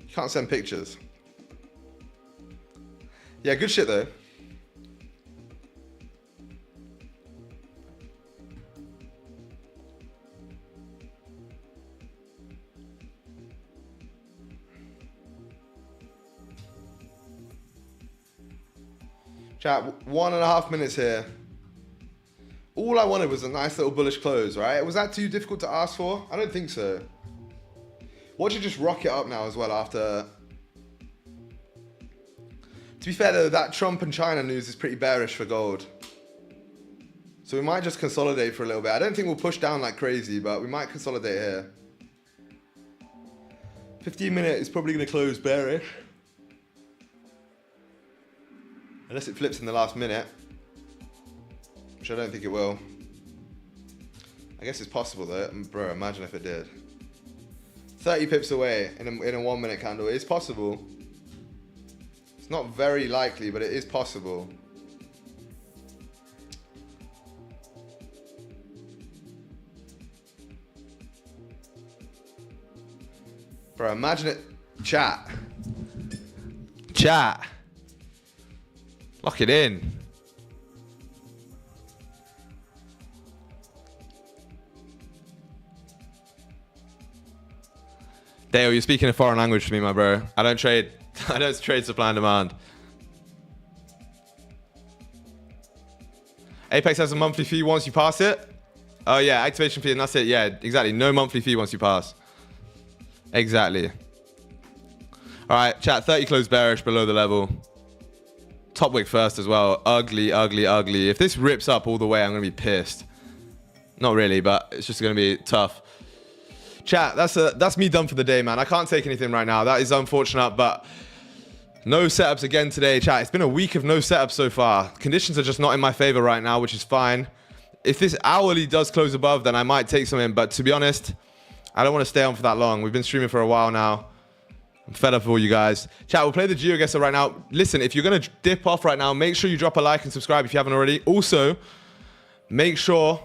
You can't send pictures. Yeah, good shit though. Chat, 1.5 minutes here. All I wanted was a nice little bullish close, right? Was that too difficult to ask for? I don't think so. Watch it just rock it up now as well after. To be fair though, that Trump and China news is pretty bearish for gold. So we might just consolidate for a little bit. I don't think we'll push down like crazy, but we might consolidate here. 15-minute is probably going to close bearish. Unless it flips in the last minute. Which I don't think it will. I guess it's possible though. Bro, imagine if it did. 30 pips away in a 1 minute candle. It's possible. It's not very likely, but it is possible. Bro, imagine it. Chat. Chat. Lock it in. Dale, you're speaking a foreign language to me, my bro. I don't trade supply and demand. Apex has a monthly fee once you pass it. Oh yeah, activation fee and that's it. Yeah, exactly. No monthly fee once you pass. Exactly. All right, chat. 30 closed bearish below the level. Top wick first as well. Ugly, ugly, ugly. If this rips up all the way, I'm gonna be pissed. Not really, but it's just gonna be tough. Chat, that's me done for the day, man. I can't take anything right now. That is unfortunate, but no setups again today, chat. It's been a week of no setups so far. Conditions are just not in my favor right now, which is fine. If this hourly does close above, then I might take some in. But to be honest, I don't want to stay on for that long. We've been streaming for a while now. I'm fed up with all you guys. Chat, we'll play the geoguesser right now. Listen, if you're going to dip off right now, make sure you drop a like and subscribe if you haven't already. Also, make sure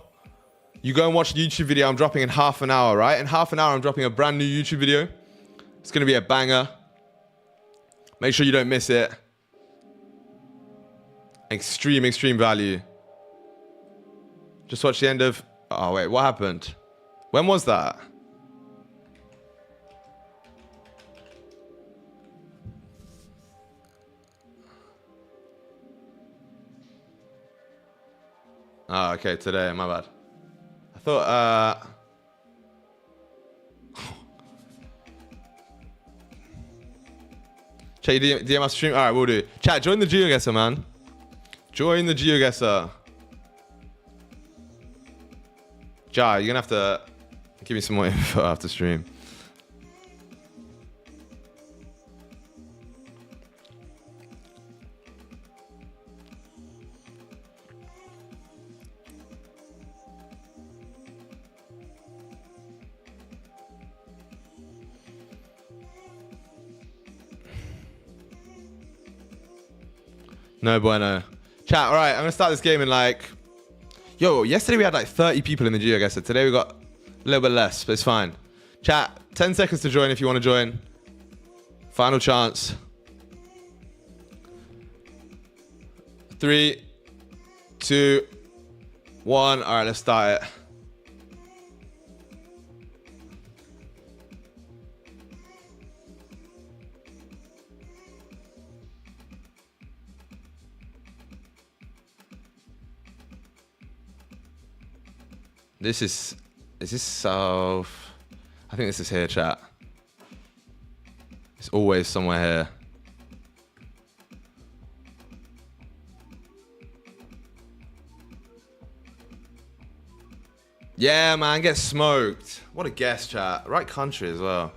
you go and watch the YouTube video I'm dropping in half an hour, right? In half an hour, I'm dropping a brand new YouTube video. It's going to be a banger. Make sure you don't miss it. Extreme, extreme value. Just watch the end of... Oh, wait, what happened? When was that? Oh, okay, today, my bad. I thought, Chat, you DM us stream? Alright, we'll do. Chat, join the geoguesser, man. Join the geoguesser. Ja, you're gonna have to give me some more info after stream. No bueno. Chat, alright, I'm gonna start this game in like... Yo, yesterday we had like 30 people in the geoguesser. Today we got a little bit less, but it's fine. Chat, 10 seconds to join if you want to join. Final chance. 3, 2, 1. Alright, let's start it. Is this south? I think this is here, chat. It's always somewhere here. Yeah, man, get smoked. What a guess, chat. Right country as well.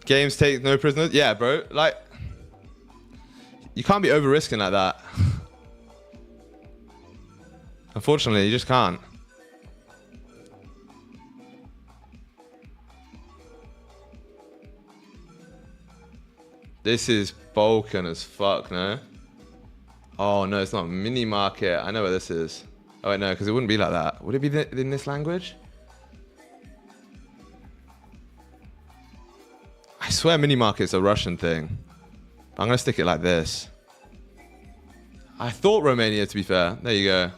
Games take no prisoners. Yeah, bro. Like, you can't be over risking like that. Unfortunately, you just can't. This is Balkan as fuck, no? Oh, no, it's not. Mini market. I know where this is. Oh, wait, no, because it wouldn't be like that. Would it be in this language? I swear mini market's a Russian thing. I'm going to stick it like this. I thought Romania, to be fair. There you go.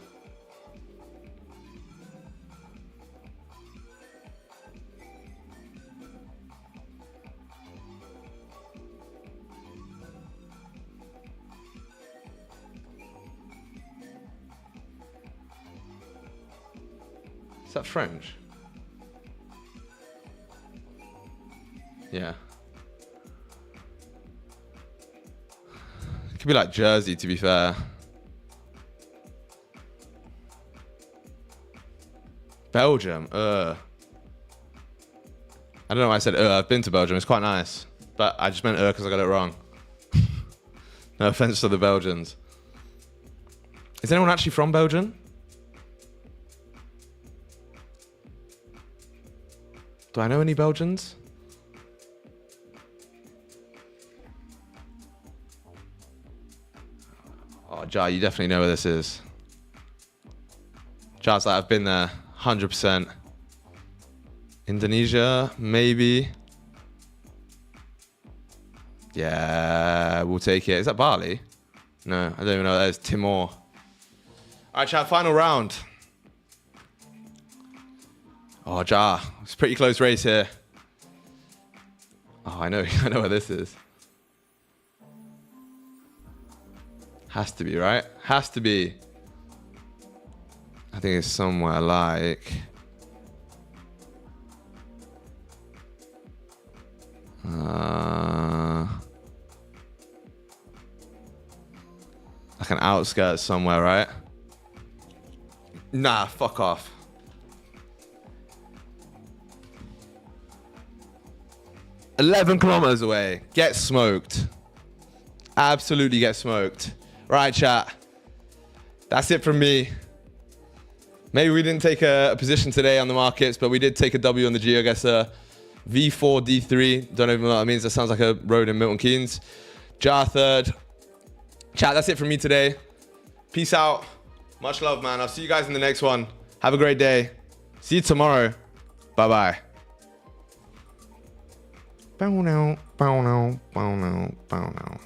Is that French? Yeah. It could be like Jersey, to be fair. Belgium. I don't know why I said I've been to Belgium. It's quite nice. But I just meant because I got it wrong. No offense to the Belgians. Is anyone actually from Belgium? Do I know any Belgians? Oh, Ja, you definitely know where this is. Ja's like, I've been there, 100%. Indonesia, maybe. Yeah, we'll take it. Is that Bali? No, I don't even know. That is Timor. All right, chat, final round. Oh, Ja, it's a pretty close race here. Oh, I know where this is. Has to be, right? Has to be. I think it's somewhere like... like an outskirts somewhere, right? Nah, fuck off. "11 kilometers away." Get smoked. Absolutely get smoked. Right, chat. That's it from me. Maybe we didn't take a position today on the markets, but we did take a W on the geoguesser. V4, D3. Don't even know what that means. That sounds like a road in Milton Keynes. Ja third. Chat, that's it from me today. Peace out. Much love, man. I'll see you guys in the next one. Have a great day. See you tomorrow. Bye-bye. Bow now, bow now, bow now, bow now.